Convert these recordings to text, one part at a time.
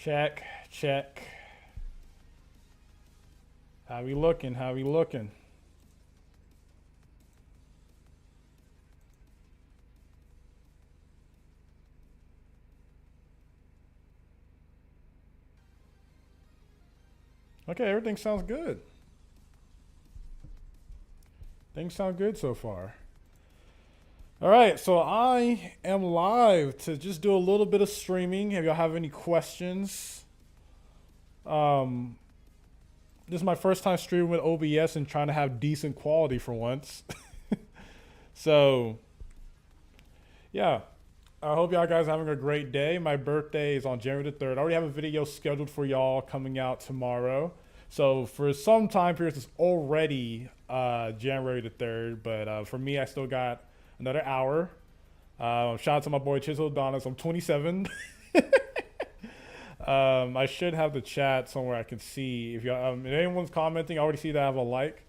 Check, check. How we looking? How we looking? Okay, everything sounds good. Things sound good so far. All right, so I am live to just do a little bit of streaming. If y'all have any questions, um, this is my first time streaming with OBS and trying to have decent quality for once. So, yeah, I hope y'all guys are having a great day. My birthday is on January the 3rd. I already have a video scheduled for y'all coming out tomorrow. So for some time periods, it's already January the 3rd. But for me, I still got another hour. Shout out to my boy Chisel Adonis. I'm 27. I should have the chat somewhere I can see. If y'all, if anyone's commenting, I already see that I have a like.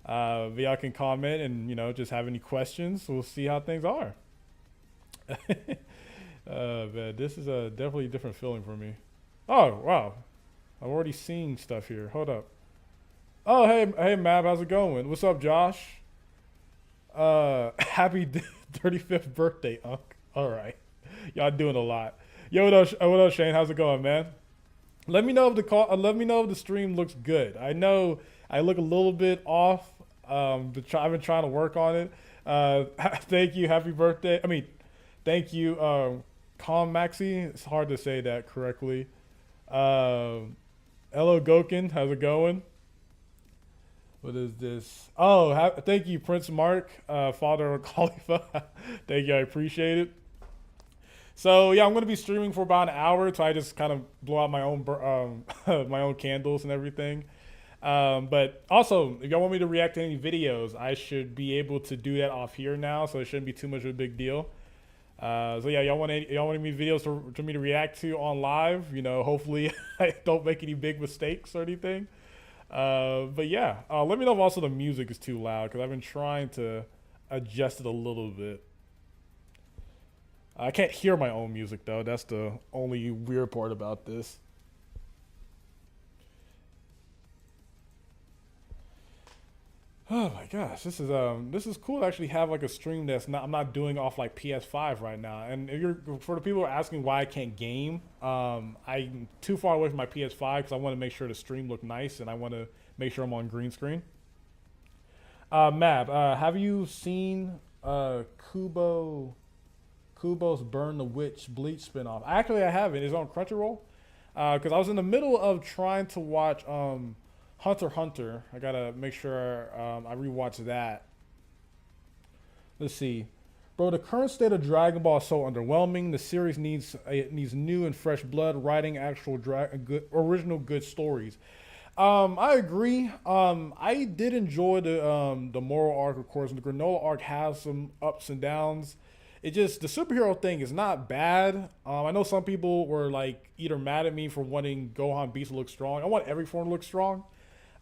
But y'all can comment and just have any questions. We'll see how things are. Man, this is a definitely different feeling for me. Oh wow, I'm already seeing stuff here. Hold up. Oh hey Mab, how's it going? What's up, Josh? Happy 35th birthday, Unc. All right, y'all doing a lot. Yo, what up, Shane? How's it going, man? Let me know if the call. Let me know if the stream looks good. I know I look a little bit off. I've been trying to work on it. Thank you. Happy birthday. I mean, thank you, Com Maxi. It's hard to say that correctly. Hello, Gokin. How's it going? What is this? Oh, thank you, Prince Mark, father of Khalifa. Thank you. I appreciate it. So yeah, I'm gonna be streaming for about an hour. So I just kind of blow out my own my own candles and everything. But also, if y'all want me to react to any videos, I should be able to do that off here now, so it shouldn't be too much of a big deal. So yeah, y'all want any videos for me to react to on live? Hopefully I don't make any big mistakes or anything. But yeah, let me know if also the music is too loud because I've been trying to adjust it a little bit. I can't hear my own music though. That's the only weird part about this. Oh my gosh, this is cool to actually have like a stream that's not I'm not doing off like PS5 right now. And if you're for the people who are asking why I can't game, I'm too far away from my PS5 because I want to make sure the stream look nice and I want to make sure I'm on green screen. Mab, have you seen Kubo's Burn the Witch Bleach spinoff? Actually, I haven't. It's on Crunchyroll. Because I was in the middle of trying to watch Hunter x Hunter. I gotta make sure I rewatch that. Let's see, bro. The current state of Dragon Ball is so underwhelming. The series needs new and fresh blood, writing actual original good stories. I agree. I did enjoy the moral arc, of course. The granola arc has some ups and downs. It just the superhero thing is not bad. I know some people were like either mad at me for wanting Gohan Beast to look strong. I want every form to look strong.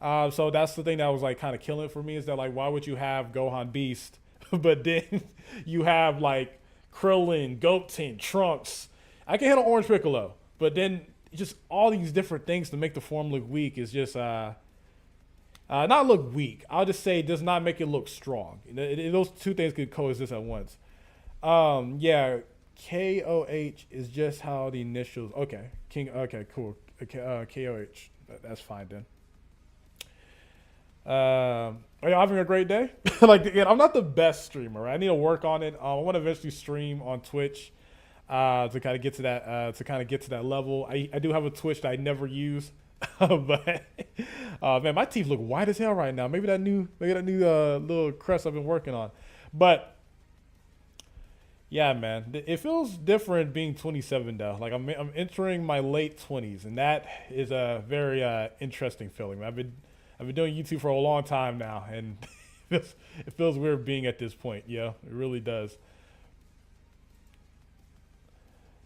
So that's the thing that was like kind of killing it for me is that like why would you have Gohan Beast, but then you have like Krillin, Goten, Trunks. I can handle Orange Piccolo, but then just all these different things to make the form look weak is just not look weak. I'll just say it does not make it look strong. Those two things could coexist at once. Yeah, KOH is just how the initials. Okay, King. Okay, cool. Okay, KOH. That's fine then. Are y'all having a great day? Like again, I'm not the best streamer. Right? I need to work on it. I want to eventually stream on Twitch to kind of get to that level. I do have a Twitch that I never use, but man, my teeth look white as hell right now. Maybe that new little crest I've been working on, but. Yeah, man, it feels different being 27 though. Like I'm entering my late 20s, and that is a very interesting feeling. I've been doing YouTube for a long time now, and it feels weird being at this point. Yeah, it really does.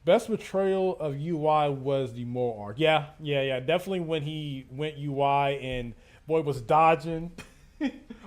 Best betrayal of UI was the moral arc. Yeah, definitely when he went UI and boy was dodging.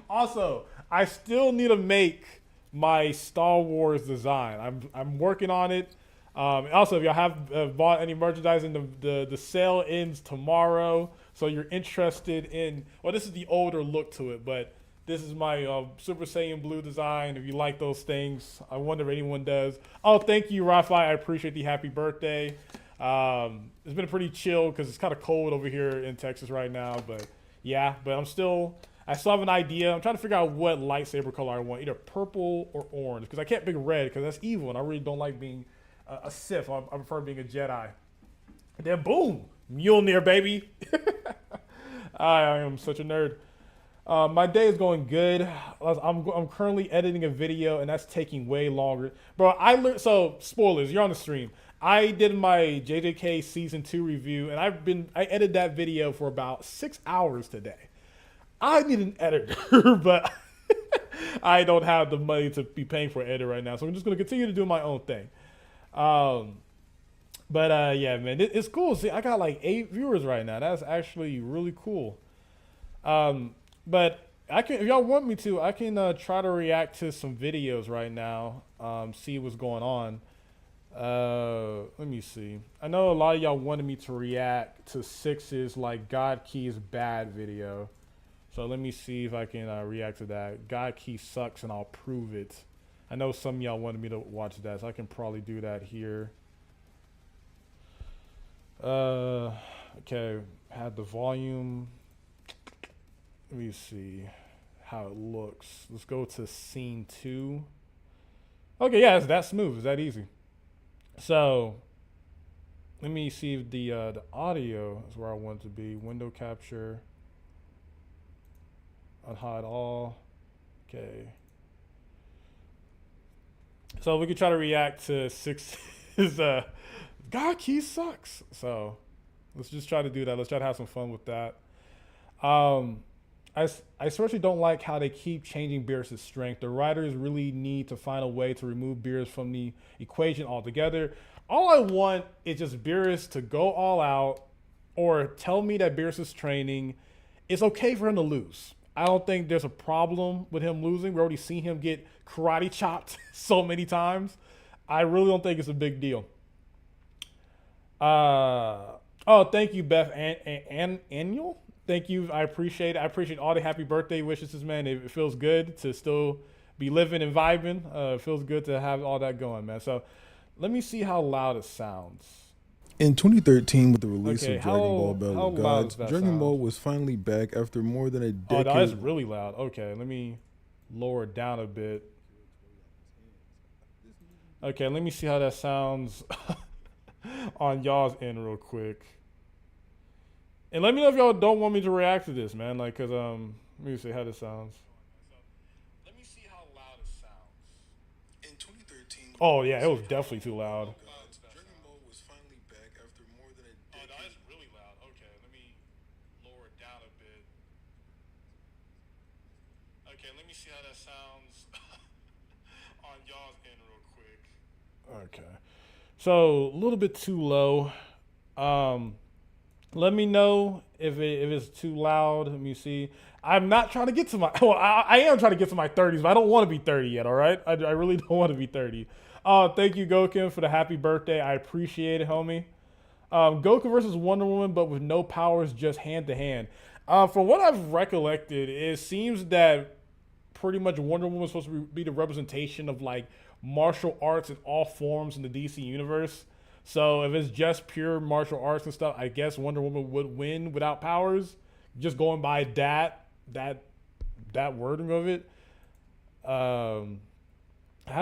Also, I still need to make my Star Wars design. I'm working on it. Also, if y'all have bought any merchandise, the sale ends tomorrow. So you're interested in, well, this is the older look to it, but this is my Super Saiyan Blue design. If you like those things, I wonder if anyone does. Oh, thank you, Rafi. I appreciate the happy birthday. It's been pretty chill because it's kind of cold over here in Texas right now. But yeah, but I still have an idea. I'm trying to figure out what lightsaber color I want, either purple or orange, because I can't pick red because that's evil, and I really don't like being a Sith. I prefer being a Jedi. And then boom, Mjolnir, baby. I am such a nerd. My day is going good. I'm currently editing a video, and that's taking way longer. Bro, so spoilers, you're on the stream. I did my JJK season 2 review, and I edited that video for about 6 hours today. I need an editor, but I don't have the money to be paying for an editor right now, so I'm just gonna continue to do my own thing. Yeah, man, it's cool. See, I got like 8 viewers right now. That's actually really cool. But I can, if y'all want me to, I can try to react to some videos right now. See what's going on. Let me see. I know a lot of y'all wanted me to react to Six's like God Key's bad video. So let me see if I can react to that. God Key sucks, and I'll prove it. I know some of y'all wanted me to watch that, so I can probably do that here. Okay, had the volume. Let me see how it looks. Let's go to scene 2. Okay, yeah, it's that smooth. It's that easy. So let me see if the audio is where I want it to be. Window capture. Unhide all. Okay. So we could try to react to Six's God Key sucks. So let's just try to do that. Let's try to have some fun with that. I especially don't like how they keep changing Beerus' strength. The writers really need to find a way to remove Beerus from the equation altogether. All I want is just Beerus to go all out, or tell me that Beerus' training, it's okay for him to lose. I don't think there's a problem with him losing. We already seen him get karate chopped so many times. I really don't think it's a big deal. Oh, thank you, Beth Annual. Thank you. I appreciate it. I appreciate all the happy birthday wishes, man. It feels good to still be living and vibing. It feels good to have all that going, man. So let me see how loud it sounds. In 2013, with the release of Dragon Ball Battle of Gods, Dragon Ball was finally back after more than a decade. Oh, that's really loud. Okay, let me lower it down a bit. Okay, let me see how that sounds on y'all's end real quick. And let me know if y'all don't want me to react to this, man. Like, cause let me see how this sounds. Let me see how loud it sounds. In 2013. Oh yeah, it was definitely too loud. Dragon Ball was finally back after more than a decade. Oh, that's really loud. Okay, let me lower it down a bit. Okay, let me see how that sounds on y'all's end real quick. Okay, so a little bit too low. Let me know if it's too loud. Let me see. I'm not trying to get to my, well, I am trying to get to my 30s, but I don't want to be 30 yet, all right? I really don't want to be 30. Thank you, Goku, for the happy birthday. I appreciate it, homie. Goku versus Wonder Woman, but with no powers, just hand-to-hand. From what I've recollected, it seems that pretty much Wonder Woman is supposed to be the representation of, like, martial arts in all forms in the DC universe. So if it's just pure martial arts and stuff, I guess Wonder Woman would win without powers. Just going by that wording of it. How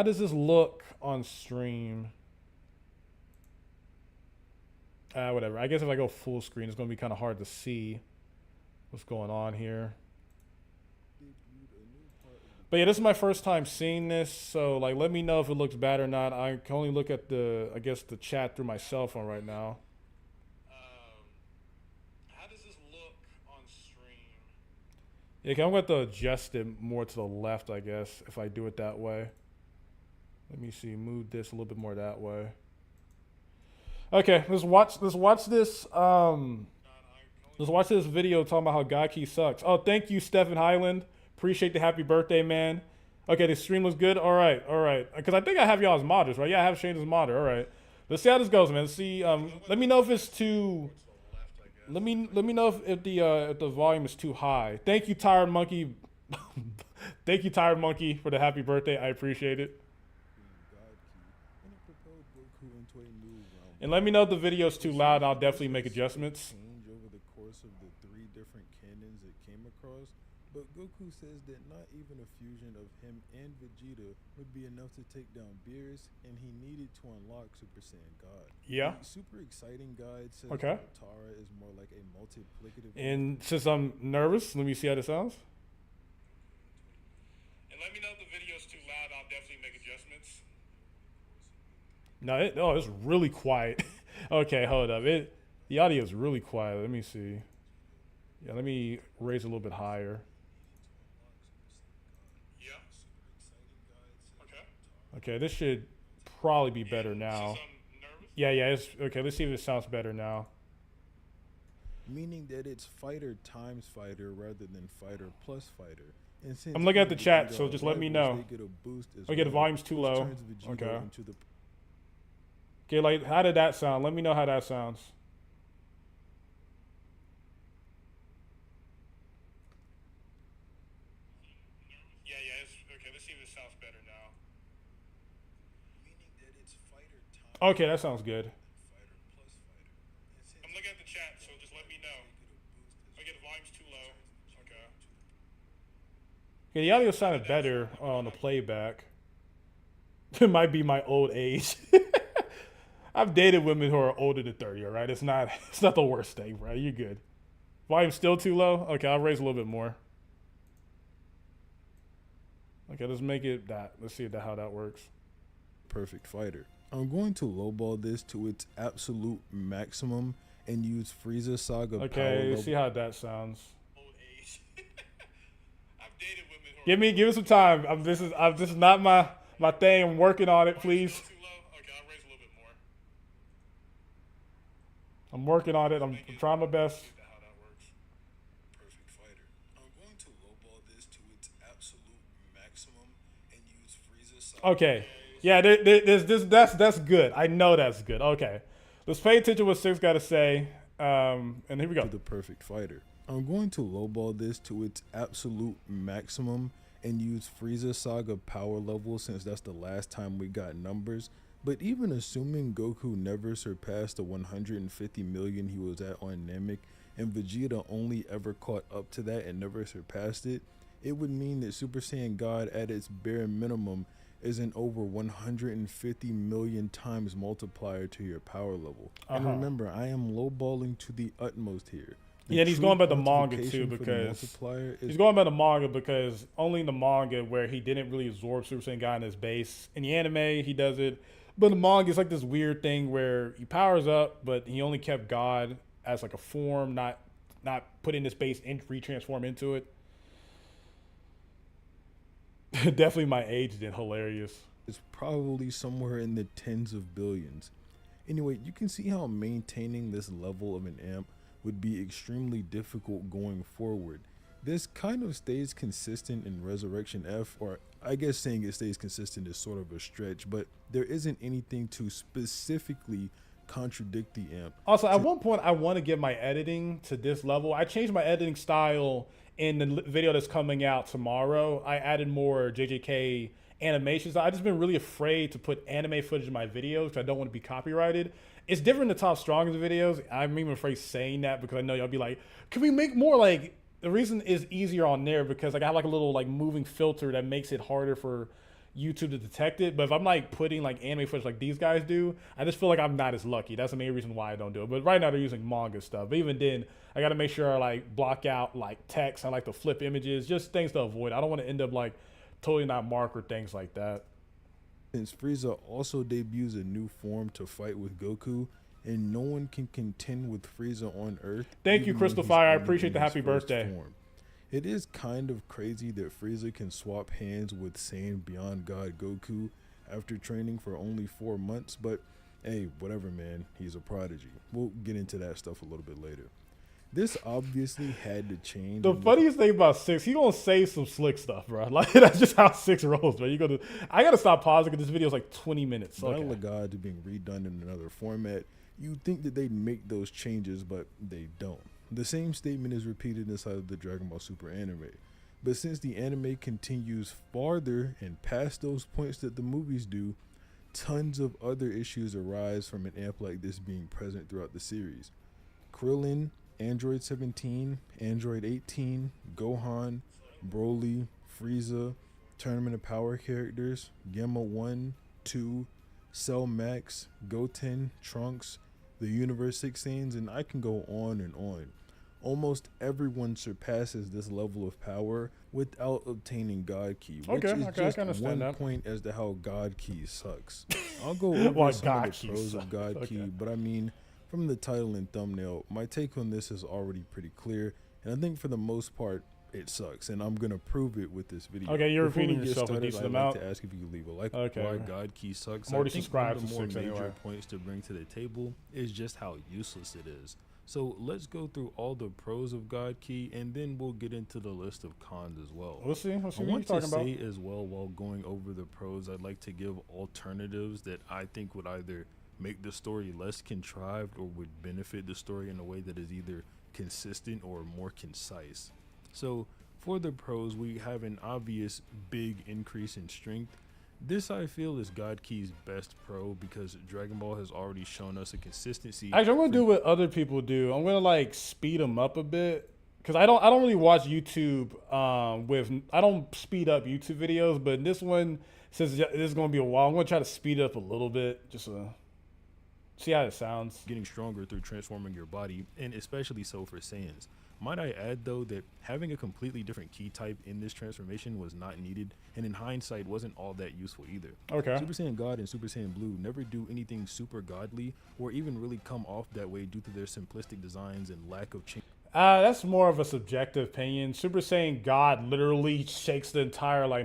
does this look on stream? Whatever. I guess if I go full screen, it's going to be kind of hard to see what's going on here. But yeah, this is my first time seeing this, so like, let me know if it looks bad or not. I can only look at the chat through my cell phone right now. How does this look on stream? Yeah, I'm going to adjust it more to the left, I guess, if I do it that way. Let me see, move this a little bit more that way. Okay, let's watch this. Let's watch this video talking about how God Key sucks. Oh, thank you, Stephen Highland. Appreciate the happy birthday, man. Okay, the stream looks good. All right. Because I think I have y'all as modders, right? Yeah, I have Shane as modder. All right. Let's see how this goes, man. Let's see. Let me know if it's too. Let me know if the volume is too high. Thank you, Tired Monkey. Thank you, Tired Monkey, for the happy birthday. I appreciate it. And let me know if the video is too loud. I'll definitely make adjustments. Over the course of the 3 different canons it came across, but Goku says that not even a fusion of him and Vegeta would be enough to take down Beerus, and he needed to unlock Super Saiyan God. Yeah. The super exciting guide says okay. that Tara is more like a multiplicative. And since I'm nervous, let me see how this sounds. And let me know if the video is too loud. I'll definitely make adjustments. No, it's really quiet. Okay, hold up. The audio is really quiet. Let me see. Yeah, let me raise it a little bit higher. Yeah. Okay. Okay, this should probably be better now. Yeah, it's okay. Let's see if it sounds better now. Meaning that it's fighter times fighter rather than fighter plus fighter. And since I'm looking at the chat, so just let me know. Get a boost as okay, the volume's too low. Okay. Okay, like, how did that sound? Let me know how that sounds. Yeah, it's okay. Let's see if it sounds better now. Meaning that it's fighter time. Okay, that sounds good. I'm looking at the chat, so just let me know. Okay, the volume's too low. Okay. Okay, the audio sounded better on the playback. It might be my old age. I've dated women who are older than 30, all right? It's not the worst thing, bro. You're good. Volume's still too low? Okay, I'll raise a little bit more. Okay, let's make it that. Let's see how that works. Perfect fighter. I'm going to lowball this to its absolute maximum and use Frieza Saga power. Okay, see how that sounds. Old age. I've dated women who give me some time. This is not my thing. I'm working on it, please. I'm working on it. I'm trying my best. Perfect fighter. I'm going to lowball this to its absolute maximum and use Frieza Saga. Okay. Yeah, that's good. I know that's good. Okay. Let's pay attention to what Six got to say. And here we go. The perfect fighter. I'm going to lowball this to its absolute maximum and use Frieza Saga power level since that's the last time we got numbers. But even assuming Goku never surpassed the 150 million he was at on Namek, and Vegeta only ever caught up to that and never surpassed it, it would mean that Super Saiyan God at its bare minimum is an over 150 million times multiplier to your power level. And remember, I am lowballing to the utmost here. Yeah, and he's going by the manga too, because he's going by the manga because only in the manga where he didn't really absorb Super Saiyan God in his base. In the anime, he does it. But the manga is like this weird thing where he powers up, but he only kept God as like a form, not putting this base and retransform into it. Definitely my age did hilarious. It's probably somewhere in the tens of billions. Anyway, you can see how maintaining this level of an amp would be extremely difficult going forward. This kind of stays consistent in Resurrection F, or I guess saying it stays consistent is sort of a stretch, but there isn't anything to specifically contradict the amp. Also, at one point, I want to get my editing to this level. I changed my editing style in the video that's coming out tomorrow. I added more JJK animations. I've just been really afraid to put anime footage in my videos because I don't want to be copyrighted. It's different than Top Strongest videos. I'm even afraid saying that because I know y'all be like, can we make more like... The reason is easier on there because like I have like a little like moving filter that makes it harder for YouTube to detect it. But if I'm like putting like anime footage like these guys do, I just feel like I'm not as lucky. That's the main reason why I don't do it. But right now they're using manga stuff. But even then, I got to make sure I like block out like text. I like to flip images, just things to avoid. I don't want to end up like totally not mark or things like that. Since Frieza also debuts a new form to fight with Goku, and no one can contend with Frieza on Earth. Thank you, Crystal Fire. I appreciate the happy birthday. Form. It is kind of crazy that Frieza can swap hands with Saiyan Beyond God Goku after training for only 4 months, but hey, whatever, man. He's a prodigy. We'll get into that stuff a little bit later. This obviously had to change. The and funniest thing about Six, he gonna say some slick stuff, bro. Like that's just how Six rolls, bro. I gotta stop pausing because this video is like 20 minutes. Battle Okay. of Gods being redone in another format, you'd think that they'd make those changes, but they don't. The same statement is repeated inside of the Dragon Ball Super anime. But since the anime continues farther and past those points that the movies do, tons of other issues arise from an amp like this being present throughout the series. Krillin, Android 17, Android 18, Gohan, Broly, Frieza, Tournament of Power characters, Gamma 1, 2, Cell Max, Goten, Trunks, the Universe 6 Saiyans, and I can go on and on. Almost everyone surpasses this level of power without obtaining God Key, which Okay, is okay, I can just understand one that. point as to how God Key sucks. I'll go over Why some God of the Key pros sucks, of God okay. Key, but I mean, from the title and thumbnail, my take on this is already pretty clear, and I think for the most part, it sucks, and I'm gonna prove it with this video. Okay, you're Before we repeating get yourself a started, decent I'd amount. like to ask if you could leave a like. Okay. Why God Key sucks. I'm already I think subscribed one of to the more 6 major anyway. points to bring to the table is just how useless it is. So let's go through all the pros of God Key, and then we'll get into the list of cons as well. Let's see. Let's see I what you're want to talking about. say as well, while going over the pros, I'd like to give alternatives that I think would either make the story less contrived or would benefit the story in a way that is either consistent or more concise. So for the pros, we have an obvious big increase in strength. This I feel is God Key's best pro because Dragon Ball has already shown us a consistency. Actually, I'm gonna do what other people do. I'm gonna like speed them up a bit because I don't really watch YouTube. I don't speed up YouTube videos, but in this one, since this is gonna be a while, I'm gonna try to speed it up a little bit just to see how it sounds. Getting stronger through transforming your body, and especially so for Saiyans. Might I add though that having a completely different key type in this transformation was not needed, and in hindsight wasn't all that useful either. Okay. Super Saiyan God and Super Saiyan Blue never do anything super godly or even really come off that way due to their simplistic designs and lack of change. That's more of a subjective opinion. Super Saiyan God literally shakes the entire like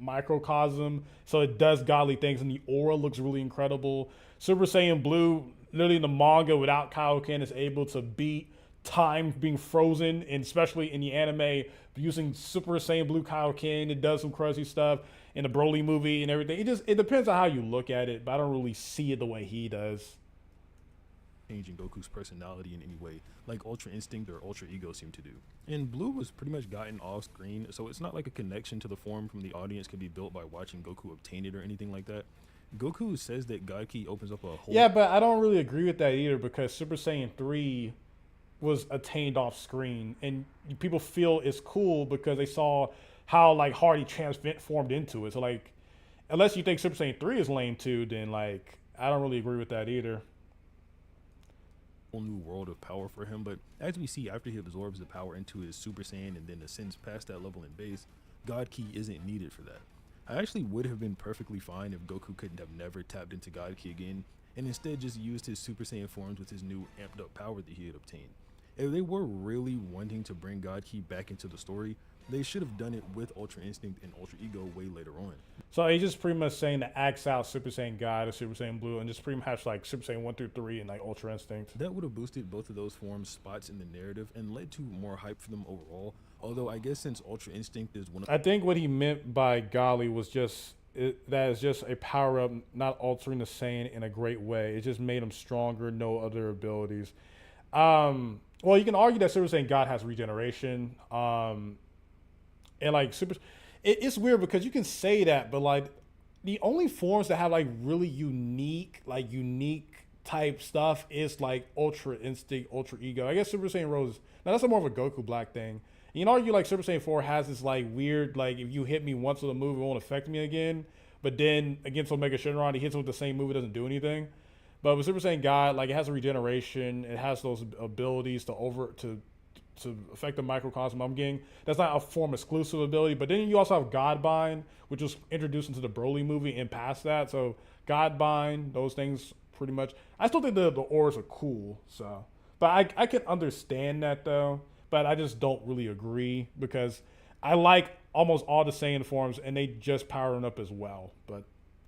microcosm, so it does godly things, and the aura looks really incredible. Super Saiyan Blue, literally in the manga, without Kaioken, is able to beat time being frozen, and especially in the anime, using Super Saiyan Blue Kaioken, it does some crazy stuff in the Broly movie and everything. It depends on how you look at it, but I don't really see it the way he does. Changing Goku's personality in any way, like Ultra Instinct or Ultra Ego seem to do. And Blue was pretty much gotten off screen, so it's not like a connection to the form from the audience can be built by watching Goku obtain it or anything like that. Goku says that God Key opens up a whole... Yeah, but I don't really agree with that either because Super Saiyan 3 was attained off screen, and people feel it's cool because they saw how like hard he transformed into it. So like, unless you think Super Saiyan 3 is lame too, then like I don't really agree with that either. Whole new world of power for him, but as we see after he absorbs the power into his Super Saiyan and then ascends past that level in base, God Key isn't needed for that. I actually would have been perfectly fine if Goku couldn't have never tapped into God Key again and instead just used his Super Saiyan forms with his new amped up power that he had obtained. If they were really wanting to bring God Key back into the story, they should have done it with Ultra Instinct and Ultra Ego way later on. So he's just pretty much saying to axe out Super Saiyan God or Super Saiyan Blue and just pretty much like Super Saiyan 1 through 3 and like Ultra Instinct. That would have boosted both of those forms' spots in the narrative and led to more hype for them overall. Although I guess since Ultra Instinct is one of... I think what he meant by Golly was just that is just a power up, not altering the Saiyan in a great way. It just made him stronger, no other abilities. Well, you can argue that Super Saiyan God has regeneration. And like it's weird because you can say that, but like the only forms that have like really unique type stuff is like Ultra Instinct, Ultra Ego. I guess Super Saiyan Rose, now that's more of a Goku Black thing. You can argue like Super Saiyan 4 has this like weird, like if you hit me once with a move, it won't affect me again. But then against Omega Shenron, he hits him with the same move, it doesn't do anything. But with Super Saiyan God, like it has a regeneration, it has those abilities to affect the microcosm I'm getting. That's not a form exclusive ability. But then you also have Godbind, which was introduced into the Broly movie and past that. So Godbind, those things pretty much. I still think the auras are cool. So, but I can understand that though. But I just don't really agree because I like almost all the Saiyan forms and they just powering up as well. But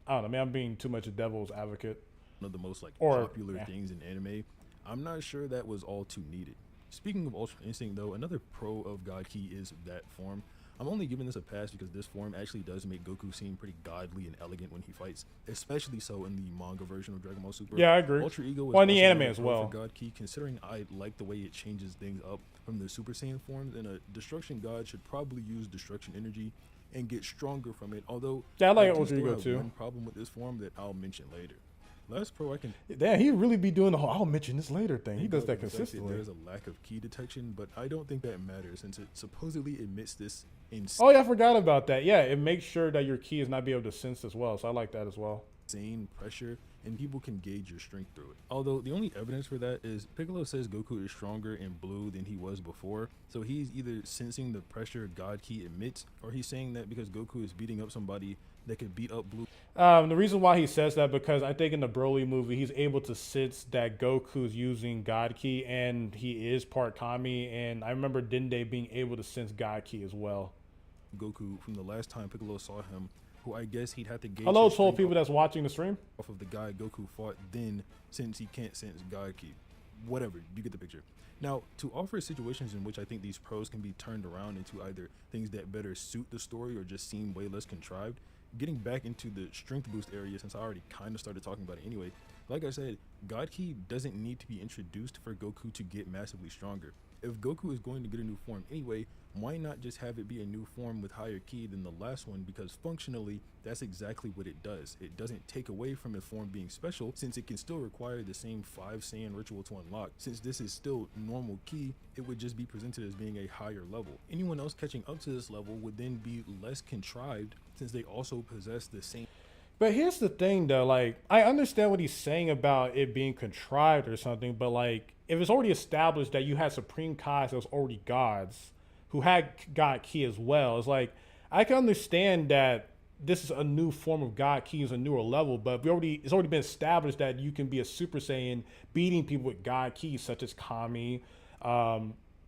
I don't know, man, I'm being too much a devil's advocate. One of the most like Or, popular yeah. things in anime. I'm not sure that was all too needed. Speaking of Ultra Instinct, though, another pro of God Ki is that form. I'm only giving this a pass because this form actually does make Goku seem pretty godly and elegant when he fights, especially so in the manga version of Dragon Ball Super. Yeah, I agree. Ultra Ego is Well, in the also anime another as pro well. for God Ki, considering I like the way it changes things up from the Super Saiyan forms, and a Destruction God should probably use Destruction Energy and get stronger from it, although Yeah, I like do Ultra still Ego have too. one problem with this form that I'll mention later. Last pro I can Damn, he really be doing the whole "I'll mention this later" thing. He think does of that is the fact consistently. There's a lack of key detection, but I don't think that matters since it supposedly emits this Oh yeah, I forgot about that. Yeah, it makes sure that your key is not be able to sense as well. So I like that as well. insane pressure, and people can gauge your strength through it. Although the only evidence for that is Piccolo says Goku is stronger in blue than he was before, so he's either sensing the pressure God Ki emits, or he's saying that because Goku is beating up somebody that could beat up blue. The reason why he says that because I think in the Broly movie he's able to sense that Goku's using God Ki and he is part Kami, and I remember Dende being able to sense God Ki as well. Goku from the last time Piccolo saw him, who I guess he'd have to gauge Hello his to all strength people that's watching the stream. off of the guy Goku fought then, since he can't sense God Ki. Whatever, you get the picture. Now, to offer situations in which I think these pros can be turned around into either things that better suit the story or just seem way less contrived, getting back into the strength boost area, since I already kind of started talking about it anyway, like I said, God Ki doesn't need to be introduced for Goku to get massively stronger. If Goku is going to get a new form anyway, why not just have it be a new form with higher ki than the last one, because functionally that's exactly what it does. It doesn't take away from a form being special, since it can still require the same 5 Saiyan ritual to unlock. Since this is still normal ki, it would just be presented as being a higher level. Anyone else catching up to this level would then be less contrived, since they also possess the same. But here's the thing though, like I understand what he's saying about it being contrived or something, but like if it's already established that you had Supreme Kais that was already gods who had God Ki as well, it's like I can understand that this is a new form of God Ki, is a newer level, but it's already been established that you can be a Super Saiyan beating people with God Ki, such as Kami,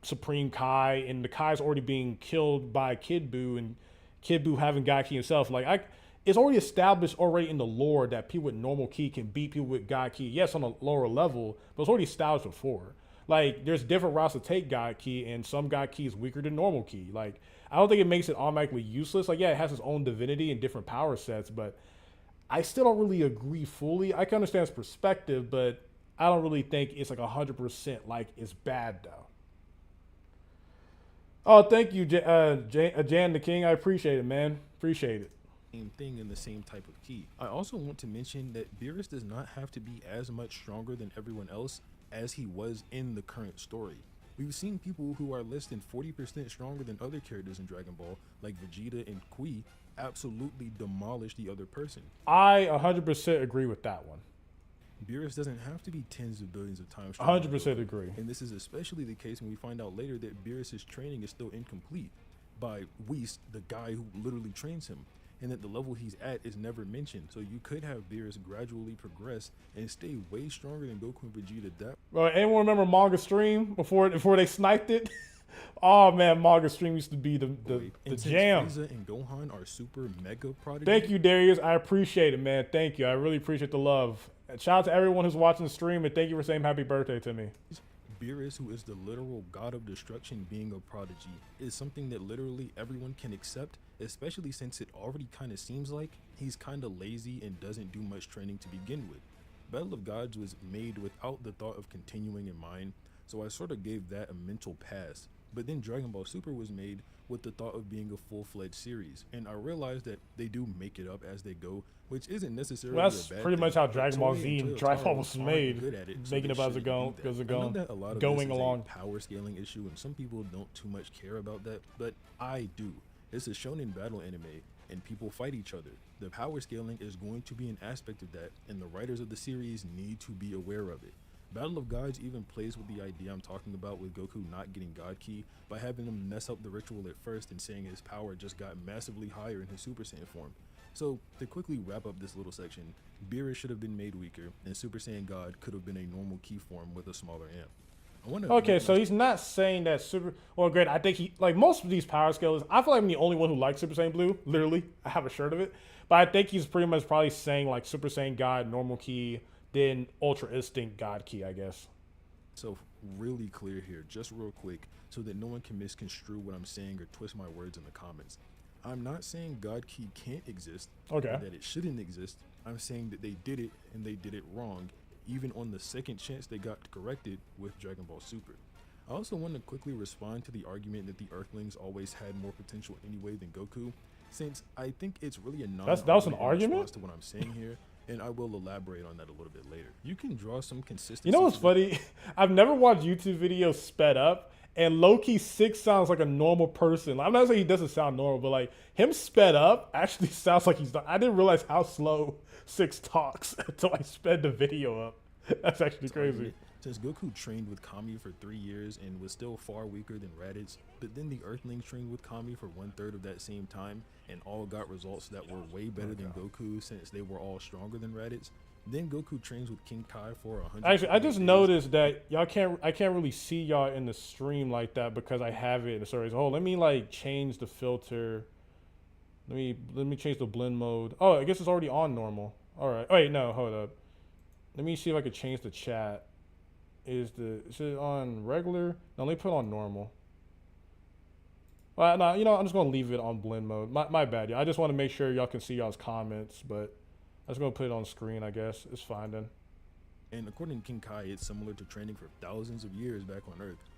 Supreme Kai, and the Kai's already being killed by Kid Buu, and Kid Buu having God Ki himself. It's already established already in the lore that people with normal ki can beat people with God Ki. Yes, on a lower level, but it's already established before. Like, there's different routes to take God Ki, and some God Ki is weaker than normal ki. Like, I don't think it makes it automatically useless. Like, yeah, it has its own divinity and different power sets, but I still don't really agree fully. I can understand his perspective, but I don't really think it's like 100% like it's bad though. Oh, thank you, Jan the King. I appreciate it, man. Appreciate it. Same thing in the same type of key. I also want to mention that Beerus does not have to be as much stronger than everyone else as he was in the current story. We've seen people who are less than 40% stronger than other characters in Dragon Ball, like Vegeta and Kui, absolutely demolish the other person. I 100% agree with that one. Beerus doesn't have to be tens of billions of times stronger. 100% agree. And this is especially the case when we find out later that Beerus's training is still incomplete by Whis, the guy who literally trains him, and that the level he's at is never mentioned. So you could have Beerus gradually progress and stay way stronger than Goku and Vegeta. That Bro, anyone remember Manga Stream before they sniped it? Oh man, Manga Stream used to be the and since jam. Frieza and Gohan are super mega prodigy. Thank you, Darius. I appreciate it, man. Thank you. I really appreciate the love. And shout out to everyone who's watching the stream, and thank you for saying happy birthday to me. Beerus, who is the literal god of destruction, being a prodigy, is something that literally everyone can accept, especially since it already kind of seems like he's kind of lazy and doesn't do much training to begin with. Battle of Gods was made without the thought of continuing in mind, so I sort of gave that a mental pass. But then Dragon Ball Super was made with the thought of being a full-fledged series, and I realized that they do make it up as they go, which isn't necessarily Well, that's a bad pretty thing. much how Dragon Ball Toei Z and Toyotaro Dragon Ball was aren't made. good at it, so Making they it up as it shouldn't do goes that. I know that a lot of going this is along. a power scaling issue, and some people don't too much care about that, but I do. It's a shonen battle anime, and people fight each other. The power scaling is going to be an aspect of that, and the writers of the series need to be aware of it. Battle of Gods even plays with the idea I'm talking about with Goku not getting God Ki by having him mess up the ritual at first and saying his power just got massively higher in his Super Saiyan form. So, to quickly wrap up this little section, Beerus should have been made weaker, and Super Saiyan God could have been a normal ki form with a smaller amp. Okay, so he's not saying that Super. Well, great. I think he like most of these power scales. I feel like I'm the only one who likes Super Saiyan Blue. Literally, I have a shirt of it. But I think he's pretty much probably saying like Super Saiyan God, normal ki, then Ultra Instinct God Ki, I guess. So really clear here, just real quick, so that no one can misconstrue what I'm saying or twist my words in the comments. I'm not saying God Ki can't exist Okay. or that it shouldn't exist. I'm saying that they did it and they did it wrong, even on the second chance they got corrected with Dragon Ball Super. I also want to quickly respond to the argument that the Earthlings always had more potential anyway than Goku, since I think it's really a That was an argument? response to what I'm saying here, and I will elaborate on that a little bit later. You can draw some consistency. You know what's to funny? I've never watched YouTube videos sped up, and low-key 6 sounds like a normal person. I'm not saying he doesn't sound normal, but like him sped up actually sounds like he's. I didn't realize how slow 6 talks until I sped the video up. That's actually crazy. Since Goku trained with Kami for 3 years and was still far weaker than Raditz, but then the Earthlings trained with Kami for 1/3 of that same time and all got results that were way better than Goku since they were all stronger than Raditz. Then Goku trains with King Kai for 100. Actually, I just noticed that I can't really see y'all in the stream like that because I have it in the stories. Oh, let me like change the filter. Let me change the blend mode. Oh, I guess it's already on normal. All right. Oh, wait, no, hold up. Let me see if I could change the chat. Is it on regular? No, let me put it on normal. Well, no, you know, I'm just gonna leave it on blend mode. My bad, yeah. I just want to make sure y'all can see y'all's comments, but I'm just gonna put it on screen. I guess it's fine then. And according to King Kai, it's similar to training for thousands of years back on Earth.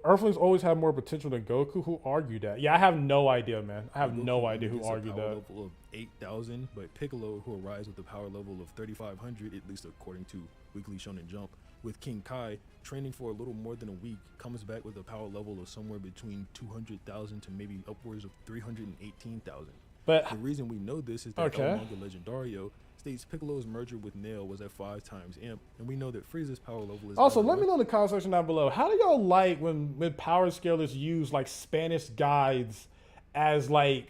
Earthlings always have more potential than Goku. Who argued that? Yeah, I have no idea, man. I have no idea who argued that. Level of 8,000, but Piccolo, who arrives with a power level of 3,500, at least according to Weekly Shonen Jump, with King Kai training for a little more than a week, comes back with a power level of somewhere between 200,000 to maybe upwards of 318,000. But the reason we know this is that El Manga Legendario states Piccolo's merger with Nail was at 5 times amp, and we know that Frieza's power level is also. Let me know in the comment section down below. How do y'all like when power scalers use like Spanish guides as a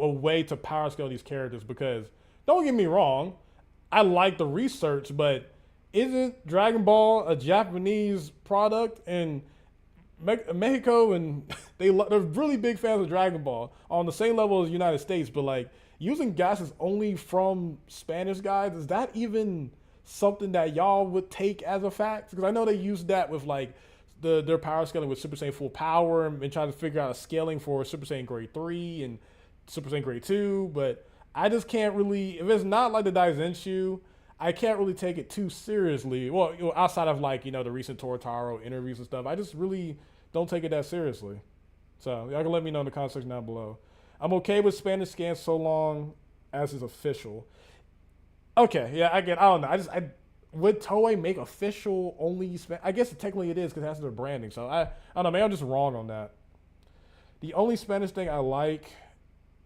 way to power scale these characters? Because don't get me wrong, I like the research, but isn't Dragon Ball a Japanese product? And Mexico and they're really big fans of Dragon Ball on the same level as the United States, but like using guys only from Spanish guides, is that even something that y'all would take as a fact? Because I know they use that with like their power scaling with Super Saiyan Full Power and trying to figure out a scaling for Super Saiyan Grade 3 and Super Saiyan Grade 2, but I just can't really, if it's not like the Daizenshu, I can't really take it too seriously. Well, you know, outside of like, you know, the recent Torotaro interviews and stuff, I just really don't take it that seriously. So y'all can let me know in the comment section down below. I'm okay with Spanish scans so long as it's official. Okay, yeah, I don't know. Would Toei make official only Spanish? I guess technically it is because it has their branding. So I don't know, maybe I'm just wrong on that. The only Spanish thing I like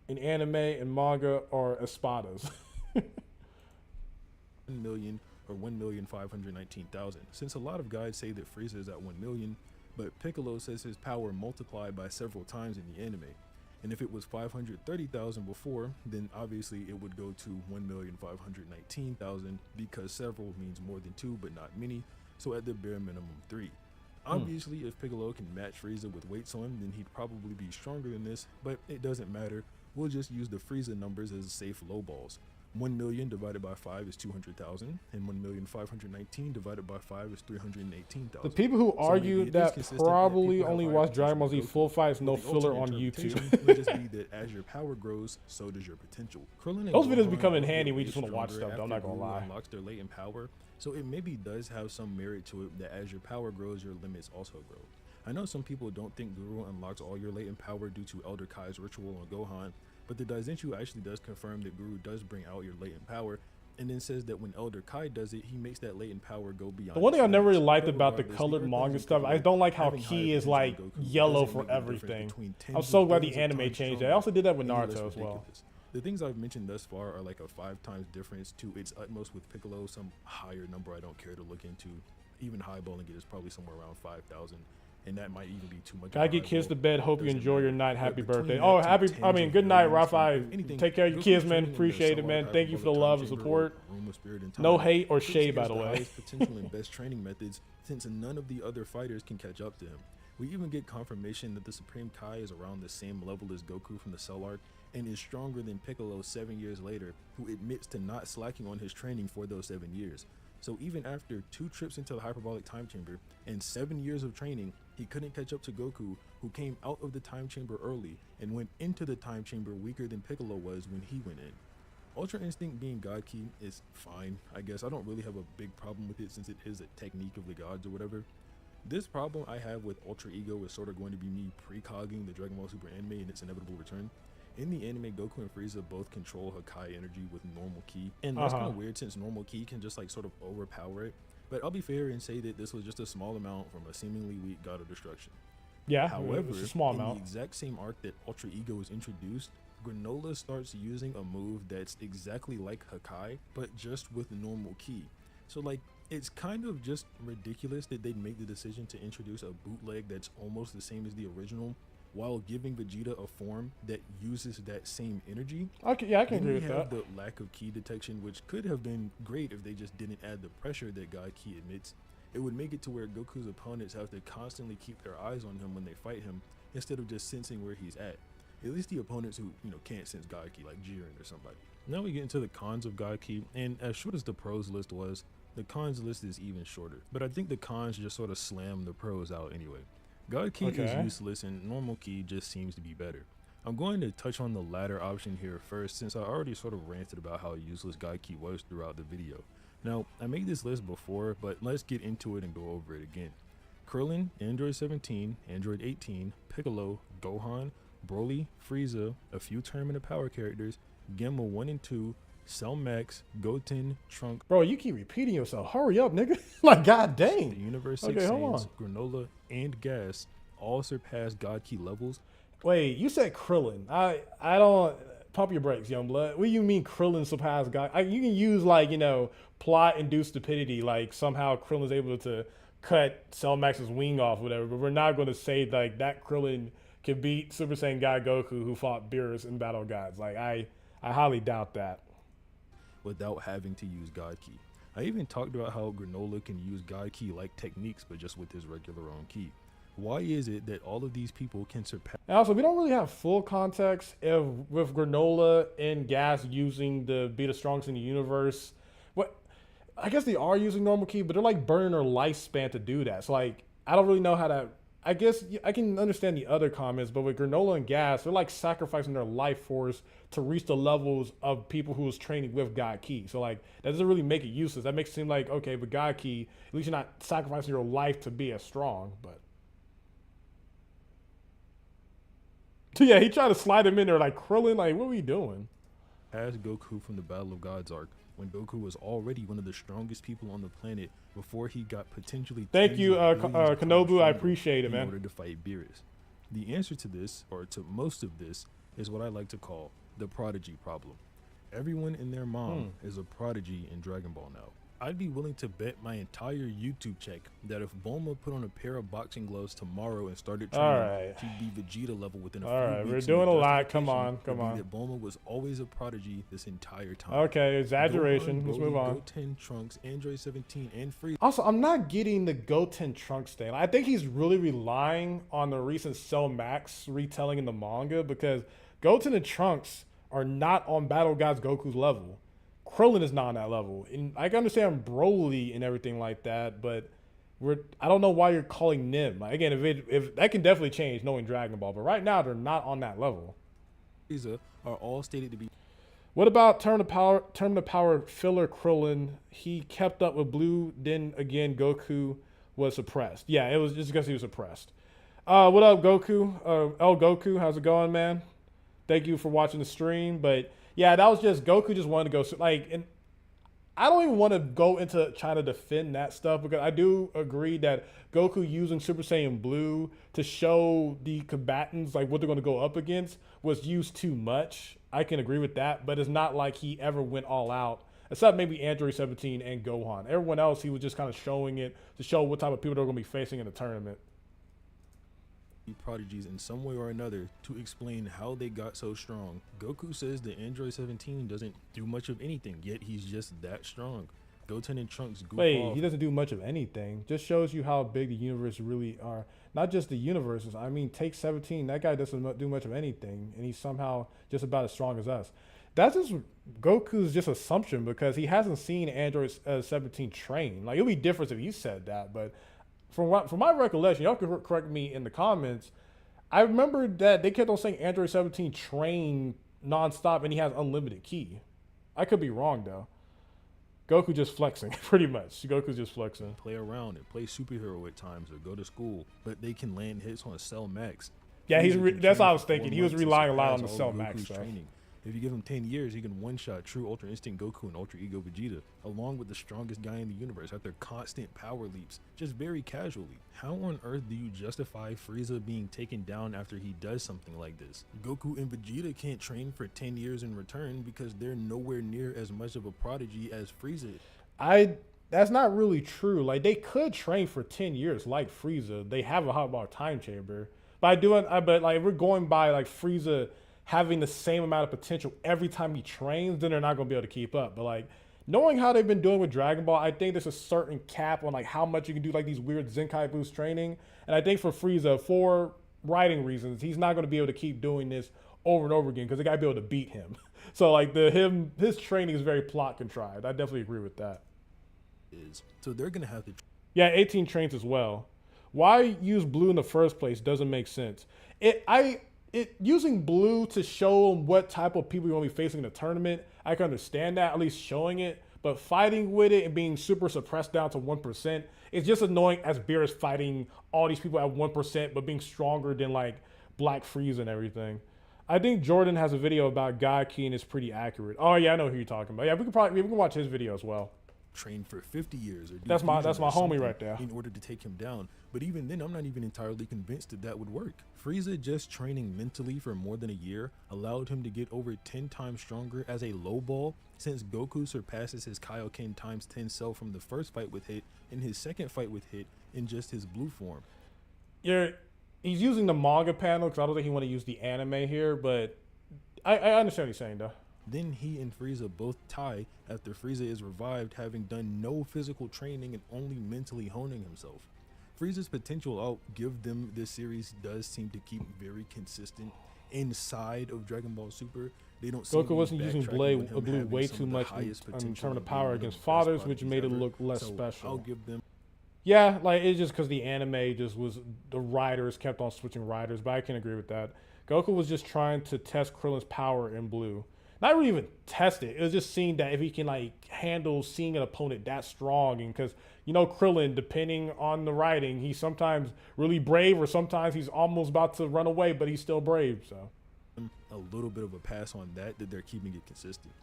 in anime and manga are espadas. 1 million or 1,519,000. Since a lot of guys say that Frieza is at 1 million, but Piccolo says his power multiplied by several times in the anime. And if it was 530,000 before, then obviously it would go to 1,519,000 because several means more than 2 but not many, so at the bare minimum 3. Obviously, if Piccolo can match Frieza with weights on, then he'd probably be stronger than this, but it doesn't matter. We'll just use the Frieza numbers as safe lowballs. 1 million divided by 5 is 200,000, and 1,519,000 divided by 5 is 318,000. The people who argue that probably only watch Dragon Ball Z full fights, no filler on YouTube. Would just be that as your power grows, so does your potential. Those videos become in handy. We just want to watch stuff. Though, I'm not gonna lie. Unlocks their latent power, so it maybe does have some merit to it that as your power grows, your limits also grow. I know some people don't think Guru unlocks all your latent power due to Elder Kai's ritual on Gohan, but the Daizenshu actually does confirm that Guru does bring out your latent power, and then says that when Elder Kai does it, he makes that latent power go beyond. The one thing I never really liked about the colored manga stuff, I don't like how Ki is like yellow for everything. I'm so glad the anime changed that. I also did that with Naruto as well. The things I've mentioned thus far are like a 5 times difference to its utmost with Piccolo, some higher number I don't care to look into. Even highballing it is probably somewhere around 5,000. And that might even be too much. Gotta get kids to bed. Hope you enjoy your night. Happy birthday. Oh, good night, Rafi. Take care of your kids, man. Appreciate it, man. Thank you for the love and support. No hate or shade, by the way. Potential and best training methods, since none of the other fighters can catch up to him. We even get confirmation that the Supreme Kai is around the same level as Goku from the Cell arc, and is stronger than Piccolo 7 years later, who admits to not slacking on his training for those 7 years. So even after 2 trips into the hyperbolic time chamber and 7 years of training, he couldn't catch up to Goku, who came out of the time chamber early and went into the time chamber weaker than Piccolo was when he went in. Ultra Instinct being God Key is fine, I guess. I don't really have a big problem with it since it is a technique of the gods or whatever. This problem I have with Ultra Ego is sort of going to be me precogging the Dragon Ball Super anime and its inevitable return. In the anime, Goku and Frieza both control Hakai energy with normal ki, and that's kind of weird since normal ki can just like sort of overpower it. But I'll be fair and say that this was just a small amount from a seemingly weak god of destruction. Yeah, However, it's a small in amount. the exact same arc that Ultra Ego was introduced, Granola starts using a move that's exactly like Hakai, but just with normal ki. So like, it's kind of just ridiculous that they'd make the decision to introduce a bootleg that's almost the same as the original, while giving Vegeta a form that uses that same energy. Okay, yeah, I can Then agree we with have that. the lack of ki detection, which could have been great if they just didn't add the pressure that God Ki emits. It would make it to where Goku's opponents have to constantly keep their eyes on him when they fight him, instead of just sensing where he's at. At least the opponents who, can't sense God Ki, like Jiren or somebody. Now we get into the cons of God Ki, and as short as the pros list was, the cons list is even shorter. But I think the cons just sort of slam the pros out anyway. God Ki is useless and normal Ki just seems to be better. I'm going to touch on the latter option here first, since I already sort of ranted about how useless God Ki was throughout the video. Now, I made this list before, but let's get into it and go over it again. Krillin, Android 17, Android 18, Piccolo, Gohan, Broly, Frieza, a few tournament of power characters, Gamma 1 and 2, Cell Max, Goten, Trunk. Bro, you keep repeating yourself. Hurry up, nigga. Like, god The dang. Universe Okay, 6 hold Saiyans, Granola, and Gas all surpass God Ki levels. Wait, you said Krillin. I don't pump your brakes, young blood. What do you mean Krillin surpassed God? You can use like, plot-induced stupidity, like somehow Krillin's able to cut Cell Max's wing off, whatever. But we're not going to say like that Krillin can beat Super Saiyan God Goku, who fought Beerus in Battle of Gods. Like I highly doubt that. Without having to use God Ki. I even talked about how Granola can use God Ki like techniques, but just with his regular own Ki. Why is it that all of these people can surpass? And also, we don't really have full context if with Granola and Gas using the be the strongest in the universe. What I guess they are using normal ki, but they're like burning their lifespan to do that. So like, I don't really know how to. I guess I can understand the other comments, but with Granola and Gas, they're like sacrificing their life force to reach the levels of people who was training with God Ki. So like, that doesn't really make it useless. That makes it seem like, okay, with God Ki, at least you're not sacrificing your life to be as strong. But so yeah, he tried to slide him in there like, Krillin, like, what are we doing? As Goku from the Battle of Gods arc, when Goku was already one of the strongest people on the planet before he got potentially. Thank you, tens of billions of times Kenobu. I stronger appreciate it, in man. order to fight Beerus. The answer to this, or to most of this, is what I like to call the Prodigy problem. Everyone and their mom is a prodigy in Dragon Ball now. I'd be willing to bet my entire YouTube check that if Bulma put on a pair of boxing gloves tomorrow and started training, she'd be Vegeta level within a few weeks. All right, we're and doing the a lot. Come justification on, come would be on. that Bulma was always a prodigy this entire time. Okay, exaggeration. Gohan, Let's Broly, move on. Goten, Trunks, Android 17, and Frieza. Also, I'm not getting the Goten Trunks thing. I think he's really relying on the recent Cell Max retelling in the manga because Goten and Trunks are not on Battle Gods Goku's level. Krillin is not on that level. And I can understand Broly and everything like that, but I don't know why you're calling Nim. Like, again, if that can definitely change knowing Dragon Ball, but right now they're not on that level. Frieza are all stated to be. What about Term to Power filler Krillin? He kept up with Blue, then again Goku was suppressed. Yeah, it was just because he was suppressed. What up, Goku? El Goku, how's it going, man? Thank you for watching the stream. But yeah, that was just Goku just wanted to go like, and I don't even want to go into trying to defend that stuff because I do agree that Goku using Super Saiyan Blue to show the combatants like what they're going to go up against was used too much. I can agree with that, but it's not like he ever went all out, except maybe Android 17 and Gohan. Everyone else, he was just kind of showing it to show what type of people they're going to be facing in the tournament. Prodigies in some way or another to explain how they got so strong. Goku says that Android 17 doesn't do much of anything, yet he's just that strong. Goten and Trunks goof off. He doesn't do much of anything. Just shows you how big the universe really are. Not just the universes. I mean, take 17. That guy doesn't do much of anything, and he's somehow just about as strong as us. that's just Goku's just assumption because he hasn't seen Android 17 train. Like, it'd be different if he said that, but from my recollection, y'all can correct me in the comments. I remember that they kept on saying Android 17 train nonstop and he has unlimited ki. I could be wrong though. Goku just flexing, pretty much. Goku's just flexing. Play around and play superhero at times or go to school, but they can land hits on Cell Max. Yeah, that's what I was for thinking. 4 He was months to relying a lot on the surpass Cell all Max Goku's stuff. training. If you give him 10 years, he can one-shot true Ultra Instinct Goku and Ultra Ego Vegeta, along with the strongest guy in the universe at their constant power leaps, just very casually. How on earth do you justify Frieza being taken down after he does something like this? Goku and Vegeta can't train for 10 years in return because they're nowhere near as much of a prodigy as Frieza. That's not really true. Like, they could train for 10 years like Frieza. They have a hot bar time chamber. But if we're going by like Frieza having the same amount of potential every time he trains, then they're not going to be able to keep up. But like, knowing how they've been doing with Dragon Ball, I think there's a certain cap on like how much you can do like these weird Zenkai boost training. And I think for Frieza, for writing reasons, he's not going to be able to keep doing this over and over again because they got to be able to beat him. So like his training is very plot contrived. I definitely agree with that. So they're going to have to... Yeah, 18 trains as well. Why use blue in the first place doesn't make sense. Using blue to show what type of people you're going to be facing in the tournament, I can understand that, at least showing it. But fighting with it and being super suppressed down to 1%, it's just annoying as Beerus fighting all these people at 1%, but being stronger than like Black Frieza and everything. I think Jordan has a video about Gaiaki and it's pretty accurate. Oh yeah, I know who you're talking about. Yeah, we can watch his video as well. Train for 50 years or do that's my homie right there in order to take him down. But even then, I'm not even entirely convinced that would work. Frieza just training mentally for more than a year allowed him to get over 10 times stronger as a low ball, since Goku surpasses his Kaioken times 10 cell from the first fight with Hit and his second fight with Hit in just his blue form. He's using the manga panel because I don't think he want to use the anime here, but I understand what he's saying though. Then he and Frieza both tie after Frieza is revived, having done no physical training and only mentally honing himself. Frieza's potential, I'll give them, this series does seem to keep very consistent inside of Dragon Ball Super. They don't Goku wasn't using blue way too much in terms of power against fathers, which made it look less special. I'll give them. Yeah, like it's just because the anime just was, the writers kept on switching writers, but I can agree with that. Goku was just trying to test Krillin's power in blue. Not really even test it. It was just seeing that if he can like handle seeing an opponent that strong, and because Krillin, depending on the writing, he's sometimes really brave or sometimes he's almost about to run away, but he's still brave. So a little bit of a pass on that they're keeping it consistent.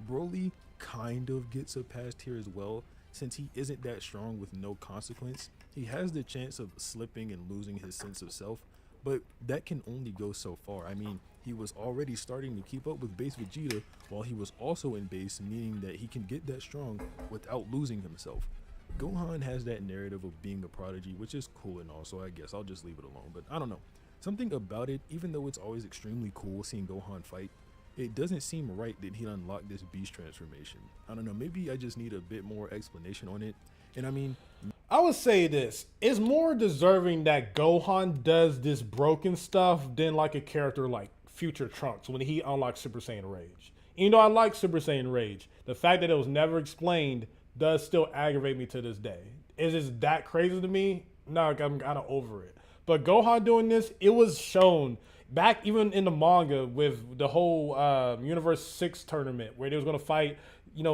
Broly kind of gets a pass here as well, since he isn't that strong with no consequence. He has the chance of slipping and losing his sense of self, but that can only go so far. I mean, he was already starting to keep up with base Vegeta while he was also in base, meaning that he can get that strong without losing himself. Gohan has that narrative of being a prodigy, which is cool and all, so I guess I'll just leave it alone. But I don't know. Something about it, even though it's always extremely cool seeing Gohan fight, it doesn't seem right that he'd unlock this beast transformation. I don't know, maybe I just need a bit more explanation on it. And I mean, I would say this is more deserving that Gohan does this broken stuff than like a character like Future Trunks when he unlocks Super Saiyan Rage. Even though I like Super Saiyan Rage, the fact that it was never explained does still aggravate me to this day. Is it that crazy to me? No, I'm kind of over it. But Gohan doing this, it was shown back even in the manga with the whole Universe 6 tournament where they was going to fight,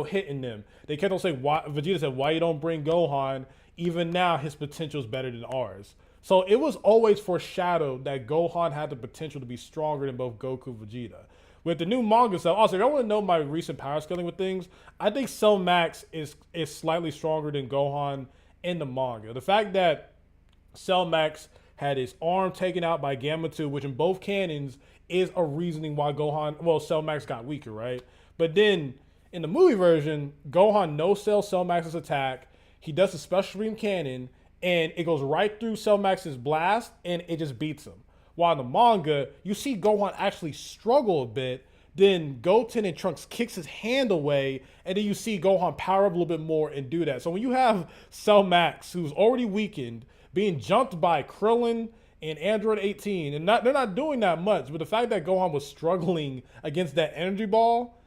hitting them. They kept on saying, why, Vegeta said, why you don't bring Gohan? Even now, his potential is better than ours. So it was always foreshadowed that Gohan had the potential to be stronger than both Goku and Vegeta. With the new manga stuff, also, if y'all want to know my recent power scaling with things, I think Cell Max is slightly stronger than Gohan in the manga. The fact that Cell Max had his arm taken out by Gamma 2, which in both canons is a reasoning why Cell Max got weaker, right? But then in the movie version, Gohan no-sells Cell Max's attack. He does a special stream cannon, and it goes right through Cell Max's blast, and it just beats him. While in the manga, you see Gohan actually struggle a bit, then Goten and Trunks kicks his hand away, and then you see Gohan power up a little bit more and do that. So when you have Cell Max, who's already weakened, being jumped by Krillin and Android 18, and they're not doing that much, but the fact that Gohan was struggling against that energy ball,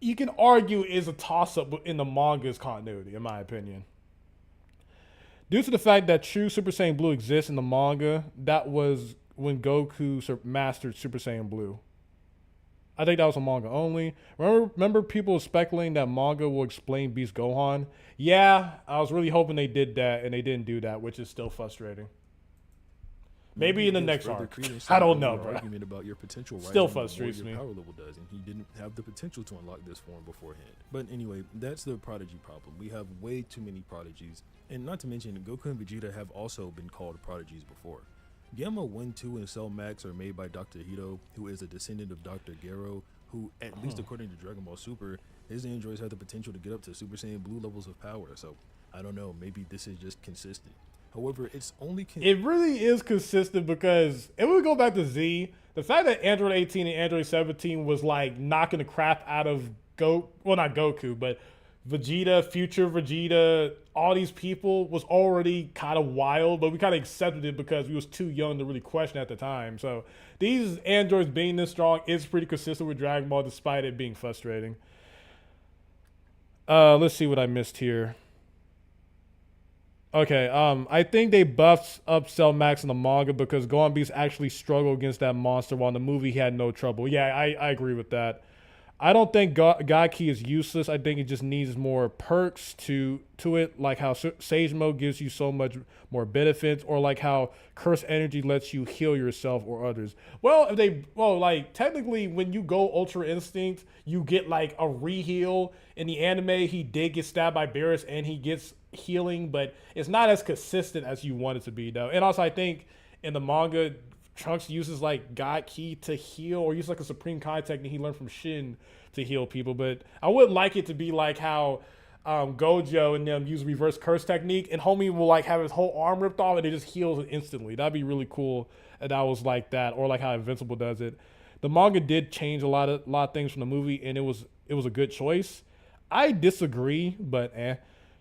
you can argue is a toss-up in the manga's continuity, in my opinion. Due to the fact that true Super Saiyan Blue exists in the manga, that was when Goku mastered Super Saiyan Blue. I think that was a manga only. Remember people speculating that manga will explain Beast Gohan? Yeah, I was really hoping they did that, and they didn't do that, which is still frustrating. Maybe in the next arc. I don't know, bro. Argument about your potential still frustrates me. Power level does, and he didn't have the potential to unlock this form beforehand. But anyway, that's the Prodigy problem. We have way too many prodigies, and not to mention Goku and Vegeta have also been called prodigies before. Gamma 1, 2, and Cell Max are made by Dr. Hito, who is a descendant of Dr. Gero, who, at least according to Dragon Ball Super, his androids have the potential to get up to Super Saiyan Blue levels of power. So I don't know, maybe this is just consistent. However, it's only it really is consistent because if we go back to Z, the fact that Android 18 and Android 17 was like knocking the crap out of not Goku, but Vegeta, future Vegeta, all these people was already kind of wild, but we kind of accepted it because we was too young to really question at the time. So these androids being this strong is pretty consistent with Dragon Ball despite it being frustrating. Let's see what I missed here. Okay, I think they buffed up Cell Max in the manga because Gohan Beast actually struggled against that monster while in the movie he had no trouble. Yeah, I agree with that. I don't think God Ki is useless. I think it just needs more perks to it, like how Sage Mode gives you so much more benefits, or like how Curse Energy lets you heal yourself or others. Well, like technically when you go Ultra Instinct, you get like a re-heal. In the anime, he did get stabbed by Beerus and he gets healing, but it's not as consistent as you want it to be though. And also I think in the manga, Trunks uses like God Ki to heal, or uses like a Supreme Kai technique he learned from Shin to heal people. But I would like it to be like how Gojo and them use reverse curse technique, and homie will like have his whole arm ripped off and it just heals it instantly. That'd be really cool if that was like that, or like how Invincible does it. The manga did change a lot of things from the movie, and it was a good choice. I disagree, but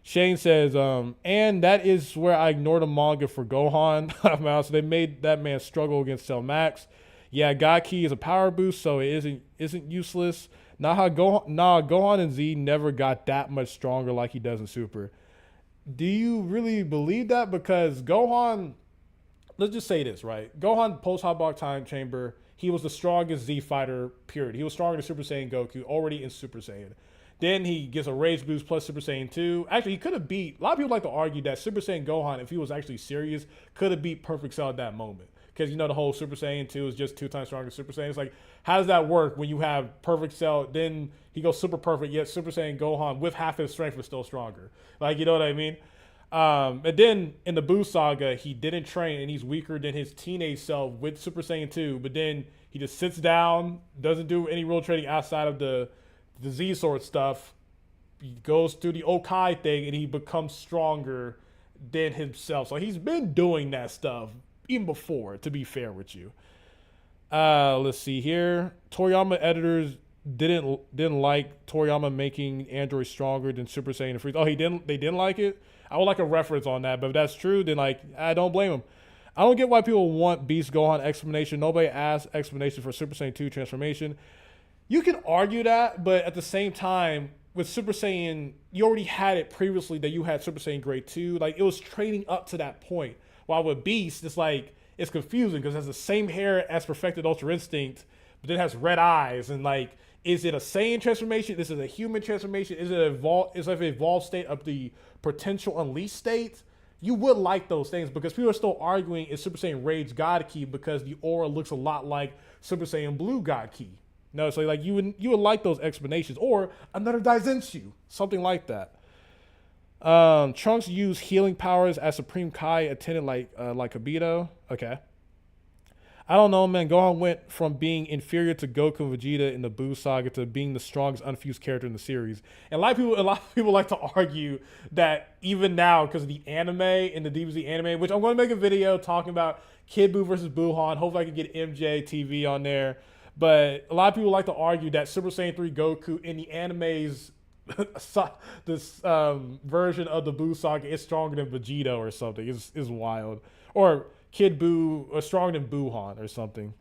Shane says, and that is where I ignored the manga for Gohan. So they made that man struggle against Cell Max. Yeah, God Ki is a power boost, so it isn't useless. Gohan and Z never got that much stronger like he does in Super. Do you really believe that? Because Gohan, let's just say this, right? Gohan post-Hotbox Time Chamber, he was the strongest Z fighter, period. He was stronger than Super Saiyan Goku, already in Super Saiyan. Then he gets a Rage Boost plus Super Saiyan 2. Actually, he could have beat, a lot of people like to argue that Super Saiyan Gohan, if he was actually serious, could have beat Perfect Cell at that moment. Because you know the whole Super Saiyan 2 is just 2 times stronger than Super Saiyan. It's like, how does that work when you have Perfect Cell, then he goes super perfect, yet Super Saiyan Gohan with half his strength was still stronger. Like, you know what I mean? And then in the Buu Saga, he didn't train and he's weaker than his teenage self with Super Saiyan 2. But then he just sits down, doesn't do any real training outside of the Z-Sword stuff. He goes through the Okai thing and he becomes stronger than himself. So he's been doing that stuff even before, to be fair with you. Let's see here. Toriyama editors didn't like Toriyama making Android stronger than Super Saiyan and Frieza. Oh, they didn't like it? I would like a reference on that, but if that's true, then like I don't blame them. I don't get why people want Beast Gohan explanation. Nobody asked explanation for Super Saiyan 2 transformation. You can argue that, but at the same time, with Super Saiyan, you already had it previously that you had Super Saiyan Grade 2. Like, it was trading up to that point. While with Beast, it's like, it's confusing because it has the same hair as Perfected Ultra Instinct, but then it has red eyes. And like, is it a Saiyan transformation? Is it a human transformation? Is it an evolved state of the potential unleashed state? You would like those things because people are still arguing is Super Saiyan Rage God Ki because the aura looks a lot like Super Saiyan Blue God Ki. No, so like you would like those explanations, or another Daizenshu, something like that. Trunks used healing powers as Supreme Kai attended like Obito. Okay. I don't know, man. Gohan went from being inferior to Goku and Vegeta in the Buu Saga to being the strongest unfused character in the series. And a lot of people like to argue that even now, because of the anime and the DBZ anime, which I'm going to make a video talking about Kid Buu versus Buuhan. Hopefully I can get MJ TV on there. But a lot of people like to argue that Super Saiyan 3 Goku in the anime's this version of the Buu Saga is stronger than Vegeta or something. Is wild. Or Kid Buu or stronger than Buuhan or something.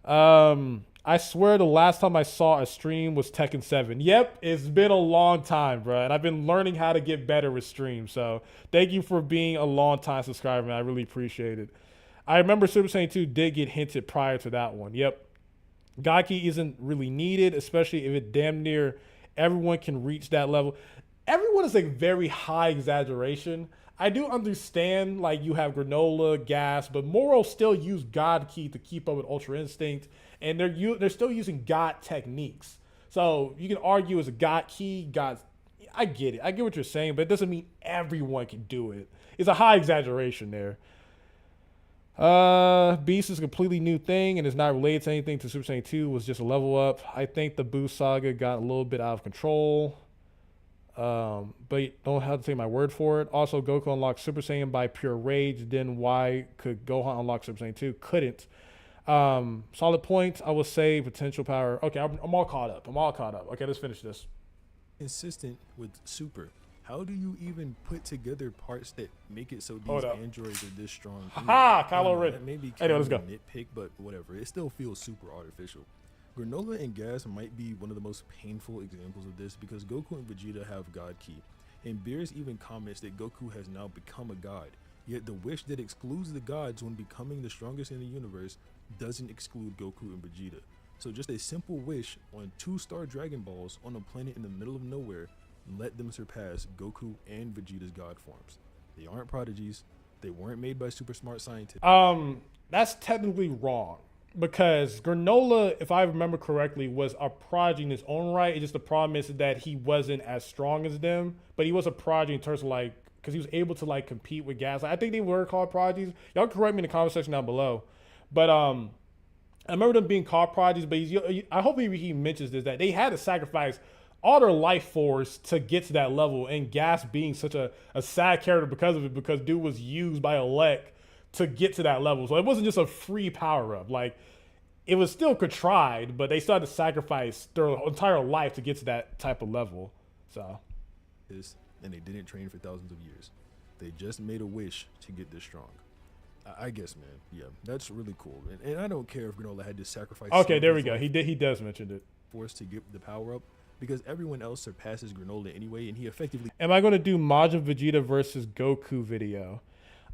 I I swear the last time I saw a stream was Tekken 7. Yep, it's been a long time, bro. And I've been learning how to get better with streams. So thank you for being a long time subscriber, man. I really appreciate it. I remember Super Saiyan 2 did get hinted prior to that one. Yep. God Key isn't really needed, especially if it damn near everyone can reach that level. Everyone is a very high exaggeration. I do understand, like, you have Granola, Gas, but Moro still use God Key to keep up with Ultra Instinct, and they're still using God techniques. So you can argue it's a God Key, God. I get it. I get what you're saying, but it doesn't mean everyone can do it. It's a high exaggeration there. Beast is a completely new thing and is not related to anything to Super Saiyan 2. Was just a level up. I think the Boo saga got a little bit out of control. But you don't have to take my word for it. Also, Goku unlocked Super Saiyan by pure rage. Then why could Gohan unlock Super Saiyan 2? Couldn't. Solid points. I will say potential power. Okay, I'm all caught up. Okay, let's finish this. Consistent with Super. How do you even put together parts that make it so these androids are this strong? Ha! Kylo Ren. Maybe anyway, let's go. Nitpick, but whatever. It still feels super artificial. Granola and Gas might be one of the most painful examples of this because Goku and Vegeta have God Key. And Beerus even comments that Goku has now become a god. Yet the wish that excludes the gods when becoming the strongest in the universe doesn't exclude Goku and Vegeta. So just a simple wish on 2-star Dragon Balls on a planet in the middle of nowhere let them surpass Goku and Vegeta's god forms. They aren't prodigies. They weren't made by super smart scientists. That's technically wrong because Granola, if I remember correctly, was a prodigy in his own right. It's just the problem is that he wasn't as strong as them, but he was a prodigy in terms of like, because he was able to like compete with Gas. I think they were called prodigies. Y'all correct me in the comment section down below. But I remember them being called prodigies, but I hope he mentions this, that they had to sacrifice all their life force to get to that level, and Gas being such a sad character because of it, because dude was used by Elec to get to that level. So it wasn't just a free power-up. Like, it was still contrived, but they started to sacrifice their entire life to get to that type of level. So, and they didn't train for thousands of years. They just made a wish to get this strong. I guess, man. Yeah, that's really cool. And I don't care if Granola had to sacrifice. Okay, there we go. He does mention it. Forced to get the power up because everyone else surpasses Granola anyway, and he effectively. Am I going to do Majin Vegeta versus Goku video?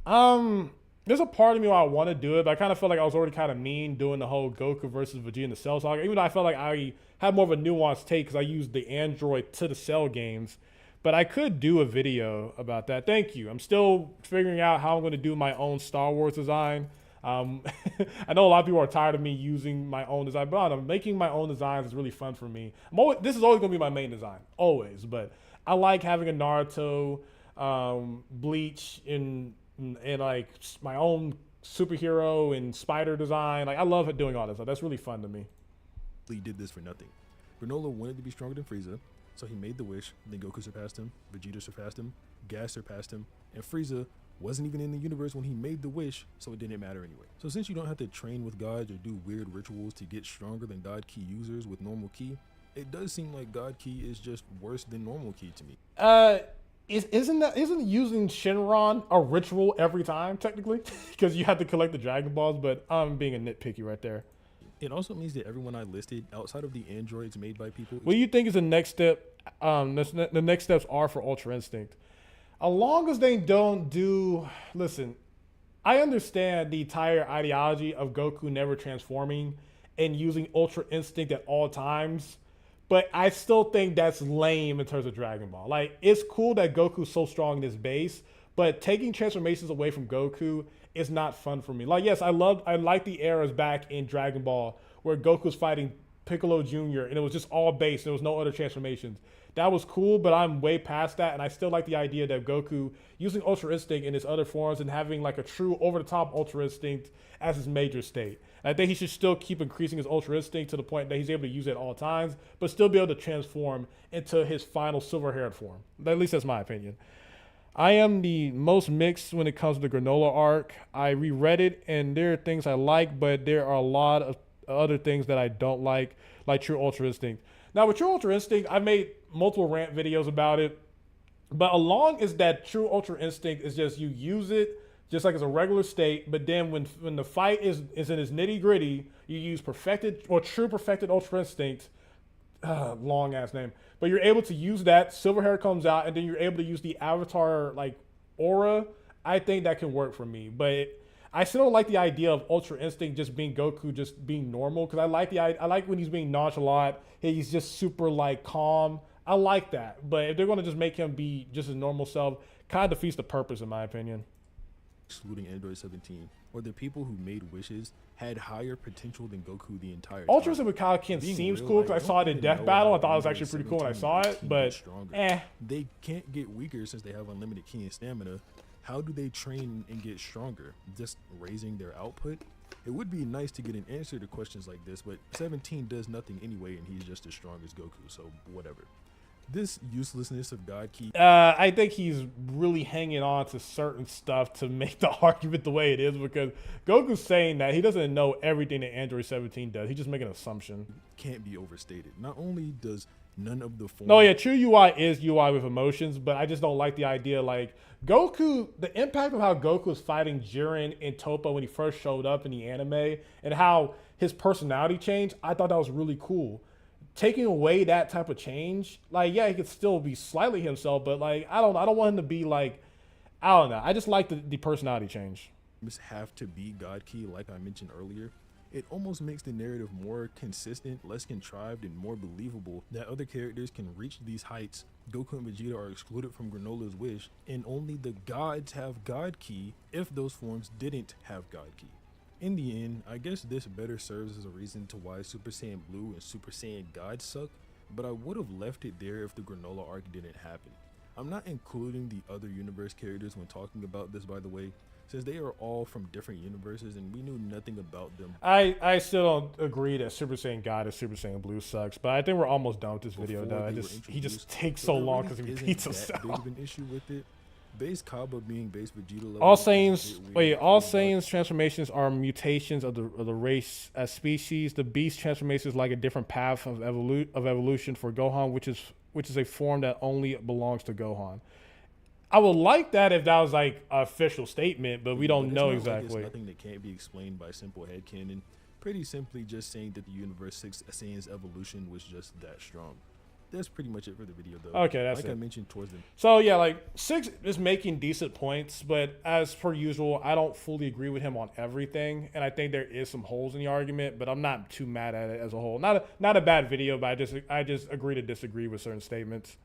There's a part of me where I want to do it, but I kind of felt like I was already kind of mean doing the whole Goku versus Vegeta in the Cell saga. Even though I felt like I had more of a nuanced take because I used the Android to the Cell games. But I could do a video about that. Thank you. I'm still figuring out how I'm going to do my own Star Wars design. I know a lot of people are tired of me using my own design, but I'm making my own designs is really fun for me. This is always going to be my main design, always. But I like having a Naruto, Bleach, and like my own superhero and spider design. Like I love doing all this. That's really fun to me. He did this for nothing. Granola wanted to be stronger than Frieza. So he made the wish, then Goku surpassed him, Vegeta surpassed him, Gas surpassed him, and Frieza wasn't even in the universe when he made the wish, so it didn't matter anyway. So since you don't have to train with gods or do weird rituals to get stronger than God Key users with normal Key, it does seem like God Key is just worse than normal Key to me. Isn't using Shenron a ritual every time, technically? Because you have to collect the Dragon Balls, but I'm being a nitpicky right there. It also means that everyone I listed, outside of the androids made by people... What do you think is the next step? The next steps are for Ultra Instinct. As long as they don't do... Listen, I understand the entire ideology of Goku never transforming and using Ultra Instinct at all times, but I still think that's lame in terms of Dragon Ball. Like, it's cool that Goku's so strong in his base, but taking transformations away from Goku is not fun for me. Like, yes, I like the eras back in Dragon Ball where Goku was fighting Piccolo Jr. and it was just all base. There was no other transformations. That was cool, but I'm way past that, and I still like the idea that Goku using Ultra Instinct in his other forms and having like a true over-the-top Ultra Instinct as his major state. And I think he should still keep increasing his Ultra Instinct to the point that he's able to use it at all times, but still be able to transform into his final silver-haired form. At least that's my opinion. I am the most mixed when it comes to the Granola arc. I reread it, and there are things I like, but there are a lot of other things that I don't like True Ultra Instinct. Now, with True Ultra Instinct, I made multiple rant videos about it, but along is that True Ultra Instinct is just you use it just like it's a regular state. But then when the fight is in its nitty gritty, you use perfected or true perfected Ultra Instinct. Long ass name, but you're able to use that. Silver hair comes out, and then you're able to use the avatar like aura. I think that can work for me, but I still don't like the idea of Ultra Instinct just being Goku just being normal, because I like when he's being nonchalant. He's just super like calm. I like that, but if they're gonna just make him be just his normal self, kind of defeats the purpose in my opinion. Excluding Android 17, or the people who made wishes had higher potential than Goku the entire time. Ultra Instinct with Kaioken seems cool because I saw it in Death Battle. I thought it was actually pretty cool when I saw it, but they can't get weaker since they have unlimited ki and stamina. How do they train and get stronger? Just raising their output? It would be nice to get an answer to questions like this, but 17 does nothing anyway, and he's just as strong as Goku, so whatever. This uselessness of God Ki. I think he's really hanging on to certain stuff to make the argument the way it is, because Goku's saying that he doesn't know everything that Android 17 does. He's just making an assumption. Can't be overstated. Not only does none of the form. No, yeah, true UI is UI with emotions, but I just don't like the idea like Goku, the impact of how Goku was fighting Jiren and Toppo when he first showed up in the anime, and how his personality changed. I thought that was really cool. Taking away that type of change, like, yeah, he could still be slightly himself, but like, I don't want him to be like, I don't know. I just like the personality change. Have to be God Ki, like I mentioned earlier. It almost makes the narrative more consistent, less contrived, and more believable that other characters can reach these heights. Goku and Vegeta are excluded from Granola's wish, and only the gods have God Ki if those forms didn't have God Ki. In the end, I guess this better serves as a reason to why Super Saiyan Blue and Super Saiyan God suck, but I would have left it there if the Granola arc didn't happen. I'm not including the other universe characters when talking about this, by the way, since they are all from different universes and we knew nothing about them. I still don't agree that Super Saiyan God and Super Saiyan Blue sucks, but I think we're almost done with this video though. He just takes so long because he repeats himself. Big of an issue with it. Base Kaba being base Vegeta level. All Saiyans transformations are mutations of the race as species. The Beast transformation is like a different path of evolution for Gohan, which is a form that only belongs to Gohan. I would like that if that was like an official statement, but we don't know exactly. It's nothing that can't be explained by simple headcanon. Pretty simply just saying that the Universe 6 Saiyan's evolution was just that strong. That's pretty much it for the video, though. Okay, that's like it. I mentioned towards the. So yeah, like 6 is making decent points, but as per usual, I don't fully agree with him on everything, and I think there is some holes in the argument. But I'm not too mad at it as a whole. Not a bad video, but I just agree to disagree with certain statements.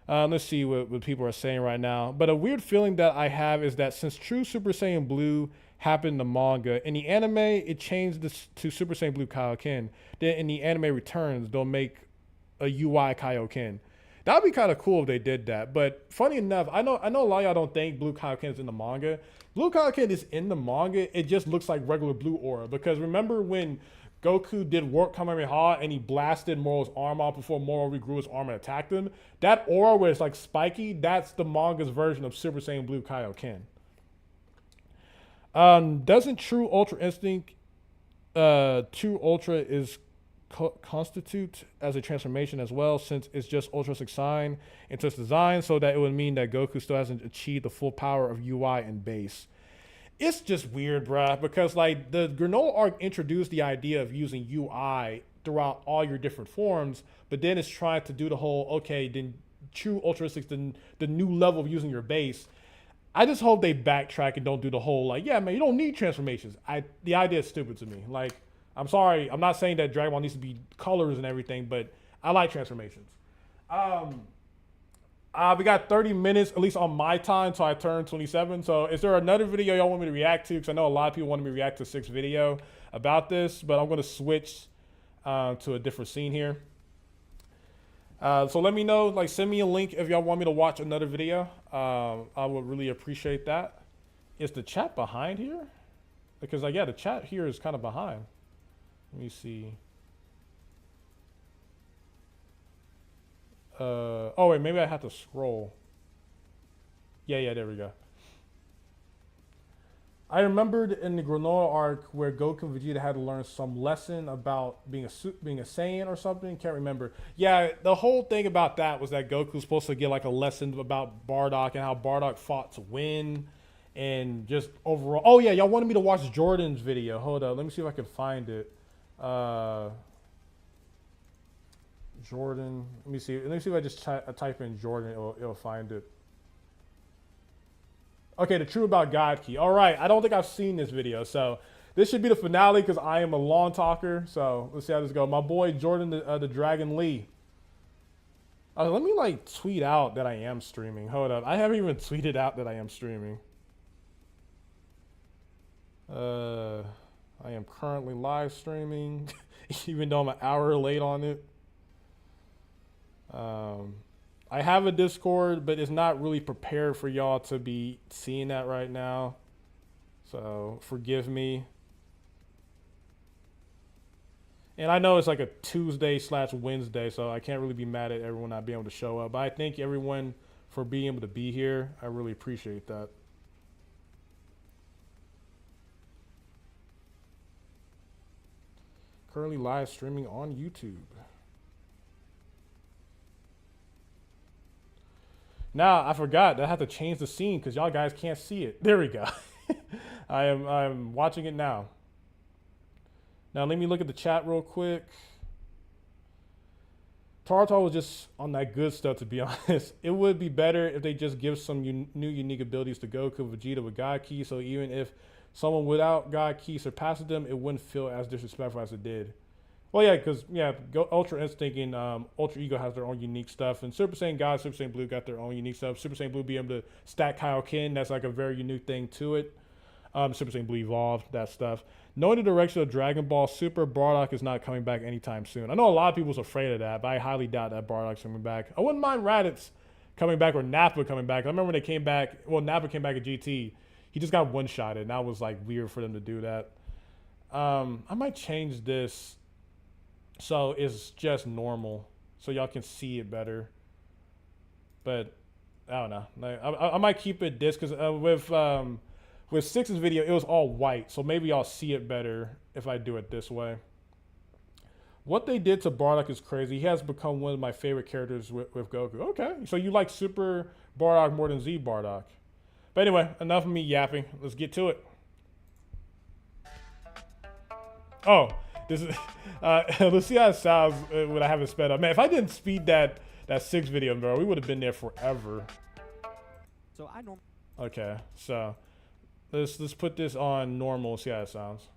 Let's see what people are saying right now. But a weird feeling that I have is that since True Super Saiyan Blue happened in the manga, in the anime it changed this to Super Saiyan Blue Kaioken. Then in the anime returns, they'll make a UI Kaioken. That would be kind of cool if they did that. But funny enough, I know a lot of y'all don't think Blue Kaioken is in the manga. Blue Kaioken is in the manga. It just looks like regular blue aura. Because remember when Goku did Warp Kamehameha and he blasted Moro's arm off before Moro regrew his arm and attacked him? That aura where it's like spiky, that's the manga's version of Super Saiyan Blue Kaioken. Doesn't True Ultra Instinct, True Ultra is constitute as a transformation as well, since it's just Ultra 6 sign into its design, so that it would mean that Goku still hasn't achieved the full power of UI and base. It's just weird, bruh, because like the Granola arc introduced the idea of using UI throughout all your different forms, but then it's trying to do the whole, okay, then True Ultra 6, the new level of using your base. I just hope they backtrack and don't do the whole like, yeah, man, you don't need transformations. The idea is stupid to me. Like, I'm sorry, I'm not saying that Dragon Ball needs to be colors and everything, but I like transformations. We got 30 minutes, at least on my time, till I turn 27. So is there another video y'all want me to react to? Because I know a lot of people want me to react to 6 video about this, but I'm going to switch to a different scene here. So let me know, like send me a link if y'all want me to watch another video. I would really appreciate that. Is the chat behind here? Because like, yeah, the chat here is kind of behind. Let me see. Oh wait, maybe I have to scroll. Yeah, there we go. I remembered in the Granola arc where Goku and Vegeta had to learn some lesson about being a Saiyan or something. Can't remember. Yeah, the whole thing about that was that Goku's supposed to get like a lesson about Bardock and how Bardock fought to win. and just overall. Oh yeah, y'all wanted me to watch Jordan's video. Hold up, let me see if I can find it. Jordan. Let me see. Let me see if I just type in Jordan. It'll find it. Okay, the truth about God key. All right, I don't think I've seen this video, so this should be the finale because I am a long talker. So let's see how this goes. My boy Jordan, the Dragon Lee. Let me like tweet out that I am streaming. Hold up, I haven't even tweeted out that I am streaming. I am currently live streaming, even though I'm an hour late on it. I have a Discord, but it's not really prepared for y'all to be seeing that right now. So forgive me. And I know it's like a Tuesday/Wednesday, so I can't really be mad at everyone not being able to show up. But I thank everyone for being able to be here. I really appreciate that. Currently live streaming on YouTube. Now I forgot that I have to change the scene because y'all guys can't see it. There we go. I'm watching it now. Now let me look at the chat real quick. Tartar was just on that good stuff, to be honest. It would be better if they just give some new unique abilities to Goku, Vegeta with God Ki, so even if someone without God Ki surpasses them, it wouldn't feel as disrespectful as it did. Well, yeah, because, yeah, Ultra Instinct and Ultra Ego has their own unique stuff. And Super Saiyan God, Super Saiyan Blue got their own unique stuff. Super Saiyan Blue being able to stack Kaioken, that's like a very unique thing to it. Super Saiyan Blue Evolved, that stuff. Knowing the direction of Dragon Ball Super, Bardock is not coming back anytime soon. I know a lot of people's afraid of that, but I highly doubt that Bardock's coming back. I wouldn't mind Raditz coming back or Nappa coming back. I remember when they came back, well, Nappa came back at GT. He just got one-shotted, and that was like weird for them to do that. I might change this so it's just normal, so y'all can see it better. But I don't know. Like, I might keep it this because with Six's video, it was all white, so maybe y'all see it better if I do it this way. What they did to Bardock is crazy. He has become one of my favorite characters with Goku. Okay, so you like Super Bardock more than Z Bardock. But anyway, enough of me yapping. Let's get to it. Oh, this is let's see how it sounds when I have it sped up. Man, if I didn't speed that 6 video, bro, we would have been there forever. So I don't. Okay, so let's put this on normal. See how it sounds.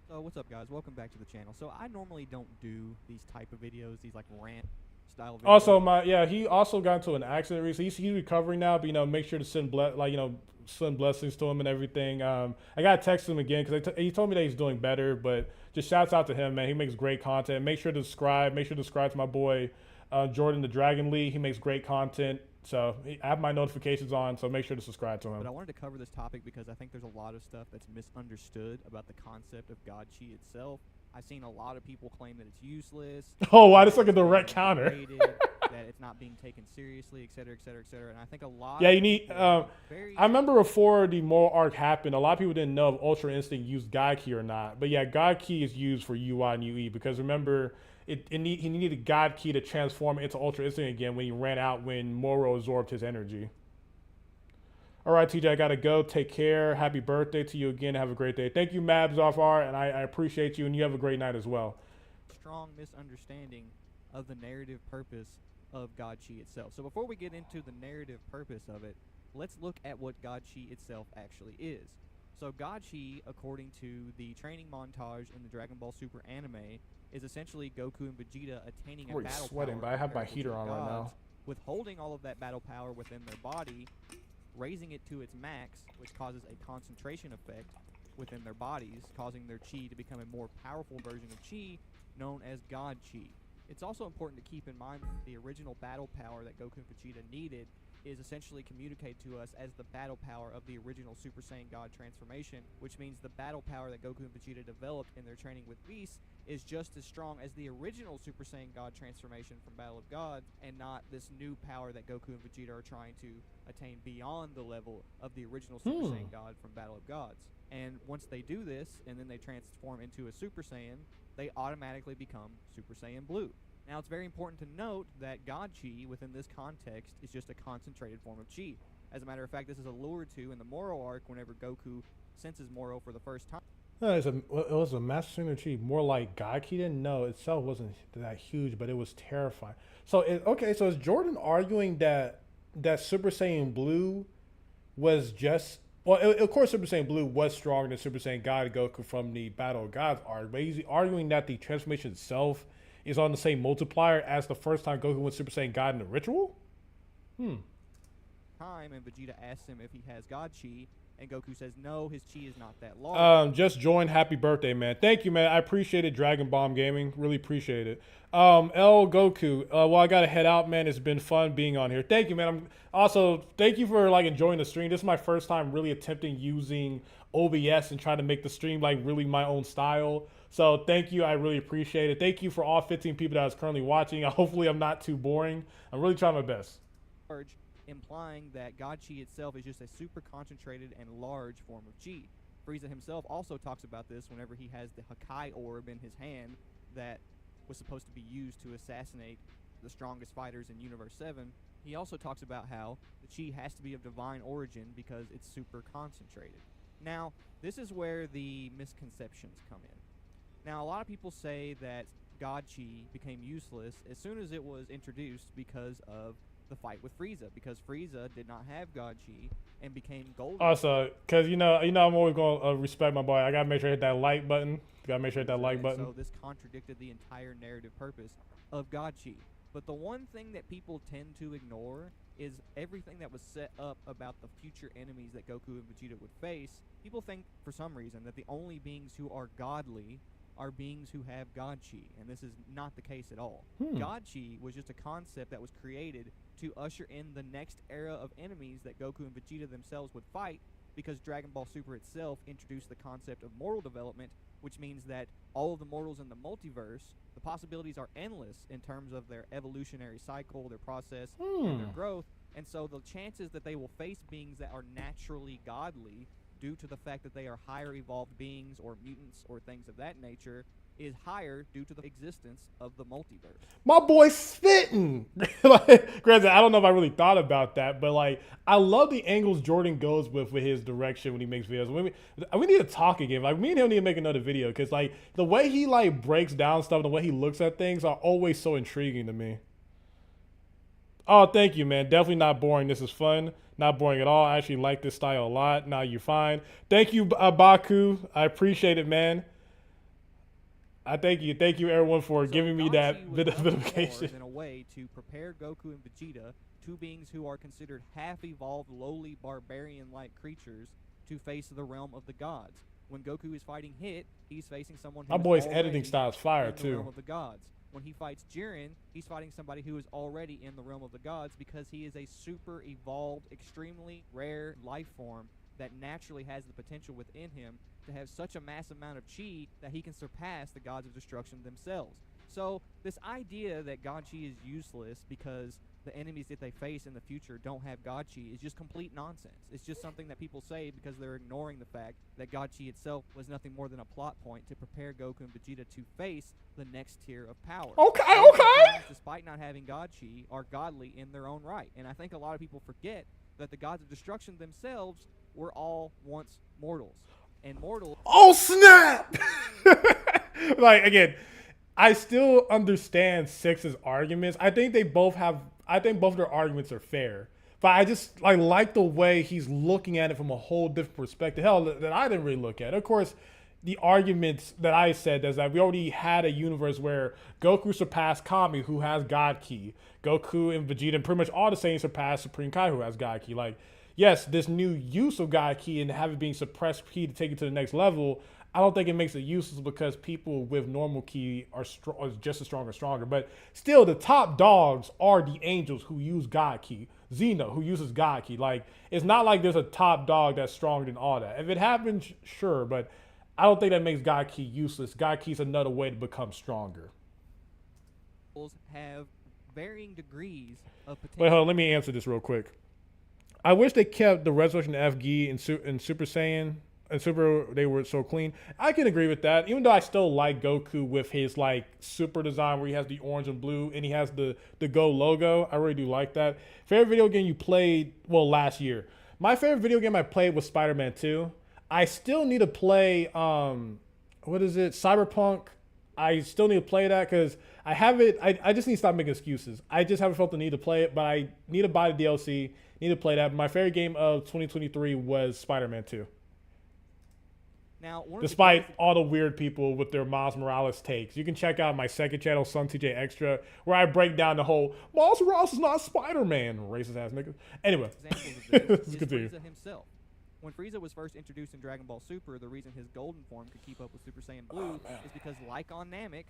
So what's up, guys? Welcome back to the channel. So I normally don't do these type of videos, these like rant style videos. Also, he also got into an accident recently. He's recovering now, but make sure to send send blessings to him and everything. I gotta text him again because he told me that he's doing better. But just shouts out to him, man. He makes great content. Make sure to subscribe. Make sure to subscribe to my boy Jordan the Dragon Lee. He makes great content. So I have my notifications on, so make sure to subscribe to him. But I wanted to cover this topic because I think there's a lot of stuff that's misunderstood about the concept of God Chi itself. I've seen a lot of people claim that it's useless. Oh, wow, that's like a direct counter. That it's not being taken seriously, et cetera, et cetera, et cetera. And I think a lot. Yeah, you need. I remember before the moral arc happened, a lot of people didn't know if Ultra Instinct used God Ki or not. But yeah, God Ki is used for UI and UE because remember, he needed God Ki to transform into Ultra Instinct again when he ran out when Moro absorbed his energy. All right, TJ, I gotta go. Take care. Happy birthday to you again. Have a great day. Thank you, Mabs Zafar, and I appreciate you, and you have a great night as well. Strong misunderstanding of the narrative purpose of God Chi itself. So before we get into the narrative purpose of it, let's look at what God Chi itself actually is. So God Chi, according to the training montage in the Dragon Ball Super anime, is essentially Goku and Vegeta attaining a battle sweating, power but I have my comparable heater to on right now. withholding all of that battle power within their body, raising it to its max, which causes a concentration effect within their bodies, causing their chi to become a more powerful version of chi known as God Chi. It's also important to keep in mind that the original battle power that Goku and Vegeta needed is essentially communicated to us as the battle power of the original Super Saiyan God transformation, which means the battle power that Goku and Vegeta developed in their training with Whis is just as strong as the original Super Saiyan God transformation from Battle of Gods, and not this new power that Goku and Vegeta are trying to attain beyond the level of the original Super Saiyan God from Battle of Gods. And once they do this, and then they transform into a Super Saiyan, they automatically become Super Saiyan Blue. Now, it's very important to note that God Chi, within this context, is just a concentrated form of Chi. As a matter of fact, this is alluded to in the Moro arc whenever Goku senses Moro for the first time. No, it was a Master Swing Chi, more like God Ki. Didn't know itself wasn't that huge, but it was terrifying. So okay, so is Jordan arguing that Super Saiyan Blue was just of course Super Saiyan Blue was stronger than Super Saiyan God Goku from the Battle of Gods arc, but he's arguing that the transformation itself is on the same multiplier as the first time Goku went Super Saiyan God in the ritual? Time, and Vegeta asks him if he has God Chi, and Goku says no, his Chi is not that large. Just joined. Happy birthday, man. Thank you, man. I appreciate it, Dragon Bomb Gaming. Really appreciate it. L Goku. Well, I gotta head out, man. It's been fun being on here. Thank you, man. Thank you for like enjoying the stream. This is my first time really attempting using OBS and trying to make the stream like really my own style. So thank you. I really appreciate it. Thank you for all 15 people that is currently watching. Hopefully I'm not too boring. I'm really trying my best. Implying that God Chi itself is just a super concentrated and large form of Chi. Frieza himself also talks about this whenever he has the Hakai orb in his hand that was supposed to be used to assassinate the strongest fighters in Universe 7. He also talks about how the Chi has to be of divine origin because it's super concentrated. Now, this is where the misconceptions come in. Now, a lot of people say that God Chi became useless as soon as it was introduced because of the fight with Frieza, because Frieza did not have God Chi and became golden. Also, because you know, I'm always gonna respect my boy. I gotta make sure I hit that like button. Gotta make sure I hit that like button. So this contradicted the entire narrative purpose of God Chi. But the one thing that people tend to ignore is everything that was set up about the future enemies that Goku and Vegeta would face. People think, for some reason, that the only beings who are godly are beings who have God Chi, and this is not the case at all. God Chi was just a concept that was created to usher in the next era of enemies that Goku and Vegeta themselves would fight, because Dragon Ball Super itself introduced the concept of mortal development, which means that all of the mortals in the multiverse, the possibilities are endless in terms of their evolutionary cycle, their process, and their growth, and so the chances that they will face beings that are naturally godly due to the fact that they are higher evolved beings or mutants or things of that nature is higher due to the existence of the multiverse. My boy's spitting. Like, granted, I don't know if I really thought about that, but like, I love the angles Jordan goes with his direction when he makes videos. We need to talk again. Like, me and him need to make another video, because like the way he like breaks down stuff, the way he looks at things are always so intriguing to me. Oh, thank you, man. Definitely not boring. This is fun. Not boring at all. I actually like this style a lot. Now you're fine. Thank you, Baku. I appreciate it, man. I thank you everyone for giving me that bit of notification. In a way to prepare Goku and Vegeta, two beings who are considered half-evolved, lowly, barbarian-like creatures, to face the realm of the gods. When Goku is fighting Hit, he's facing someone who my boy's editing style is fire too. The realm of the gods. When he fights Jiren, he's fighting somebody who is already in the realm of the gods, because he is a super evolved, extremely rare life form that naturally has the potential within him to have such a massive amount of Chi that he can surpass the gods of destruction themselves. So this idea that God Chi is useless because the enemies that they face in the future don't have God Chi is just complete nonsense. It's just something that people say because they're ignoring the fact that God Chi itself was nothing more than a plot point to prepare Goku and Vegeta to face the next tier of power. Okay. Despite not having God Chi, are godly in their own right. And I think a lot of people forget that the gods of destruction themselves were all once mortals. And mortals... Oh, snap! Like, again, I still understand Six's arguments. I think both of their arguments are fair. But I just like the way he's looking at it from a whole different perspective. Hell, that I didn't really look at. Of course, the arguments that I said is that we already had a universe where Goku surpassed Kami, who has God Ki. Goku and Vegeta and pretty much all the Saiyans surpassed Supreme Kai, who has God Ki. Like, yes, this new use of God Ki and have it being suppressed Ki to take it to the next level, I don't think it makes it useless, because people with normal Ki are just as strong or stronger. But still, the top dogs are the angels who use God Ki. Xeno, who uses God Ki. Like, it's not like there's a top dog that's stronger than all that. If it happens, sure, but I don't think that makes God Ki useless. God Ki is another way to become stronger. Have varying degrees of potential. Wait, hold on, let me answer this real quick. I wish they kept the Resurrection FG in Super Saiyan and Super they were so clean. I can agree with that. Even though I still like Goku with his like Super design where he has the orange and blue and he has the Go logo. I really do like that. Favorite video game you played? Well, last year. My favorite video game I played was Spider-Man 2. I still need to play what is it? Cyberpunk. I still need to play that because I have it. I just need to stop making excuses. I just haven't felt the need to play it, but I need to buy the DLC. Need to play that. My favorite game of 2023 was Spider-Man 2. Now, despite all the weird people with their Miles Morales takes, you can check out my second channel, SonTJ Extra, where I break down the whole Miles Morales is not Spider-Man, racist ass niggas. Anyway, examples of this is continue. Frieza himself. When Frieza was first introduced in Dragon Ball Super, the reason his golden form could keep up with Super Saiyan Blue is because, like on Namek,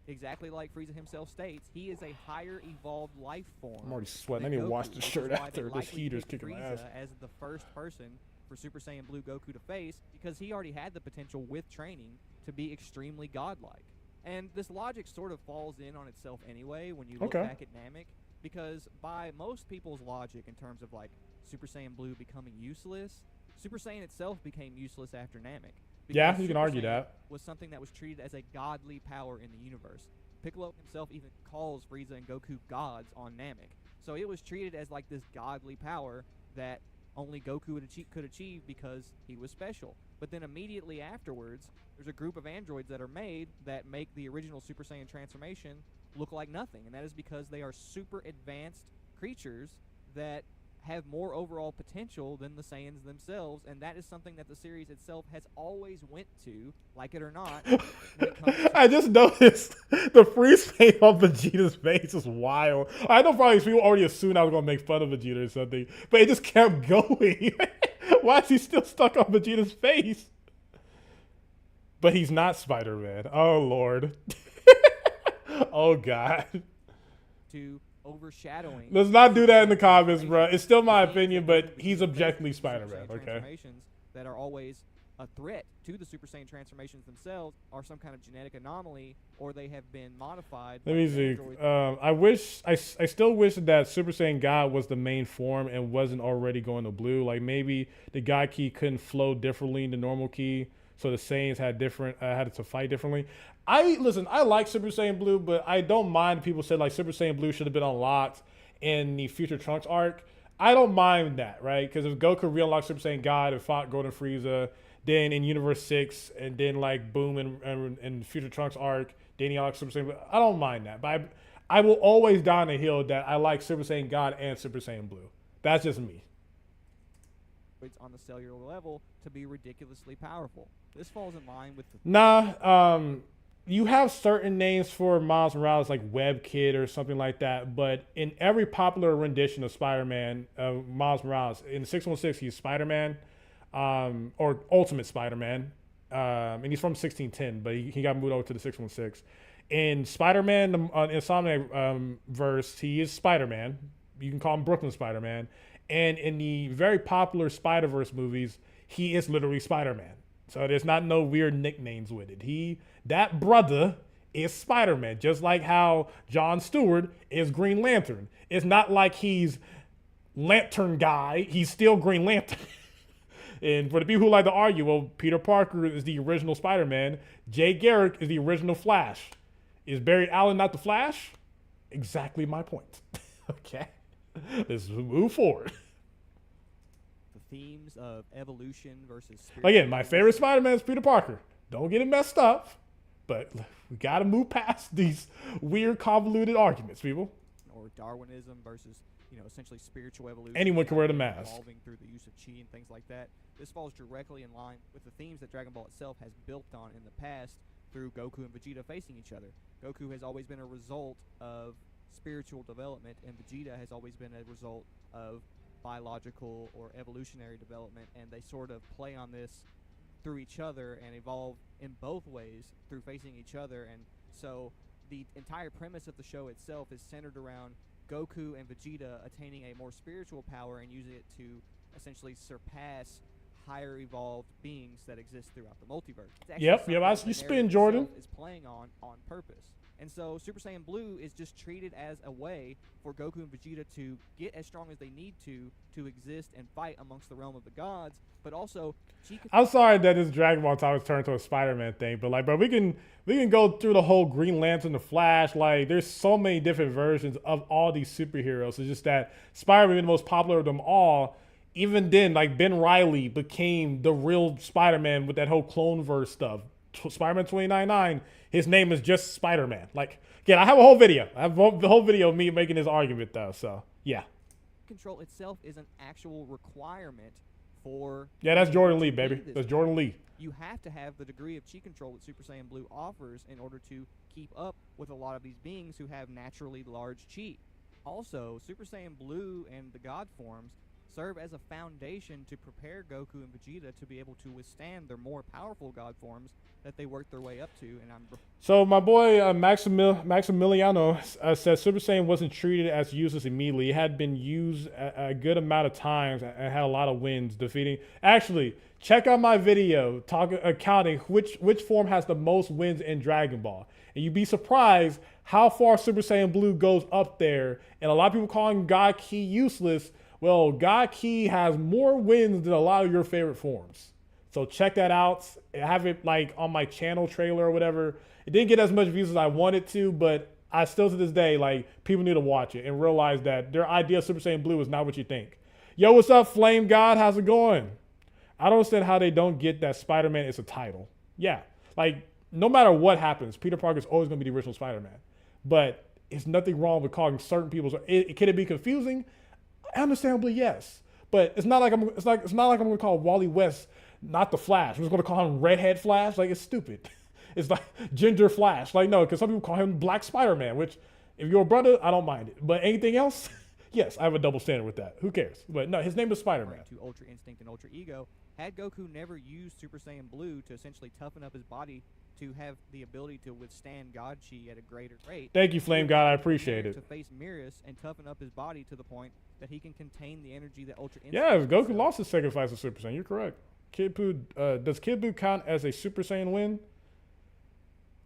exactly like Frieza himself states, he is a higher evolved life form. I'm already sweating. I need to wash this shirt after this heater's kicking my ass. As the first person for Super Saiyan Blue Goku to face, because he already had the potential with training to be extremely godlike. And this logic sort of falls in on itself anyway when you look back at Namek, because by most people's logic in terms of like Super Saiyan Blue becoming useless, Super Saiyan itself became useless after Namek. Yeah, you can argue that. Was something that was treated as a godly power in the universe. Piccolo himself even calls Frieza and Goku gods on Namek. So it was treated as like this godly power that only Goku could achieve because he was special. But then immediately afterwards, there's a group of androids that are made that make the original Super Saiyan transformation look like nothing. And that is because they are super advanced creatures that have more overall potential than the Saiyans themselves, and that is something that the series itself has always went to, like it or not. When it comes to I just noticed the freeze paint on Vegeta's face is wild. I know probably people already assumed I was gonna make fun of Vegeta or something, but it just kept going. Why is he still stuck on Vegeta's face? But he's not Spider-Man. Oh Lord. Oh God. to overshadowing. Let's not do that in the comments, bro. It's still my opinion, but he's objectively Spider-Man. Okay. Transformations that are always a threat to the Super Saiyan transformations themselves are some kind of genetic anomaly, or they have been modified. Let me see. I still wish that Super Saiyan God was the main form and wasn't already going to blue. Like maybe the God key couldn't flow differently than the normal key, so the Saiyans had had to fight differently. I like Super Saiyan Blue, but I don't mind people say like Super Saiyan Blue should have been unlocked in the Future Trunks arc. I don't mind that, right? Because if Goku re-unlocked Super Saiyan God and fought Golden Frieza, then in Universe 6, and then like boom in Future Trunks arc, then he unlocks Super Saiyan Blue. I don't mind that, but I will always die on the hill that I like Super Saiyan God and Super Saiyan Blue. That's just me. On the cellular level to be ridiculously powerful. This falls in line with the you have certain names for Miles Morales like Web Kid or something like that, but in every popular rendition of Spider-Man, Miles Morales, in 616 he's Spider-Man, or Ultimate Spider-Man, and he's from 1610, but he got moved over to the 616. In Spider-Man, in Insomniac verse, he is Spider-Man. You can call him Brooklyn Spider-Man. And in the very popular Spider-Verse movies, he is literally Spider-Man. So there's not no weird nicknames with it. That brother is Spider-Man, just like how John Stewart is Green Lantern. It's not like he's Lantern guy. He's still Green Lantern. And for the people who like to argue, well, Peter Parker is the original Spider-Man. Jay Garrick is the original Flash. Is Barry Allen not the Flash? Exactly my point. Okay. Let's move forward. The themes of evolution versus again, my favorite Spider-Man is Peter Parker. Don't get it messed up, but we got to move past these weird, convoluted arguments, people. Or Darwinism versus, essentially spiritual evolution. Anyone can wear the mask. Evolving through the use of chi and things like that. This falls directly in line with the themes that Dragon Ball itself has built on in the past through Goku and Vegeta facing each other. Goku has always been a result of spiritual development, and Vegeta has always been a result of biological or evolutionary development, and they sort of play on this through each other and evolve in both ways through facing each other. And so the entire premise of the show itself is centered around Goku and Vegeta attaining a more spiritual power and using it to essentially surpass higher evolved beings that exist throughout the multiverse. Yep, you spin, Jordan. Is playing on purpose. And so Super Saiyan Blue is just treated as a way for Goku and Vegeta to get as strong as they need to exist and fight amongst the realm of the gods, but also I'm sorry that this Dragon Ball topic turned to a Spider-Man thing, but like, bro, we can go through the whole Green Lantern, the Flash. Like, there's so many different versions of all these superheroes. It's just that Spider-Man, the most popular of them all. Even then, like, Ben Reilly became the real Spider-Man with that whole Cloneverse stuff. Spider-Man 2099, his name is just Spider-Man. Like, again, I have a whole video. I have the whole video of me making this argument, though. So, yeah. Control itself is an actual requirement for... Yeah, that's Jordan Lee, baby. That's Jordan Lee. You have to have the degree of chi control that Super Saiyan Blue offers in order to keep up with a lot of these beings who have naturally large chi. Also, Super Saiyan Blue and the God forms serve as a foundation to prepare Goku and Vegeta to be able to withstand their more powerful God forms that they work their way up to. And So my boy Maximiliano says Super Saiyan wasn't treated as useless immediately. It had been used a good amount of times and had a lot of wins defeating. Actually, check out my video accounting which form has the most wins in Dragon Ball. And you'd be surprised how far Super Saiyan Blue goes up there. And a lot of people calling God Ki useless. Well, God Ki has more wins than a lot of your favorite forms. So check that out. I have it like on my channel trailer or whatever. It didn't get as much views as I wanted to, but I still to this day, like, people need to watch it and realize that their idea of Super Saiyan Blue is not what you think. Yo, what's up, Flame God? How's it going? I don't understand how they don't get that Spider-Man is a title. Yeah, like, no matter what happens, Peter Parker is always going to be the original Spider-Man. But it's nothing wrong with calling certain people. Can it be confusing? Understandably, yes. But it's not like I'm going to call Wally West not the Flash. I'm just going to call him Redhead Flash. Like, it's stupid. It's like Ginger Flash. Like, no, because some people call him Black Spider-Man, which if you're a brother, I don't mind it. But anything else, yes, I have a double standard with that. Who cares? But no, his name is Spider-Man. To Ultra Instinct and Ultra Ego, had Goku never used Super Saiyan Blue to essentially toughen up his body to have the ability to withstand God Chi at a greater rate. Thank you, Flame God. I appreciate it. To face Mirror and toughen up his body to the point that he can contain the energy that Ultra Instinct. Yeah, if Goku lost his sacrifice to Super Saiyan, you're correct. Kid Buu, does Kid Buu count as a Super Saiyan win?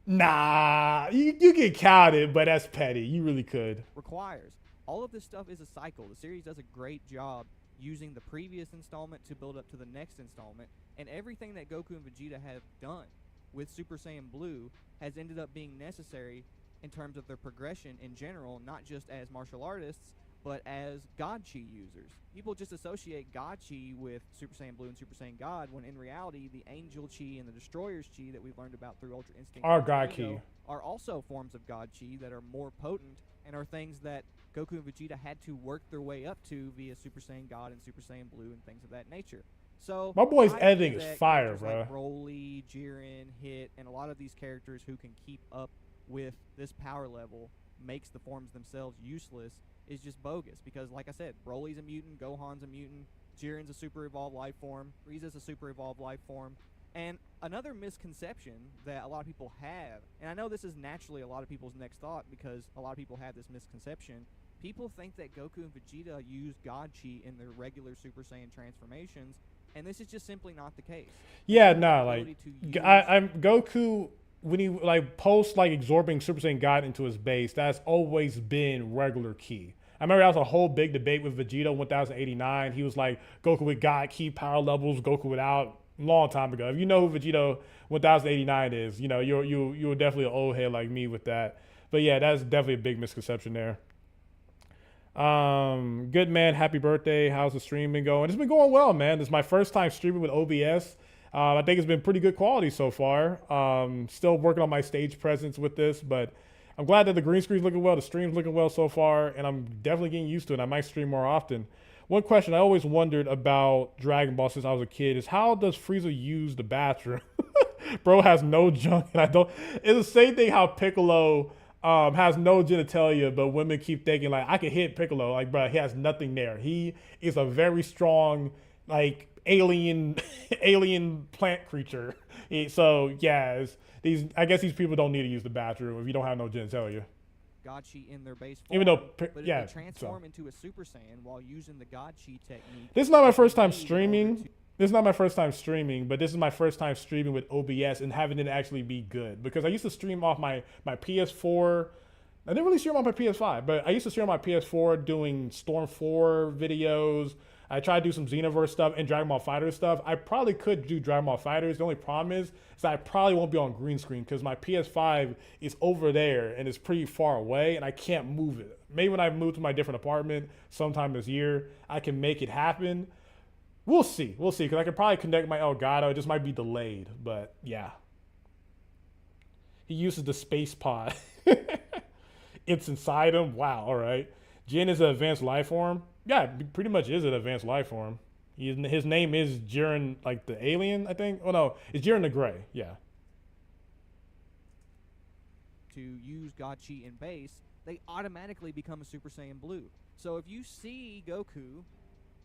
Nah, you can count it, but that's petty. You really could. Requires. All of this stuff is a cycle. The series does a great job using the previous installment to build up to the next installment, and everything that Goku and Vegeta have done with Super Saiyan Blue has ended up being necessary in terms of their progression in general, not just as martial artists, but as God Chi users. People just associate God Chi with Super Saiyan Blue and Super Saiyan God, when in reality, the Angel Chi and the Destroyer's Chi that we've learned about through Ultra Instinct are God Chi. Are also forms of God Chi that are more potent and are things that Goku and Vegeta had to work their way up to via Super Saiyan God and Super Saiyan Blue and things of that nature. So my boy's editing is fire, bro. Like Broly, Jiren, Hit, and a lot of these characters who can keep up with this power level makes the forms themselves useless is just bogus, because like I said, Broly's a mutant, Gohan's a mutant, Jiren's a super evolved life form, Frieza's a super evolved life form. And another misconception that a lot of people have, and I know this is naturally a lot of people's next thought because a lot of people have this misconception, people think that Goku and Vegeta use God Chi in their regular Super Saiyan transformations, and this is just simply not the case. Yeah, no, like, I'm Goku, when he like posts like absorbing Super Saiyan God into his base, that's always been regular Ki. I remember that was a whole big debate with Vegeta 1089. He was like, Goku with God Ki power levels, Goku without, long time ago. If you know who Vegeta 1089 is, you know, you're definitely an old head like me with that. But yeah, that's definitely a big misconception there. Good man, happy birthday. How's the stream been going? It's been going well, man. This is my first time streaming with OBS. I think it's been pretty good quality so far. Still working on my stage presence with this, but I'm glad that the green screen's looking well, the stream's looking well so far, and I'm definitely getting used to it. I might stream more often. One question I always wondered about Dragon Ball since I was a kid is, how does Frieza use the bathroom? Bro has no junk, and I don't. It's the same thing how Piccolo has no genitalia, but women keep thinking like, I could hit Piccolo. Like, bro, he has nothing there. He is a very strong, like, alien plant creature. So yeah, I guess these people don't need to use the bathroom if you don't have no genitalia. God Chi in their base form, even though, but yeah, if they transform into a Super Saiyan while using the God Chi technique. This is not my first time streaming. This is not my first time streaming, but this is my first time streaming with OBS and having it actually be good. Because I used to stream off my PS4. I didn't really stream on my PS5, but I used to stream on my PS4 doing Storm 4 videos. I tried to do some Xenoverse stuff and Dragon Ball FighterZ stuff. I probably could do Dragon Ball FighterZ. The only problem is that I probably won't be on green screen because my PS5 is over there and it's pretty far away and I can't move it. Maybe when I move to my different apartment sometime this year, I can make it happen. We'll see. We'll see because I could probably connect my Elgato. It just might be delayed, but yeah. He uses the space pod. It's inside him. Wow. All right. Jin is an advanced life form. Yeah, pretty much is an advanced life form. His name is Jiren, like the alien, I think. Oh no, it's Jiren the Gray. Yeah. To use God Chi in base, they automatically become a Super Saiyan Blue. So if you see Goku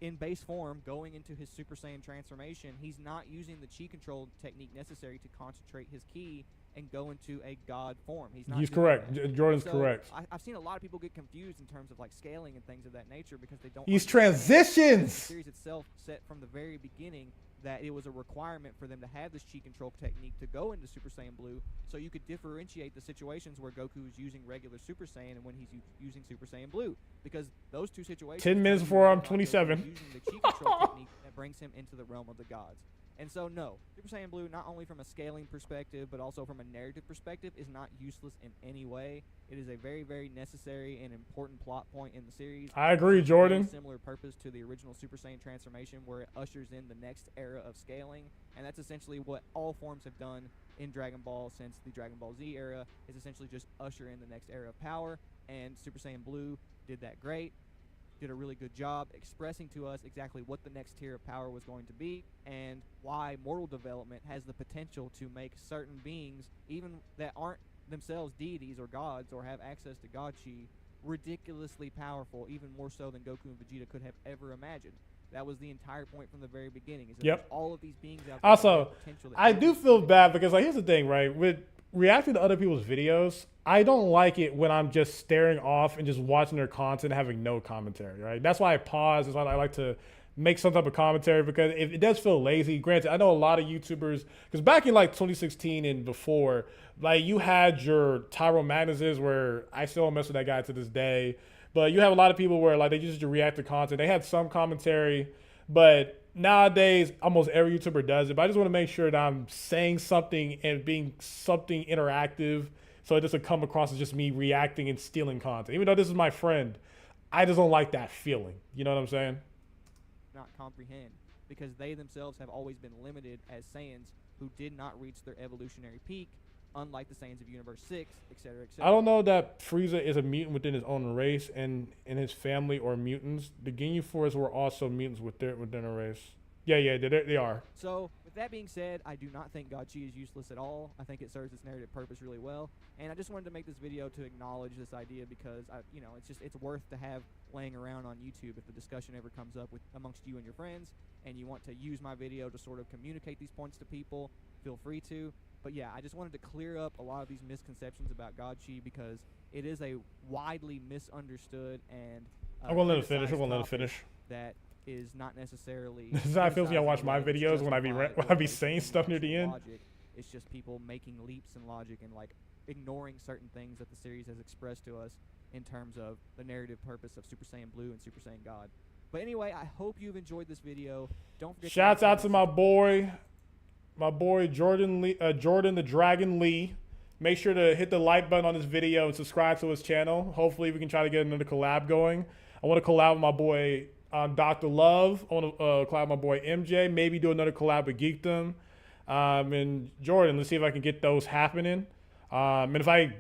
in base form going into his Super Saiyan transformation, he's not using the chi control technique necessary to concentrate his ki and go into a god form. He's correct. Jordan's so correct. I've seen a lot of people get confused in terms of like scaling and things of that nature because they don't. He's understand transitions. the series itself set from the very beginning that it was a requirement for them to have this chi control technique to go into Super Saiyan Blue, so you could differentiate the situations where Goku is using regular Super Saiyan and when he's using Super Saiyan Blue, because those two situations. 10 minutes before I'm 27. Using the chi control technique that brings him into the realm of the gods. And so, no, Super Saiyan Blue, not only from a scaling perspective, but also from a narrative perspective, is not useless in any way. It is a very, very necessary and important plot point in the series. I agree, Jordan. Similar purpose to the original Super Saiyan transformation, where it ushers in the next era of scaling, and that's essentially what all forms have done in Dragon Ball since the Dragon Ball Z era, is essentially just usher in the next era of power, and Super Saiyan Blue did that great. Did a really good job expressing to us exactly what the next tier of power was going to be and why mortal development has the potential to make certain beings, even that aren't themselves deities or gods or have access to God Chi, ridiculously powerful, even more so than Goku and Vegeta could have ever imagined. That was the entire point from the very beginning. Is that there's all of these beings out there. Also, I do feel bad because, like, here's the thing, right? With reacting to other people's videos, I don't like it when I'm just staring off and just watching their content having no commentary, right? That's why I pause. That's why I like to make some type of commentary, because it does feel lazy. Granted, I know a lot of YouTubers, because back in like 2016 and before, like you had your Tyrone Magnuses, where I still mess with that guy to this day, but you have a lot of people where like they just react to content. They had some commentary, but nowadays almost every YouTuber does it. But I just want to make sure that I'm saying something and being something interactive, so it doesn't come across as just me reacting and stealing content. Even though this is my friend, I just don't like that feeling. You know what I'm saying? Not comprehend, because they themselves have always been limited as Saiyans who did not reach their evolutionary peak, unlike the Saiyans of Universe 6, etc., etc. I don't know that Frieza is a mutant within his own race and in his family or mutants. The Ginyu Force were also mutants within a race. Yeah, they are. So, with that being said, I do not think God Chi is useless at all. I think it serves its narrative purpose really well. And I just wanted to make this video to acknowledge this idea because, it's worth to have laying around on YouTube if the discussion ever comes up amongst you and your friends, and you want to use my video to sort of communicate these points to people, feel free to. But yeah, I just wanted to clear up a lot of these misconceptions about God Chi because it is a widely misunderstood and I'm going to let it finish. That is not necessarily. This is how it feels when I watch my videos when I be saying stuff near the end. Logic. It's just people making leaps in logic and like ignoring certain things that the series has expressed to us in terms of the narrative purpose of Super Saiyan Blue and Super Saiyan God. But anyway, I hope you've enjoyed this video. Don't forget. Shouts out to my boy Jordan the Dragon Lee. Make sure to hit the like button on this video and subscribe to his channel. Hopefully we can try to get another collab going. I want to collab with my boy Dr. Love. I want to collab with my boy MJ. Maybe do another collab with Geekdom. And Jordan, let's see if I can get those happening. And if I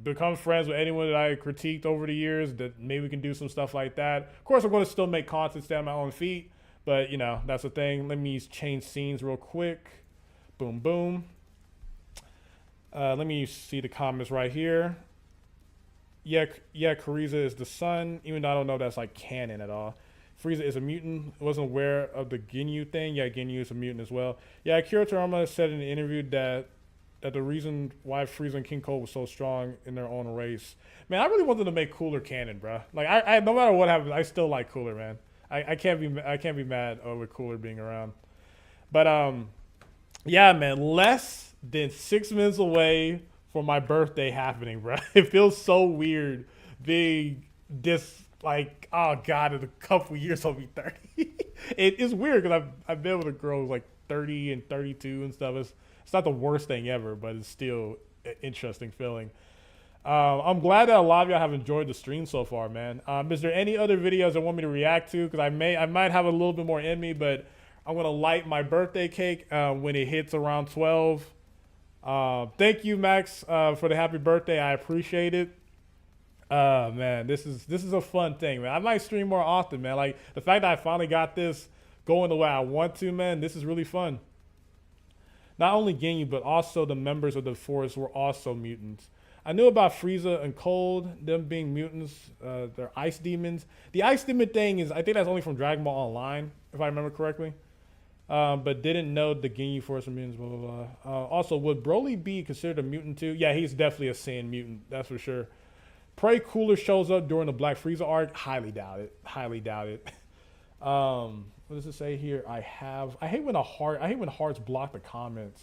become friends with anyone that I critiqued over the years, that maybe we can do some stuff like that. Of course, I'm going to still make content, stand on my own feet. But, that's the thing. Let me change scenes real quick. Boom, boom. Let me see the comments right here. Yeah, Kuriza is the son, even though I don't know if that's like canon at all. Frieza is a mutant. Wasn't aware of the Ginyu thing. Yeah, Ginyu is a mutant as well. Yeah, Akira Toriyama said in the interview that the reason why Frieza and King Cole was so strong in their own race. Man, I really wanted to make Cooler canon, bro. Like, I no matter what happens, I still like Cooler, man. I can't be mad with Cooler being around. But yeah, man, less than 6 minutes away from my birthday happening, bro. It feels so weird being this like, oh god, in a couple years I'll be 30. It is weird because I've been able to grow like 30 and 32 and stuff. It's not the worst thing ever, but it's still an interesting feeling. I'm glad that a lot of y'all have enjoyed the stream so far, man. Is there any other videos that want me to react to? Because I might have a little bit more in me, but I'm gonna light my birthday cake when it hits around 12. Thank you, Max, for the happy birthday. I appreciate it. Man, this is a fun thing, man. I might stream more often, man. Like the fact that I finally got this going the way I want to, man. This is really fun. Not only Ginyu, but also the members of the forest were also mutants. I knew about Frieza and Cold, them being mutants. They're ice demons. The ice demon thing is, I think that's only from Dragon Ball Online, if I remember correctly. But didn't know the Ginyu Force of mutants, blah, blah, blah. Also, would Broly be considered a mutant too? Yeah, he's definitely a Saiyan mutant, that's for sure. Pray Cooler shows up during the Black Frieza arc. Highly doubt it. Highly doubt it. What does it say here? I hate when hearts block the comments.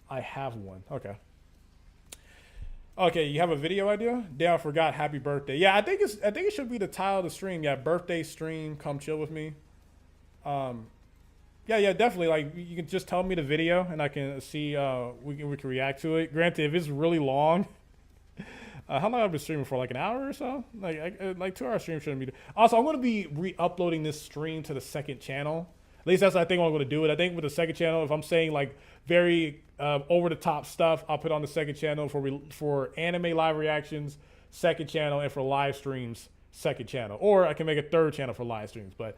I have one. Okay. Okay, you have a video idea? Damn, I forgot. Happy birthday. Yeah, I think it should be the title of the stream. Yeah, birthday stream. Come chill with me. Yeah, definitely. Like you can just tell me the video, and I can see. We can react to it. Granted, if it's really long, how long have I been streaming for? Like an hour or so? Like 2 hour stream shouldn't be. Also, I'm going to be re-uploading this stream to the second channel. At least that's what I think I'm going to do it. I think with the second channel, if I'm saying like very over the top stuff, I'll put on the second channel for anime live reactions, second channel, and for live streams, second channel. Or I can make a third channel for live streams. But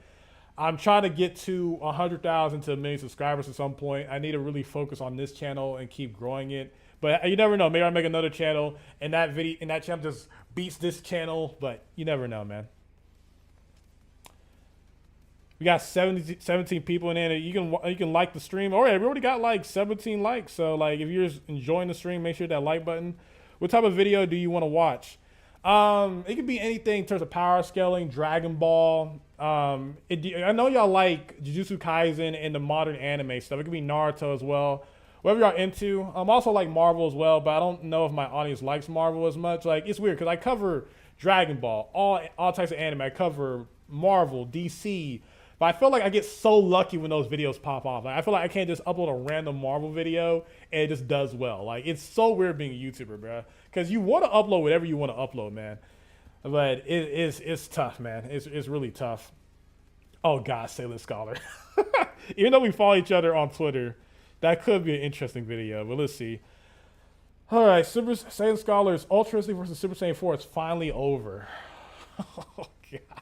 I'm trying to get to 100,000 to 1 million subscribers at some point. I need to really focus on this channel and keep growing it. But you never know. Maybe I make another channel and that channel just beats this channel. But you never know, man. We got 17 people in there. You can like the stream. All right, we already got like 17 likes. So like, if you're enjoying the stream, make sure that like button. What type of video do you want to watch? It could be anything in terms of power scaling, Dragon Ball. I know y'all like Jujutsu Kaisen and the modern anime stuff. It could be Naruto as well. Whatever y'all into. Also like Marvel as well, but I don't know if my audience likes Marvel as much. Like it's weird because I cover Dragon Ball, all types of anime. I cover Marvel, DC. But I feel like I get so lucky when those videos pop off. Like I feel like I can't just upload a random Marvel video and it just does well. Like it's so weird being a YouTuber, bro. Because you want to upload whatever you want to upload, man. But it's tough, man. It's really tough. Oh God, Sailor Scholar. Even though we follow each other on Twitter, that could be an interesting video. But let's see. All right, Super Saiyan Scholar's Ultra Instinct versus Super Saiyan 4 is finally over. Oh God.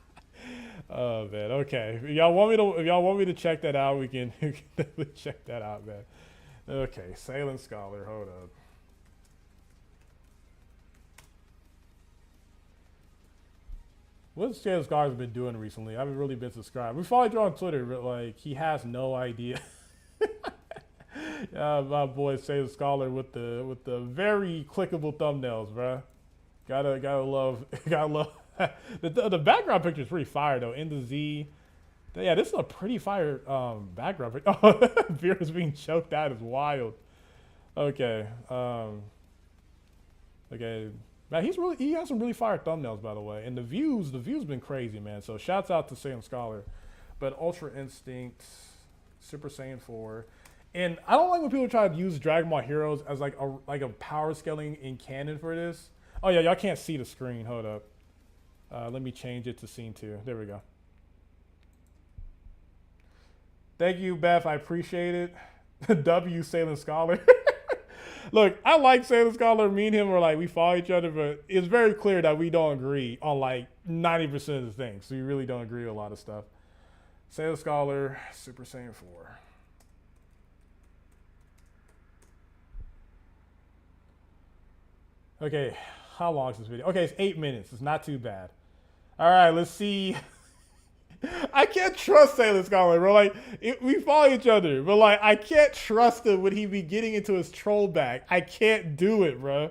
Oh man, okay. If y'all want me to check that out, we can definitely check that out, man. Okay, Sailing Scholar, hold up. What Sailing Scholar's been doing recently? I haven't really been subscribed. We follow each other on Twitter, but like he has no idea. My boy Sailing Scholar with the very clickable thumbnails, bro. Gotta love. The background picture is pretty fire though. In the Z, yeah, this is a pretty fire background picture. Oh, beer is being choked out is wild. Okay, okay, man, he has some really fire thumbnails by the way, and the views been crazy, man. So shouts out to Saiyan Scholar, but Ultra Instinct, Super Saiyan 4, and I don't like when people try to use Dragon Ball Heroes as like a power scaling in canon for this. Oh yeah, y'all can't see the screen. Hold up. Let me change it to scene 2. There we go. Thank you, Beth. I appreciate it. W Sailing Scholar. Look, I like Sailing Scholar. Me and him are like, we follow each other, but it's very clear that we don't agree on like 90% of the things. So we really don't agree with a lot of stuff. Sailing Scholar, Super Saiyan 4. Okay, how long is this video? Okay, it's 8 minutes. It's not too bad. All right, let's see. I can't trust Sailor Scholar, bro. Like, we follow each other, but like, I can't trust him when he be getting into his troll bag. I can't do it, bro.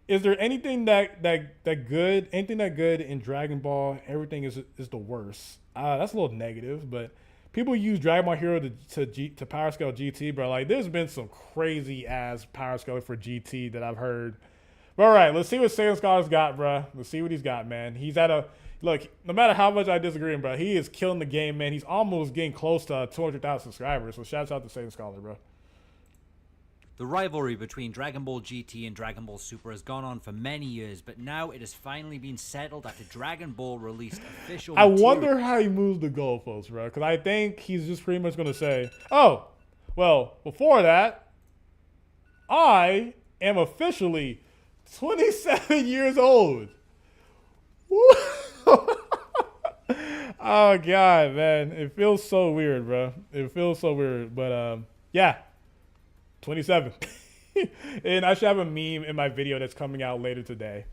Is there anything that good? Anything that good in Dragon Ball? Everything is the worst. That's a little negative, but people use Dragon Ball Hero to power scale GT, bro. Like, there's been some crazy ass power scaling for GT that I've heard. But all right, let's see what Saiyan Scholar's got, bro. Let's see what he's got, man. He's at a look. No matter how much I disagree, bro, he is killing the game, man. He's almost getting close to 200,000 subscribers. So shouts out to Saiyan Scholar, bro. The rivalry between Dragon Ball GT and Dragon Ball Super has gone on for many years, but now it has finally been settled after Dragon Ball released official I material. wonder how he moves the goalposts, bro. Because I think he's just pretty much going to say, oh, well, before that, I am officially 27 years old. Woo! Oh, God, man. It feels so weird, bro. It feels so weird. But, yeah. 27. And I should have a meme in my video that's coming out later today.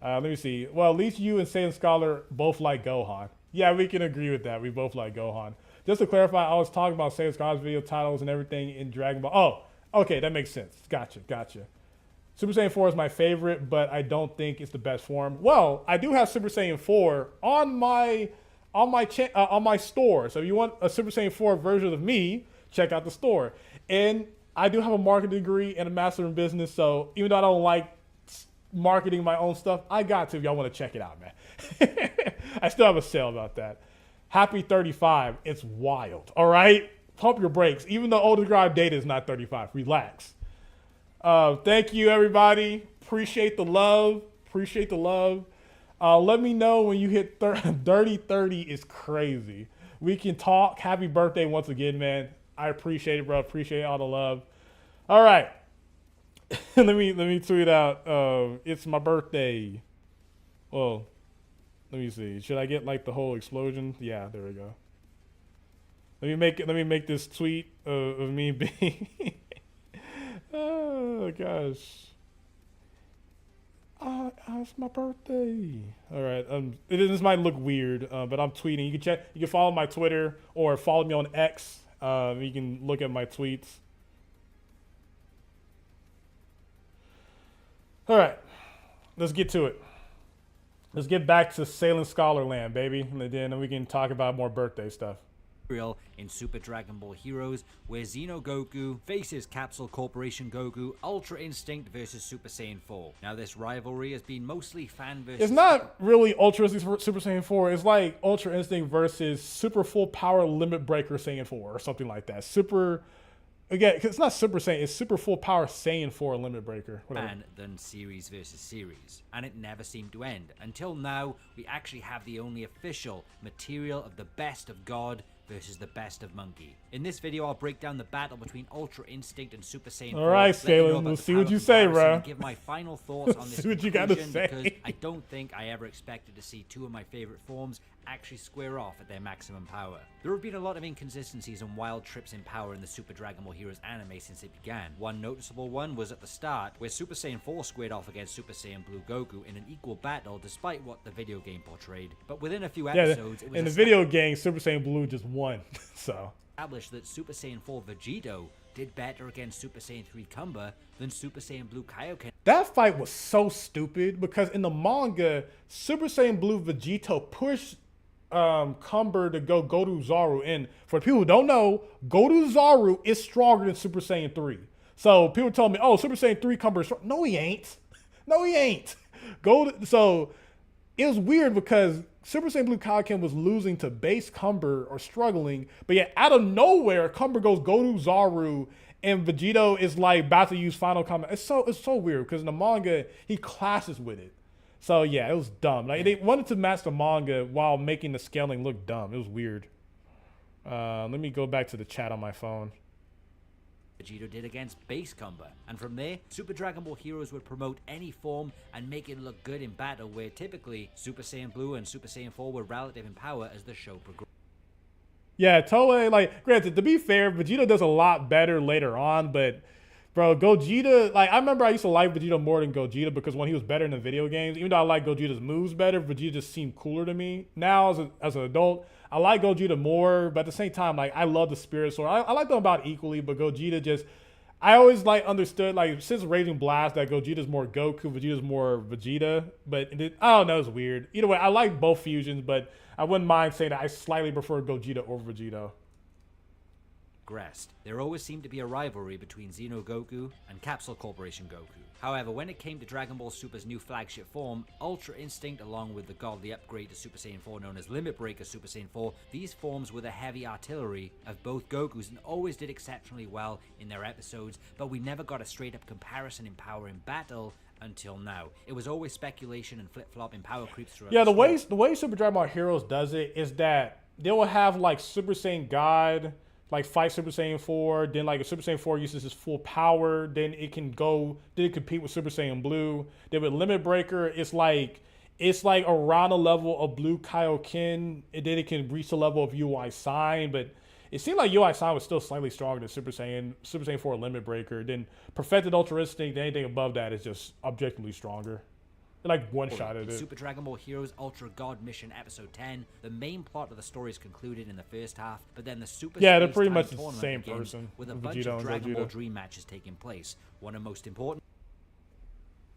Let me see. Well, at least you and Saiyan Scholar both like Gohan. Yeah, we can agree with that. We both like Gohan. Just to clarify, I was talking about Saiyan Scholar's video titles and everything in Dragon Ball. Oh, okay, that makes sense. Gotcha. Super Saiyan 4 is my favorite, but I don't think it's the best form. Well, I do have Super Saiyan 4 on my store. So if you want a Super Saiyan 4 version of me, check out the store. And I do have a marketing degree and a master in business, so even though I don't like marketing my own stuff, I got to if y'all want to check it out, man. I still have a sale about that. Happy 35. It's wild, all right? Pump your brakes. Even though older drive data is not 35. Relax. Thank you, everybody. Appreciate the love. Let me know when you hit 30 is crazy. We can talk. Happy birthday once again, man. I appreciate it, bro. Appreciate all the love. All right. let me tweet out. It's my birthday. Well, let me see. Should I get like the whole explosion? Yeah, there we go. Let me make this tweet of me being. Oh gosh. It's my birthday. All right. This might look weird, but I'm tweeting. You can check. You can follow my Twitter or follow me on X. You can look at my tweets. All right, let's get to it. Let's get back to Sailing Scholar Land, baby, and then we can talk about more birthday stuff. In Super Dragon Ball Heroes, where Xeno Goku faces Capsule Corporation Goku, Ultra Instinct versus Super Saiyan 4. Now, this rivalry has been mostly fan versus... It's not really Ultra Instinct Super Saiyan 4. It's like Ultra Instinct versus Super Full Power Limit Breaker Saiyan 4 or something like that. Again, it's not Super Saiyan, it's Super Full Power Saiyan 4 Limit Breaker. Fan than series versus series, and it never seemed to end. Until now, we actually have the only official material of the best of God versus the best of Monkey. In this video, I'll break down the battle between Ultra Instinct and Super Saiyan 4. All right, Scaling, we'll see what you say, bro. Give my final thoughts on this see what you gotta say. Because I don't think I ever expected to see two of my favorite forms actually square off at their maximum power. There have been a lot of inconsistencies and wild trips in power in the Super Dragon Ball Heroes anime since it began. One noticeable one was at the start, where Super Saiyan 4 squared off against Super Saiyan Blue Goku in an equal battle despite what the video game portrayed. But within a few episodes, it was in the video game, Super Saiyan Blue just won. So established that Super Saiyan 4 Vegito did better against Super Saiyan 3 Kumba than Super Saiyan Blue Kaioken. That fight was so stupid because in the manga, Super Saiyan Blue Vegito pushed Cumber to go to Zaru. And for people who don't know, Goku Zaru is stronger than Super Saiyan 3. So people told me, oh, Super Saiyan 3 Cumber is strong. No, he ain't. No, he ain't. So it was weird because Super Saiyan Blue Kaioken was losing to base Cumber or struggling, but yet out of nowhere, Cumber goes Goku Zaru and Vegito is like about to use Final Combat. It's so weird because in the manga, he clashes with it. So yeah, it was dumb. Like they wanted to match the manga while making the scaling look dumb. It was weird. Let me go back to the chat on my phone. Vegito did against base Kumba, and from there, Super Dragon Ball Heroes would promote any form and make it look good in battle, where typically Super Saiyan Blue and Super Saiyan 4 were relative in power as the show progressed. Yeah, Toei, like, granted, to be fair, Vegeta does a lot better later on, but bro, Gogeta, like, I remember I used to like Vegeta more than Gogeta because when he was better in the video games, even though I like Gogeta's moves better, Vegeta just seemed cooler to me. Now, as an adult, I like Gogeta more, but at the same time, like, I love the Spirit Sword. I like them about equally, but Gogeta just, I always, like, understood, like, since Raging Blast, that Gogeta's more Goku, Vegeta's more Vegeta, but I don't know, it's weird. Either way, I like both fusions, but I wouldn't mind saying that I slightly prefer Gogeta over Vegeta. progressed. There always seemed to be a rivalry between Xeno Goku and Capsule Corporation Goku. However, when it came to Dragon Ball Super's new flagship form, Ultra Instinct, along with the godly upgrade to Super Saiyan 4 known as Limit Breaker Super Saiyan 4, these forms were the heavy artillery of both Gokus and always did exceptionally well in their episodes, but we never got a straight up comparison in power in battle until now. It was always speculation and flip-flop in power creeps throughout Yeah, the story. way Super Dragon Ball Heroes does it is that they will have like Super Saiyan God like fight Super Saiyan 4, then like if Super Saiyan 4 uses his full power, then it can compete with Super Saiyan Blue. Then with Limit Breaker, it's like around the level of Blue Kaioken, and then it can reach the level of UI Sign, but it seemed like UI Sign was still slightly stronger than Super Saiyan 4 Limit Breaker. Then Perfected Ultra Instinct, anything above that is just objectively stronger. They like one-shotted it. Super Dragon Ball Heroes Ultra God Mission Episode 10, the main plot of the story is concluded in the first half, but then the Super they're Space pretty Time much the tournament same begins person with a with bunch Vegeta of and Dragon Ball Gogeta. Dream matches taking place. One of the most important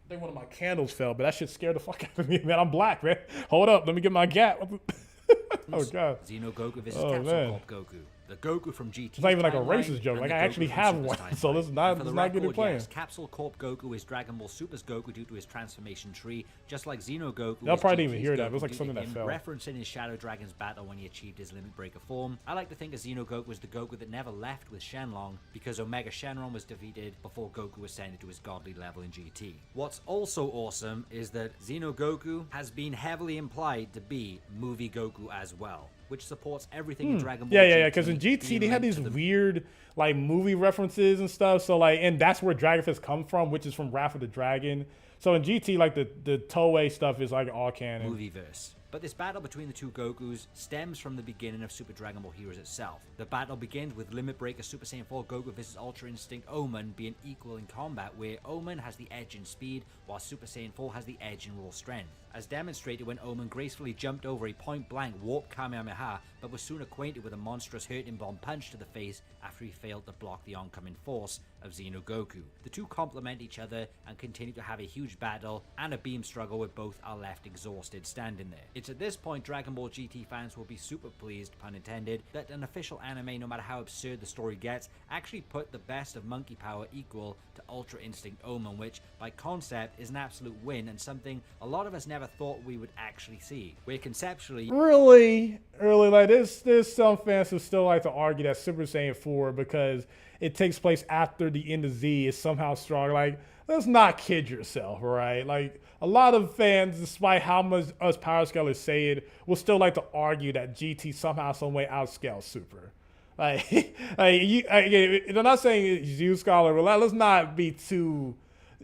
I think one of my candles fell, but that shit scared the fuck out of me, man. I'm black, man. Hold up, let me get my gap. Oh god. Xeno Goku versus Oh, Capsule man. Corp Goku. The Goku from GT. It's not even like a racist joke. Like, I actually have one, so let's not get it playing. Yes, Capsule Corp Goku is Dragon Ball Super's Goku due to his transformation tree, just like Xeno Goku. Y'all is probably didn't GT's even hear that. Goku It was like due to something that him fell. referencing his Shadow Dragon's battle when he achieved his Limit Breaker form. I like to think of Xeno Goku as the Goku that never left with Shenlong, because Omega Shenron was defeated before Goku ascended to his godly level in GT. What's also awesome is that Xeno Goku has been heavily implied to be movie Goku as well, which supports everything in Dragon Ball. Yeah, because in GT being they had linked these to the weird like movie references and stuff. So like, and that's where Dragon Fist come from, which is from Wrath of the Dragon. So in GT, like the Toei stuff is like all canon. movieverse. But this battle between the two Gokus stems from the beginning of Super Dragon Ball Heroes itself. The battle begins with Limit Breaker Super Saiyan 4 Goku versus Ultra Instinct Omen being equal in combat, where Omen has the edge in speed, while Super Saiyan 4 has the edge in raw strength. As demonstrated when Omen gracefully jumped over a point-blank warp Kamehameha, but was soon acquainted with a monstrous hurting bomb punch to the face after he failed to block the oncoming force of Xeno Goku. The two complement each other and continue to have a huge battle and a beam struggle with both are left exhausted standing there. It's at this point Dragon Ball GT fans will be super pleased, pun intended, that an official anime, no matter how absurd the story gets, actually put the best of Monkey Power equal to Ultra Instinct Omen, which by concept is an absolute win and something a lot of us never thought we would actually see. Where conceptually Really, like there's some fans who still like to argue that Super Saiyan 4, because it takes place after the end of Z, is somehow strong. Like, let's not kid yourself, right? Like, a lot of fans, despite how much us power scalers say it, will still like to argue that GT somehow, some way outscales Super. Like, they're not saying it's you, Scholar, but let's not be too.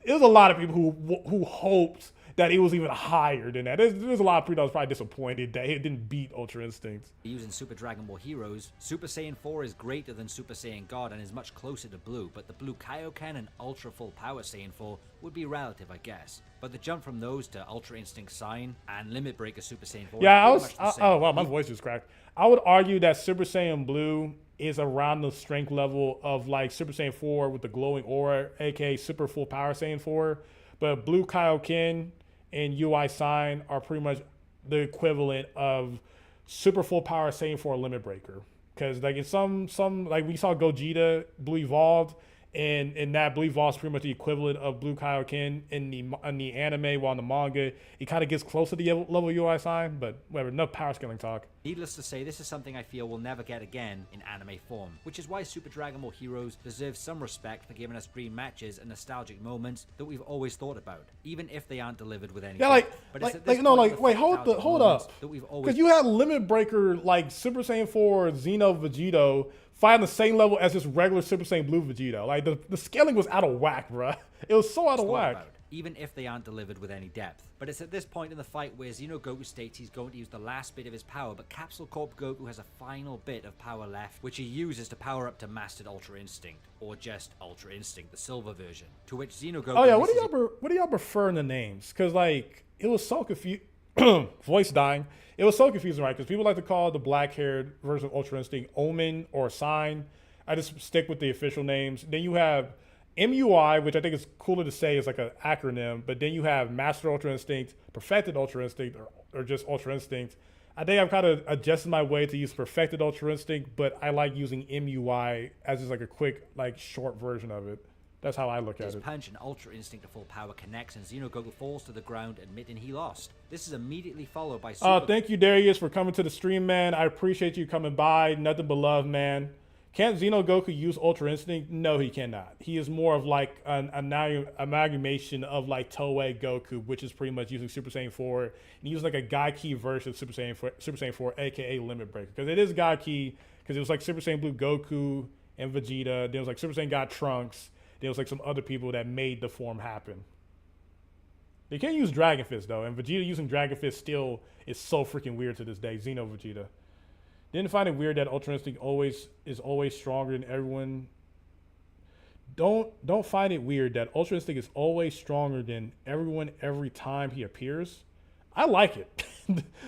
There's a lot of people who hoped that it was even higher than that. There's a lot of people that was probably disappointed that it didn't beat Ultra Instinct. using Super Dragon Ball Heroes, Super Saiyan 4 is greater than Super Saiyan God and is much closer to Blue, but the Blue Kaioken and Ultra Full Power Saiyan 4 would be relative, I guess. But the jump from those to Ultra Instinct Sign and Limit Breaker Super Saiyan 4 Yeah, is pretty much the same. oh wow, my voice just cracked. I would argue that Super Saiyan Blue is around the strength level of like Super Saiyan 4 with the glowing aura, aka Super Full Power Saiyan 4. But Blue Kaioken and UI Sign are pretty much the equivalent of Super Full Power Saiyan 4 Limit Breaker. Because like in some like we saw Gogeta Blue Evolved, and that Blue Evolved is pretty much the equivalent of Blue Kaioken in the anime, while in the manga it kind of gets close to the level of UI Sign, but whatever, enough power scaling talk. Needless to say, this is something I feel we'll never get again in anime form, which is why Super Dragon Ball Heroes deserves some respect for giving us dream matches and nostalgic moments that we've always thought about, even if they aren't delivered with any Yeah, depth. But it's at this point the wait, nostalgic hold moments up. that we've always Because you had Limit Breaker, like Super Saiyan 4 Xeno Vegito, fighting the same level as this regular Super Saiyan Blue Vegito. Like, the scaling was out of whack, bruh. It was so out of thought whack. about, even if they aren't delivered with any depth. But it's at this point in the fight where Xeno Goku states he's going to use the last bit of his power, but Capsule Corp Goku has a final bit of power left, which he uses to power up to Mastered Ultra Instinct, or just Ultra Instinct, the silver version. To which Xeno Goku. Oh yeah, what uses do y'all prefer in the names? Because like it was so confusing. Voice dying. It was so confusing, right? Because people like to call the black-haired version of Ultra Instinct Omen or Sign. I just stick with the official names. Then you have MUI, which I think is cooler to say is like an acronym. But then you have Master Ultra Instinct, Perfected Ultra Instinct, or just Ultra Instinct. I think I've kind of adjusted my way to use Perfected Ultra Instinct, but I like using MUI as just like a quick, like short version of it. That's how I look at His it. punch and Ultra Instinct to full power connects, and Xenogoku falls to the ground, admitting he lost. This is immediately followed by Super. Thank you, Darius, for coming to the stream, man. I appreciate you coming by. Nothing but love, man. Can't Xenogoku use Ultra Instinct? No, he cannot. He is more of like an amalgamation of like Toei Goku, which is pretty much using Super Saiyan 4. And he used like a Gaiki version of Super Saiyan 4, aka Limit Breaker. Because it is Gaiki, because it was like Super Saiyan Blue Goku and Vegeta. Then it was like Super Saiyan God Trunks. There was like some other people that made the form happen. They can't use Dragon Fist though, and Vegeta using Dragon Fist still is so freaking weird to this day. Xeno Vegeta. Didn't find it weird that Ultra Instinct is always stronger than everyone. Don't find it weird that Ultra Instinct is always stronger than everyone every time he appears. I like it.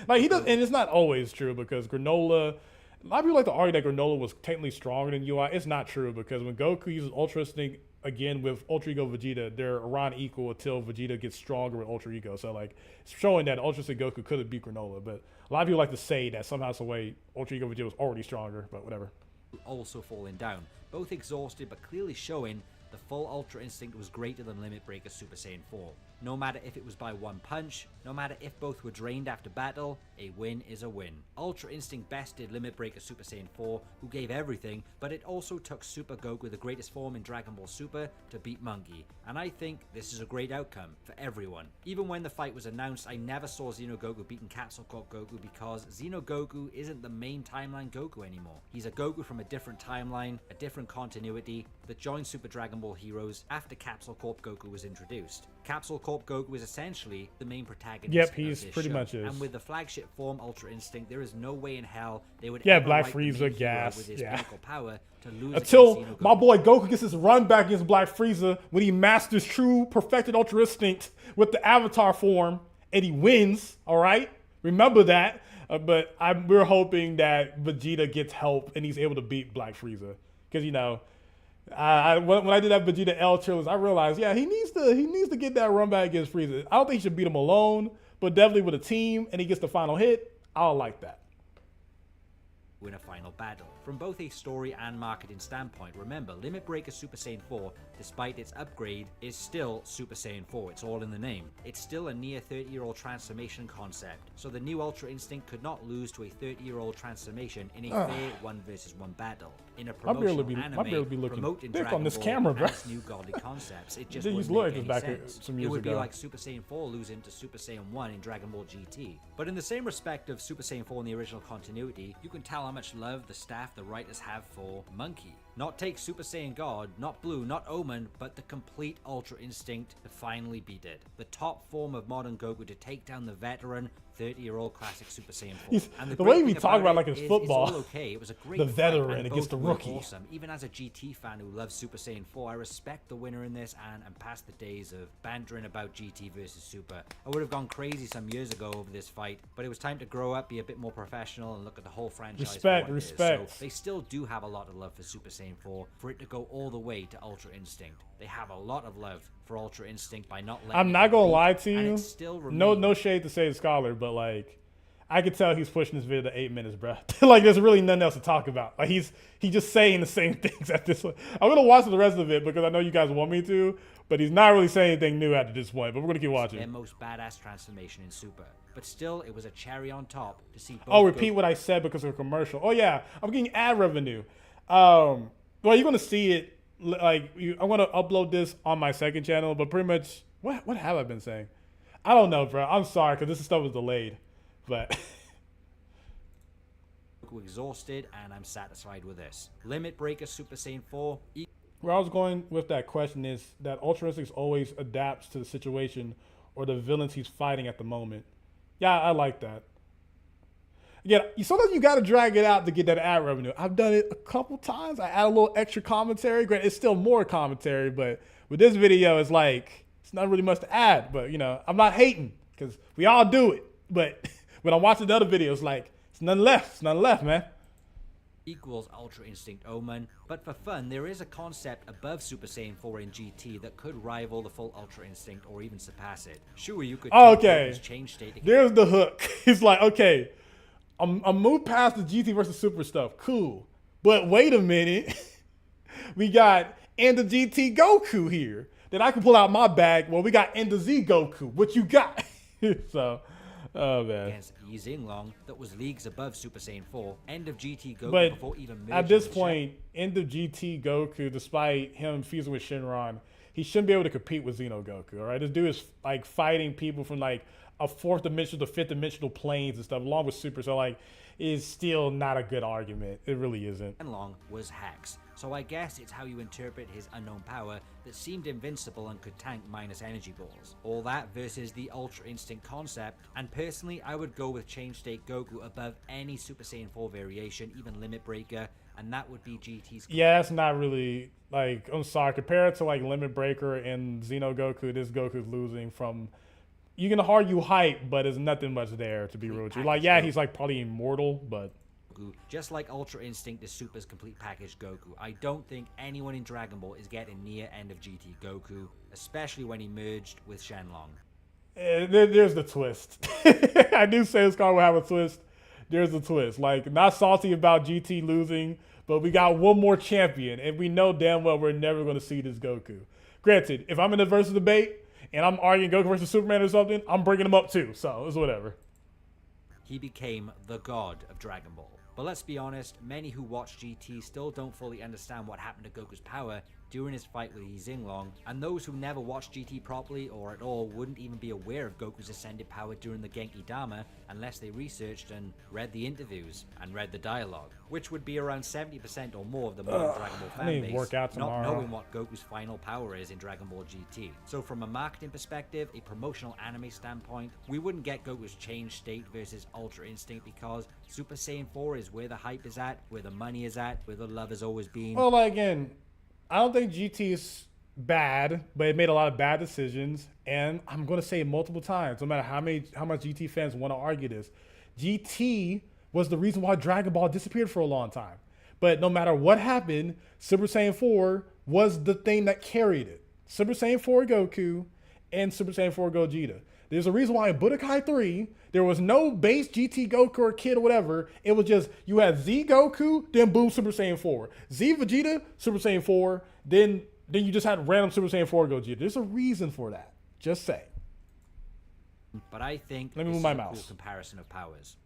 Like he does, and it's not always true because Granola. A lot of people like to argue that Granola was technically stronger than UI. It's not true because when Goku uses Ultra Instinct again with Ultra Ego Vegeta, they're around equal until Vegeta gets stronger with Ultra Ego. So like it's showing that Ultra Instinct Goku could have beat Granola, but a lot of people like to say that somehow some way Ultra Ego Vegeta was already stronger, but whatever. Also falling down, both exhausted but clearly showing the full Ultra Instinct was greater than Limit Breaker Super Saiyan 4. No matter if it was by one punch, no matter if both were drained after battle, a win is a win. Ultra Instinct bested Limit Breaker Super Saiyan 4, who gave everything, but it also took Super Goku, the greatest form in Dragon Ball Super, to beat Monkey. And I think this is a great outcome for everyone. Even when the fight was announced, I never saw Xenogoku beating Capsule Corp Goku because Xenogoku isn't the main timeline Goku anymore. He's a Goku from a different timeline, a different continuity, that joined Super Dragon Ball Heroes after Capsule Corp Goku was introduced. Capsule Corp Goku is essentially the main protagonist. Yep, of he's this pretty show. much is. And with the flagship form Ultra Instinct, there is no way in hell they would Yeah, ever Black write the Frieza, main hero gas, with his yeah. pinnacle power to lose Until against my Xenogoku. boy Goku gets his run back against Black Frieza when he masters true perfected Ultra Instinct with the Avatar form and he wins. All right, remember that. But we're hoping that Vegeta gets help and he's able to beat Black Frieza because you know. When I did that Vegeta L trailers, I realized, yeah, he needs to get that run back against Frieza. I don't think he should beat him alone, but definitely with a team, and he gets the final hit. I'll like that. Win a final battle. From both a story and marketing standpoint, remember, Limit Breaker Super Saiyan 4, despite its upgrade, is still Super Saiyan 4. It's all in the name. It's still a near 30-year-old transformation concept, so the new Ultra Instinct could not lose to a 30-year-old transformation in a fair 1 versus 1 battle. In a promotional anime promoting thick Dragon on this Ball camera, bro. and its new godly concepts, it just They wouldn't used make Loicus any back sense. some It years would be ago. like Super Saiyan 4 losing to Super Saiyan 1 in Dragon Ball GT. But in the same respect of Super Saiyan 4 in the original continuity, you can tell how much love the staff, the writers have for Monkey. Not take Super Saiyan God, not Blue, not Omen, but the complete Ultra Instinct to finally beat it. The top form of modern Goku to take down the veteran 30-year-old classic Super Saiyan 4. And the way we talk about it like it's is football. It's all okay. It was a great The fight, veteran and against both the were rookie. Awesome. Even as a GT fan who loves Super Saiyan 4, I respect the winner in this and I'm past the days of bantering about GT versus Super. I would have gone crazy some years ago over this fight, but it was time to grow up, be a bit more professional, and look at the whole franchise. Respect, for what it is. respect. So they still do have a lot of love for Super Saiyan 4 for it to go all the way to Ultra Instinct. They have a lot of love for Ultra Instinct by not letting I'm it not gonna beat, lie to and you. it still No remains shade to Save Scholar, but like I could tell he's pushing this video to 8 minutes, bro. Like there's really nothing else to talk about. Like he's just saying the same things at this point. I'm gonna watch the rest of it because I know you guys want me to, but he's not really saying anything new after this point. But we're gonna keep their watching. most badass transformation in Super. But still, it was a cherry on top to see both Oh, repeat Goku what I said because of a commercial. Oh yeah, I'm getting ad revenue. Well, you're gonna see it. Like I'm gonna upload this on my second channel, but pretty much what have I been saying? I don't know, bro. I'm sorry because this stuff was delayed, but. exhausted, and I'm satisfied with this. Limit Breaker Super Saiyan 4 Where I was going with that question is that Ultra Instinct always adapts to the situation or the villains he's fighting at the moment. Yeah, I like that. Yeah, sometimes you got to drag it out to get that ad revenue. I've done it a couple times. I add a little extra commentary. Granted, it's still more commentary, but with this video, it's like, it's not really much to add. But, you know, I'm not hating because we all do it. But when I'm watching the other videos, like, it's none left. It's none left, man. equals Ultra Instinct Omen, but for fun, there is a concept above Super Saiyan 4 in GT that could rival the full Ultra Instinct or even surpass it. Sure, you could Okay. change state. There's the hook. He's like, okay, I'm moved past the GT versus Super stuff. Cool. But wait a minute. We got End of GT Goku here. Then I can pull out my bag. Well, we got End of Z Goku. What you got? So, oh man. Against Yi Xinglong that was leagues above Super Saiyan 4. End of GT Goku But before even merging at this with point, End of GT Goku, despite him fusing with Shenron, he shouldn't be able to compete with Xeno Goku. All right, this dude is like fighting people from like a fourth dimensional to fifth dimensional planes and stuff, along with Super. So like, it's still not a good argument. It really isn't. Shenlong was Hex. So I guess it's how you interpret his unknown power that seemed invincible and could tank minus energy balls. All that versus the Ultra Instinct concept, and personally I would go with Change State Goku above any Super Saiyan 4 variation, even Limit Breaker, and that would be GT's. Yeah, that's not really, like, I'm sorry, compared to like Limit Breaker and Xeno Goku, this Goku's losing from, you can argue hype, but there's nothing much there, to be real with you. Like, yeah, he's like probably immortal, but just like Ultra Instinct is Super's complete package Goku. I don't think anyone in Dragon Ball is getting near End of GT Goku, especially when he merged with Shenlong. There's the twist. I do say this card will have a twist. There's the twist. Like, not salty about GT losing, but we got one more champion, and we know damn well we're never going to see this Goku. Granted, if I'm in a versus debate and I'm arguing Goku versus Superman or something, I'm bringing him up too, so it's whatever. He became the god of Dragon Ball. But let's be honest, many who watch GT still don't fully understand what happened to Goku's power during his fight with Yi Xinglong, and those who never watched GT properly or at all wouldn't even be aware of Goku's ascended power during the Genki Dama unless they researched and read the interviews and read the dialogue, which would be around 70% or more of the modern Dragon Ball I need to fanbase work out not tomorrow. knowing what Goku's final power is in Dragon Ball GT. So from a marketing perspective, a promotional anime standpoint, we wouldn't get Goku's Change State versus Ultra Instinct because Super Saiyan 4 is where the hype is at, where the money is at, where the love has always been. Well, like, again, I don't think GT is bad, but it made a lot of bad decisions. And I'm going to say it multiple times, no matter how much GT fans want to argue this. GT was the reason why Dragon Ball disappeared for a long time. But no matter what happened, Super Saiyan 4 was the thing that carried it. Super Saiyan 4 Goku and Super Saiyan 4 Gogeta. There's a reason why in Budokai 3, there was no base GT Goku or Kid or whatever. It was just, you had Z Goku, then boom, Super Saiyan 4. Z Vegeta, Super Saiyan 4, then you just had random Super Saiyan 4 Gogeta. There's a reason for that. Just say. But I think Let me this move is my a mouse. cool comparison of powers.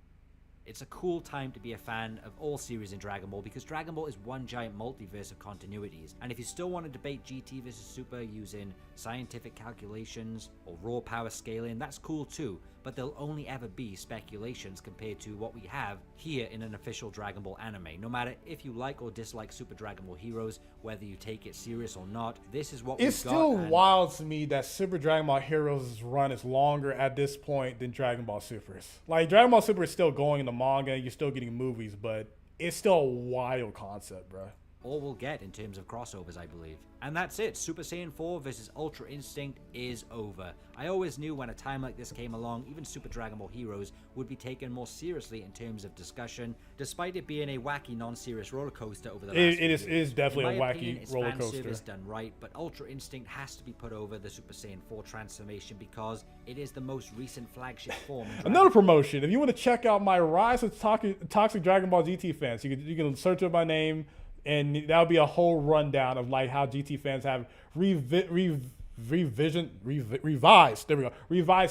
It's a cool time to be a fan of all series in Dragon Ball because Dragon Ball is one giant multiverse of continuities. And if you still want to debate GT versus Super using scientific calculations or raw power scaling, that's cool too. But they'll only ever be speculations compared to what we have here in an official Dragon Ball anime. No matter if you like or dislike Super Dragon Ball Heroes, whether you take it serious or not, this is what It's we've still got. wild to me that Super Dragon Ball Heroes' run is longer at this point than Dragon Ball Super's. Like, Dragon Ball Super is still going in the manga, you're still getting movies, but it's still a wild concept, bro. All we'll get in terms of crossovers, I believe. And that's it. Super Saiyan 4 versus Ultra Instinct is over. I always knew when a time like this came along, even Super Dragon Ball Heroes would be taken more seriously in terms of discussion, despite it being a wacky, non-serious roller coaster over the last It few is years. definitely In my a opinion, wacky it's roller fan coaster. service done right, but Ultra Instinct has to be put over the Super Saiyan 4 transformation because it is the most recent flagship form. in Dragon Another promotion. If you want to check out my Rise of Toxic Dragon Ball GT fans, you can search up my name, and that'll be a whole rundown of like how GT fans have revised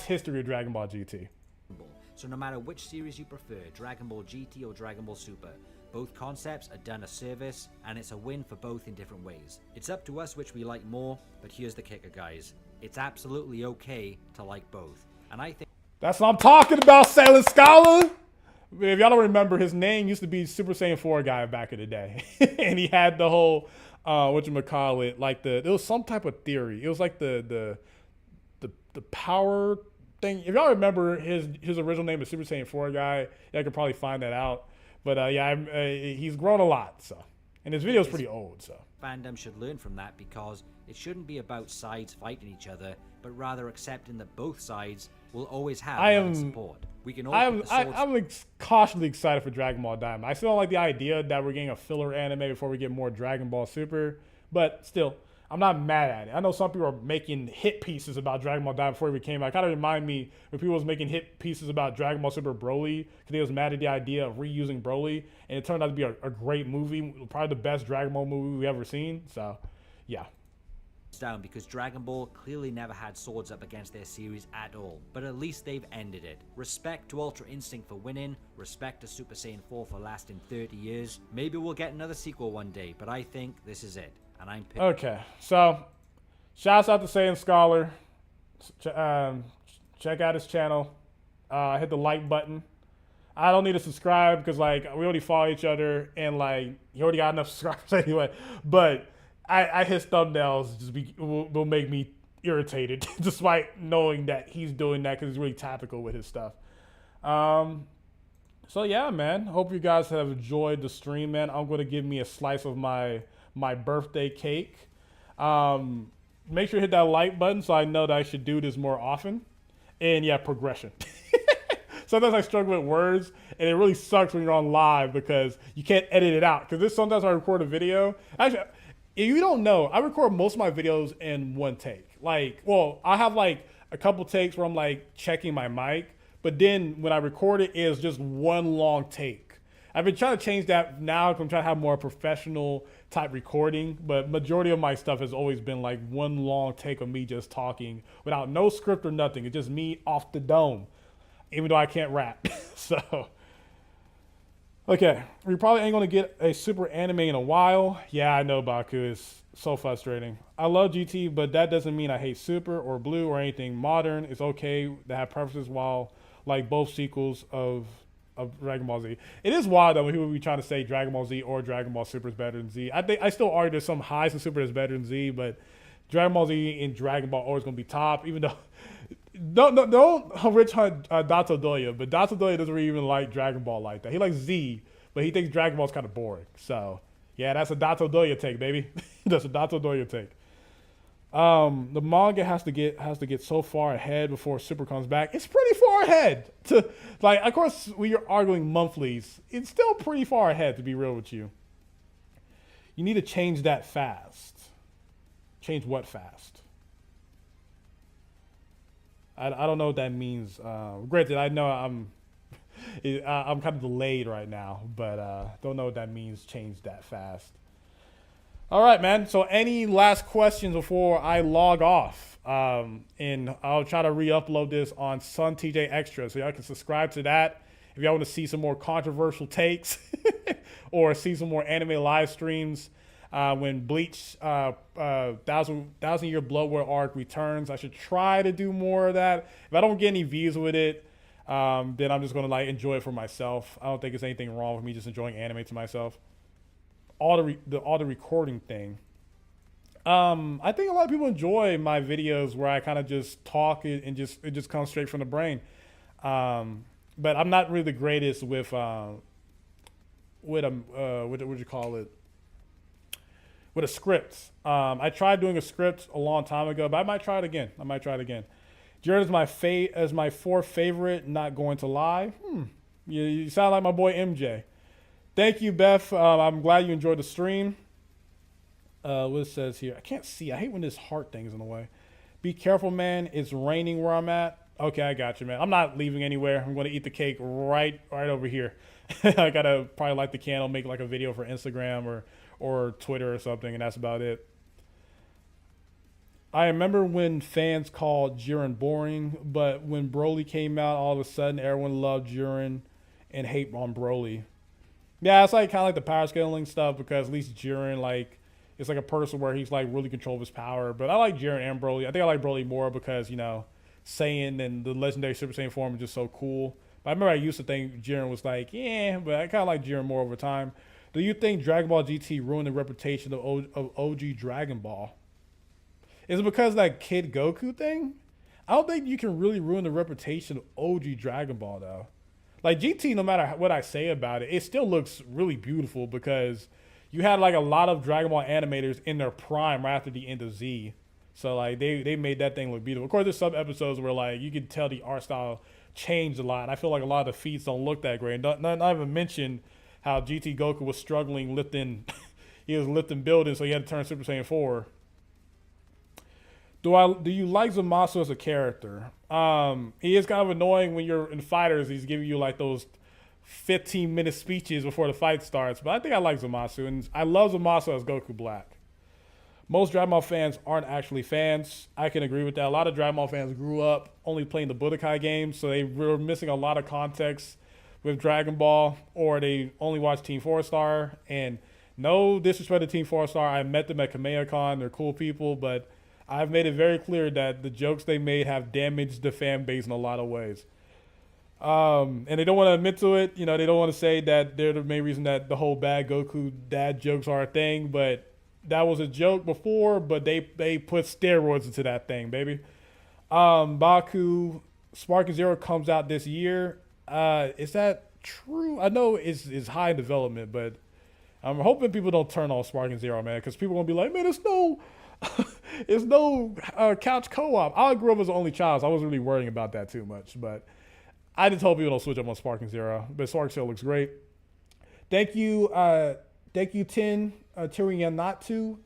history of Dragon Ball GT. So no matter which series you prefer, Dragon Ball GT or Dragon Ball Super, both concepts are done a service, and it's a win for both in different ways. It's up to us which we like more, but here's the kicker, guys. It's absolutely okay to like both. And I think That's what I'm talking about, Silent Scholar. If y'all don't remember, his name used to be Super Saiyan 4 guy back in the day. And he had the whole, whatchamacallit, like there was some type of theory. It was like the power thing. If y'all remember his original name is Super Saiyan 4 guy, y'all could probably find that out. But he's grown a lot, so. And his video's pretty old, so. fandom should learn from that because it shouldn't be about sides fighting each other, but rather accepting that both sides will always have support. We can all I'm cautiously excited for Dragon Ball Diamond. I still don't like the idea that we're getting a filler anime before we get more Dragon Ball Super, but still, I'm not mad at it. I know some people are making hit pieces about Dragon Ball Daima before it came out. It kind of remind me when people was making hit pieces about Dragon Ball Super Broly because they was mad at the idea of reusing Broly, and it turned out to be a great movie, probably the best Dragon Ball movie we ever seen. So, yeah. Down because Dragon Ball clearly never had swords up against their series at all, but at least they've ended it. Respect to Ultra Instinct for winning, respect to Super Saiyan 4 for lasting 30 years. Maybe we'll get another sequel one day, but I think this is it, and I'm pissed. Okay, so shouts out to Saiyan Scholar. Check out his channel. Hit the like button. I don't need to subscribe because like we already follow each other and like he already got enough subscribers anyway, but his thumbnails will make me irritated, despite knowing that he's doing that because he's really tactical with his stuff. So yeah, man. Hope you guys have enjoyed the stream, man. I'm going to give me a slice of my birthday cake. Make sure to hit that like button so I know that I should do this more often. And yeah, progression. Sometimes I struggle with words, and it really sucks when you're on live because you can't edit it out. Because sometimes I record a video. Actually, if you don't know, I record most of my videos in one take. Like, well, I have like a couple takes where I'm like checking my mic, but then when I record it, it's just one long take. I've been trying to change that now because I'm trying to have more professional type recording, but majority of my stuff has always been like one long take of me just talking without no script or nothing. It's just me off the dome, even though I can't rap. So... okay, we probably ain't gonna get a super anime in a while. Yeah, I know, Baku. It's so frustrating. I love GT, but that doesn't mean I hate Super or Blue or anything modern. It's okay to have preferences while like both sequels of Dragon Ball Z. It is wild though when people be trying to say Dragon Ball Z or Dragon Ball Super is better than Z. I still argue there's some highs in Super that's better than Z, but Dragon Ball Z and Dragon Ball are always gonna be top, even though. Don't Rich Hunt Dato Doya, but Dato Doya doesn't really even like Dragon Ball like that. He likes Z, but he thinks Dragon Ball's kind of boring. So, yeah, that's a Dato Doya take, baby. That's a Dato Doya take. The manga has to get so far ahead before Super comes back. It's pretty far ahead. Like, of course, we are arguing monthlies. It's still pretty far ahead, to be real with you. You need to change that fast. Change what fast? I don't know what that means. Granted, I know I'm kind of delayed right now, but don't know what that means. Change that fast. All right, man. So any last questions before I log off? And I'll try to re-upload this on SonTJ Extra, so y'all can subscribe to that if y'all want to see some more controversial takes or see some more anime live streams. When Bleach Thousand Year Blood War arc returns, I should try to do more of that. If I don't get any views with it, then I'm just gonna like enjoy it for myself. I don't think there's anything wrong with me just enjoying anime to myself. All the recording thing. I think a lot of people enjoy my videos where I kind of just talk and it just comes straight from the brain. But I'm not really the greatest with what would you call it? With a script. I tried doing a script a long time ago, but I might try it again. Jared is my fourth favorite, not going to lie. You sound like my boy MJ. Thank you, Beth. I'm glad you enjoyed the stream. What it says here. I can't see. I hate when this heart thing is in the way. Be careful, man. It's raining where I'm at. Okay, I got you, man. I'm not leaving anywhere. I'm going to eat the cake right over here. I got to probably light the candle, make like a video for Instagram or Twitter or something, and that's about it. I remember when fans called Jiren boring, but when Broly came out, all of a sudden everyone loved Jiren and hate on Broly. Yeah, it's like kind of like the power scaling stuff because at least Jiren, like, it's like a person where he's like really control of his power. But I like Jiren and Broly. I think I like Broly more because, you know, Saiyan and the legendary Super Saiyan form is just so cool. But I remember I used to think Jiren was like, yeah, but I kind of like Jiren more over time. Do you think Dragon Ball GT ruined the reputation of OG Dragon Ball? Is it because of that Kid Goku thing? I don't think you can really ruin the reputation of OG Dragon Ball, though. Like, GT, no matter what I say about it, it still looks really beautiful because you had, like, a lot of Dragon Ball animators in their prime right after the end of Z. So, like, they made that thing look beautiful. Of course, there's some episodes where, like, you can tell the art style changed a lot. And I feel like a lot of the feats don't look that great. Not even mention how GT Goku was struggling lifting, he was lifting buildings, so he had to turn Super Saiyan 4. Do you like Zamasu as a character? He is kind of annoying when you're in fighters. He's giving you like those 15-minute speeches before the fight starts. But I think I like Zamasu, and I love Zamasu as Goku Black. Most Dragon Ball fans aren't actually fans. I can agree with that. A lot of Dragon Ball fans grew up only playing the Budokai games, so they were missing a lot of context with Dragon Ball, or they only watched Team 4-Star. And no disrespect to Team 4-Star. I met them at KamehamehaCon. They're cool people, but I've made it very clear that the jokes they made have damaged the fan base in a lot of ways. And they don't want to admit to it. You know, they don't want to say that they're the main reason that the whole bad Goku dad jokes are a thing, but that was a joke before, but they put steroids into that thing, baby. Baku Sparking Zero comes out this year. Is that true? I know it's high in development, but I'm hoping people don't turn on Sparking Zero, man, because people are going to be like, man, it's no couch co-op. I grew up as an only child, so I wasn't really worrying about that too much, but I just hope people don't switch up on Sparking Zero. But Sparking Zero looks great. Thank you, Tin Tiriyanatu.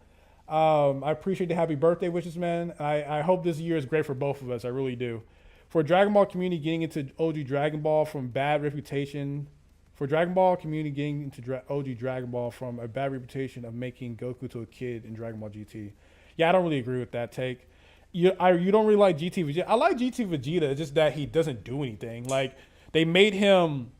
I appreciate the happy birthday wishes, man. I hope this year is great for both of us. I really do. For Dragon Ball community getting into OG Dragon Ball from bad reputation. For Dragon Ball community getting into OG Dragon Ball from a bad reputation of making Goku to a kid in Dragon Ball GT. Yeah, I don't really agree with that take. You don't really like GT Vegeta. I like GT Vegeta. It's just that he doesn't do anything. Like, they made him,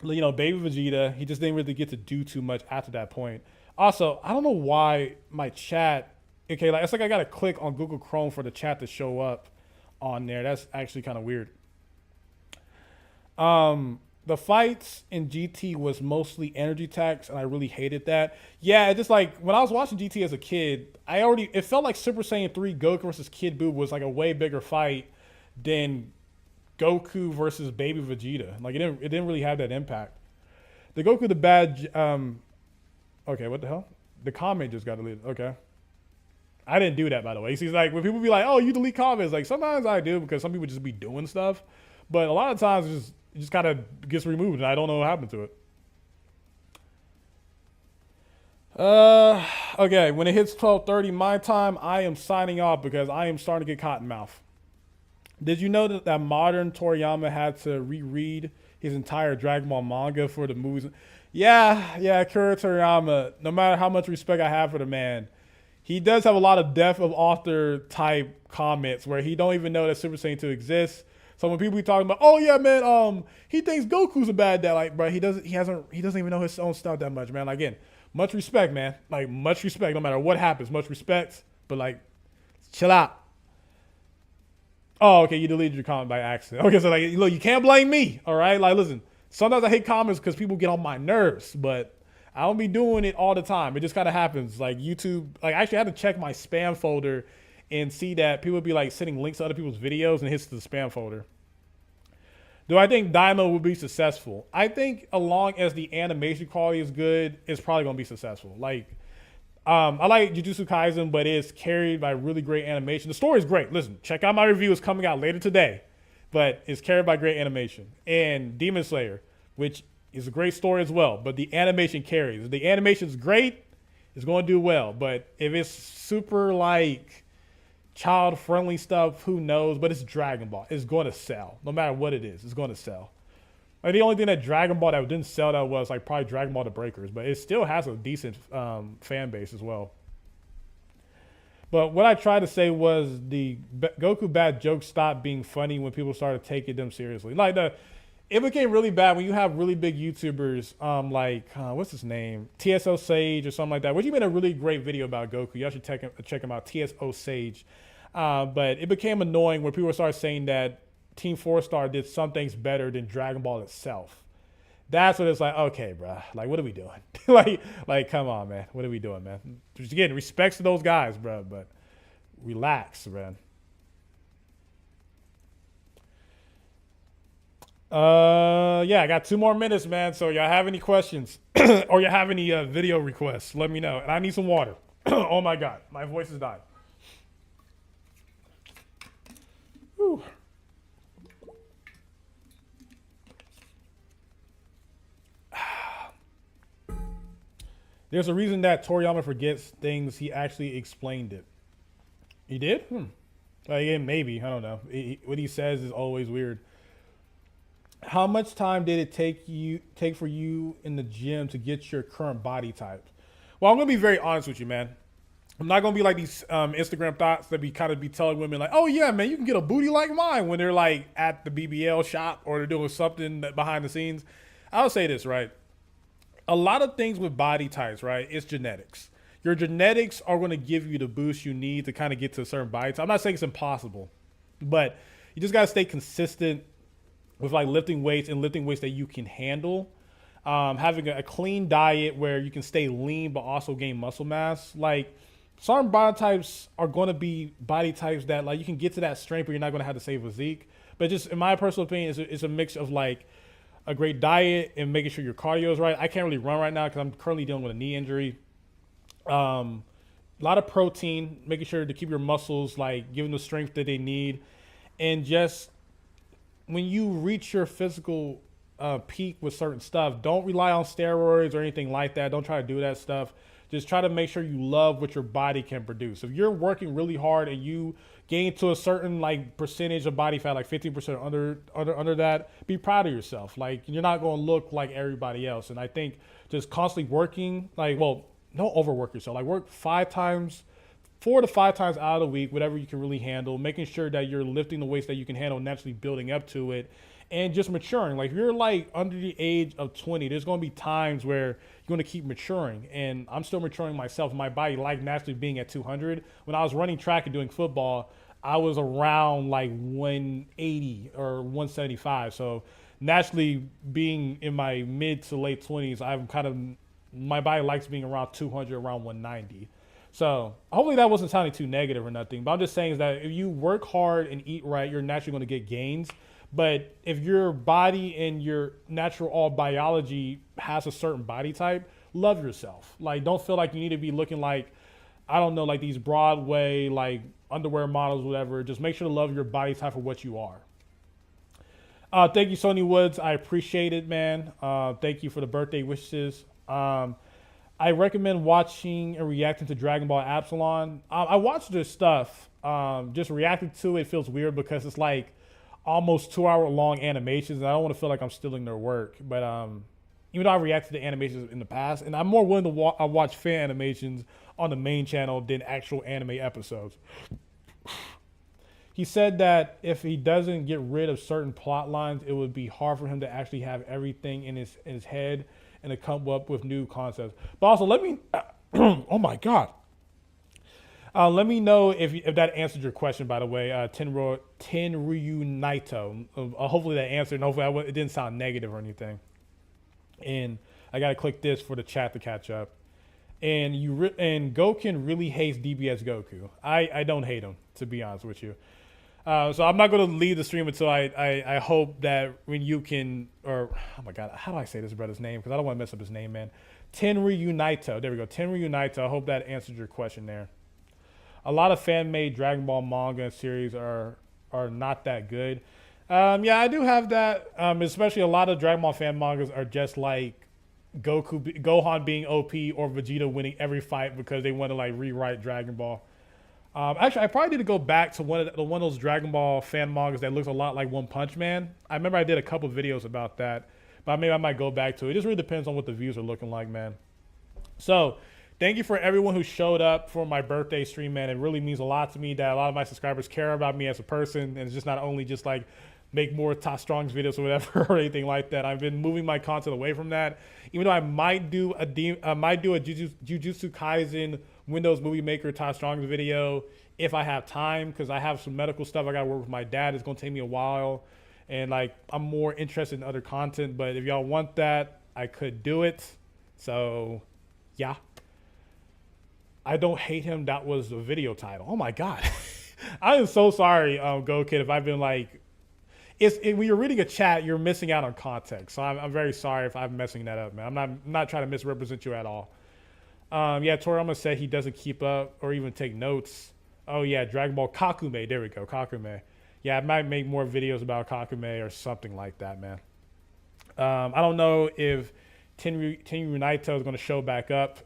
you know, baby Vegeta. He just didn't really get to do too much after that point. Also, I don't know why my chat, okay, like it's like I gotta click on Google Chrome for the chat to show up on there. That's actually kind of weird. The fights in GT was mostly energy attacks, and I really hated that. Yeah, it's just like when I was watching GT as a kid, it felt like Super Saiyan 3 Goku versus Kid Buu was like a way bigger fight than Goku versus Baby Vegeta. Like it didn't really have that impact. The Goku the bad. Okay, what the hell? The comment just got deleted. Okay. I didn't do that, by the way. See, like when people be like, "Oh, you delete comments," like sometimes I do because some people just be doing stuff, but a lot of times it just kind of gets removed, and I don't know what happened to it. Okay, when it hits 12:30 my time, I am signing off because I am starting to get cotton mouth. Did you know that modern Toriyama had to reread his entire Dragon Ball manga for the movies? Yeah, Akira Toriyama, no matter how much respect I have for the man, he does have a lot of death of author type comments where he don't even know that Super Saiyan 2 exists. So when people be talking about, oh yeah, man, he thinks Goku's a bad dad, like, bro, he doesn't even know his own stuff that much, man. Like, again, much respect, man. Like, much respect, no matter what happens, much respect. But like, chill out. Oh, okay, you deleted your comment by accident. Okay, so like, look, you can't blame me, all right? Like, listen, sometimes I hate comments because people get on my nerves, but I don't be doing it all the time. It just kind of happens. Like YouTube, like I actually had to check my spam folder and see that people be like sending links to other people's videos and it hits the spam folder. Do I think Daima will be successful? I think as long as the animation quality is good, it's probably going to be successful. Like, I like Jujutsu Kaisen, but it's carried by really great animation. The story is great. Listen, check out my review. It's coming out later today, but it's carried by great animation. And Demon Slayer, which is a great story as well, but the animation carries. If the animation is great, it's going to do well. But if it's super like child-friendly stuff, who knows? But it's Dragon Ball. It's going to sell. No matter what it is, it's going to sell. Like the only thing that Dragon Ball that didn't sell that was like probably Dragon Ball The Breakers, but it still has a decent fan base as well. But what I tried to say was the Goku bad jokes stopped being funny when people started taking them seriously. Like it became really bad when you have really big YouTubers what's his name? TSO Sage or something like that, which he made a really great video about Goku. Y'all should check him out, TSO Sage. But it became annoying when people started saying that Team 4-Star did some things better than Dragon Ball itself. That's what it's like, okay, bro. Like, what are we doing? like, come on, man. What are we doing, man? Just again, respects to those guys, bro, but relax, man. Yeah, I got 2 more minutes, man. So y'all have any questions or y'all have any video requests, let me know. And I need some water. Oh my God, my voice has died. Whew. There's a reason that Toriyama forgets things. He actually explained it. He did? Yeah, maybe. I don't know. What he says is always weird. How much time did it take for you in the gym to get your current body type? Well, I'm gonna be very honest with you, man. I'm not gonna be like these Instagram thoughts that be telling women like, "Oh yeah, man, you can get a booty like mine" when they're like at the BBL shop or they're doing something behind the scenes. I'll say this, right? A lot of things with body types, right? It's genetics. Your genetics are going to give you the boost you need to kind of get to a certain body type. I'm not saying it's impossible, but you just got to stay consistent with like lifting weights and lifting weights that you can handle. Having a clean diet where you can stay lean but also gain muscle mass. Like certain body types are going to be body types that like you can get to that strength, but you're not going to have the same physique. But just in my personal opinion, it's a mix of like a great diet and making sure your cardio is right. I can't really run right now because I'm currently dealing with a knee injury. A lot of protein, making sure to keep your muscles like giving the strength that they need, and just when you reach your physical peak with certain stuff, don't rely on steroids or anything like that. Don't try to do that stuff. Just try to make sure you love what your body can produce. If you're working really hard and you gain to a certain like percentage of body fat, like 15% under that, be proud of yourself. Like you're not going to look like everybody else. And I think just constantly working, like, well, don't overwork yourself. Like work 4 to 5 times out of the week, whatever you can really handle, making sure that you're lifting the weights that you can handle, naturally building up to it, and just maturing. Like if you're like under the age of 20, there's going to be times where you're going to keep maturing. And I'm still maturing myself. My body like naturally being at 200. When I was running track and doing football, I was around like 180 or 175. So naturally being in my mid to late 20s, my body likes being around 200, around 190. So hopefully that wasn't sounding too negative or nothing. But I'm just saying is that if you work hard and eat right, you're naturally going to get gains. But if your body and your natural all biology has a certain body type, love yourself. Like don't feel like you need to be looking like, I don't know, like these Broadway, like underwear models, whatever. Just make sure to love your body type for what you are. Thank you, Sony Woods. I appreciate it, man. Thank you for the birthday wishes. I recommend watching and reacting to Dragon Ball Absalon. I watched their stuff. Just reacting to it feels weird because it's like almost 2-hour long animations, and I don't want to feel like I'm stealing their work. But even though I reacted to animations in the past, and I'm more willing to watch fan animations on the main channel than actual anime episodes. He said that if he doesn't get rid of certain plot lines, it would be hard for him to actually have everything in his head and to come up with new concepts. But also, let me, oh my God. Let me know if that answered your question, by the way. Tenryu Naito. Hopefully that answered, and hopefully it didn't sound negative or anything. And I got to click this for the chat to catch up. And and Goken really hates DBS Goku. I don't hate him, to be honest with you. So I'm not going to leave the stream until I hope that when you can, or, oh my God, how do I say this brother's name? Because I don't want to mess up his name, man. Tenryu Naito. There we go. Tenryu Naito. I hope that answered your question there. A lot of fan-made Dragon Ball manga and series are not that good. Yeah, I do have that. Especially a lot of Dragon Ball fan mangas are just like Gohan being OP or Vegeta winning every fight because they want to like rewrite Dragon Ball. Actually, I probably need to go back to one of those Dragon Ball fan mangas that looks a lot like One Punch Man. I remember I did a couple videos about that, but maybe I might go back to it. It just really depends on what the views are looking like, man. So thank you for everyone who showed up for my birthday stream, man. It really means a lot to me that a lot of my subscribers care about me as a person, and it's just not only just like make more Todd Strong's videos or whatever or anything like that. I've been moving my content away from that, even though I might do a Jujutsu Kaisen Windows Movie Maker Todd Strong's video if I have time, because I have some medical stuff I got to work with my dad. It's going to take me a while, and like I'm more interested in other content. But if y'all want that, I could do it. So yeah. I don't hate him. That was the video title. Oh my God. I am so sorry, Go Kid, if I've been like, when you're reading a chat, you're missing out on context. So I'm very sorry if I'm messing that up, man. I'm not trying to misrepresent you at all. Yeah, Toriyama said he doesn't keep up or even take notes. Oh yeah, Dragon Ball Kakume. There we go, Kakume. Yeah, I might make more videos about Kakume or something like that, man. I don't know if Tenryu Naito is going to show back up.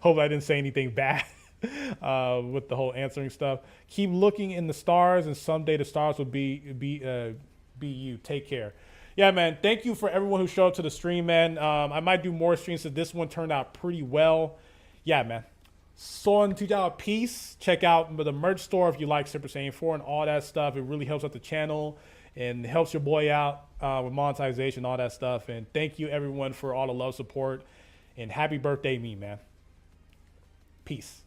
Hope I didn't say anything bad. with the whole answering stuff. Keep looking in the stars, and someday the stars will be you. Take care. Yeah, man. Thank you for everyone who showed up to the stream, man. I might do more streams, so this one turned out pretty well. Yeah, man. SonTJ, peace. Check out the merch store if you like Super Saiyan 4 and all that stuff. It really helps out the channel and helps your boy out with monetization, all that stuff. And thank you, everyone, for all the love, support. And happy birthday, me, man. Peace.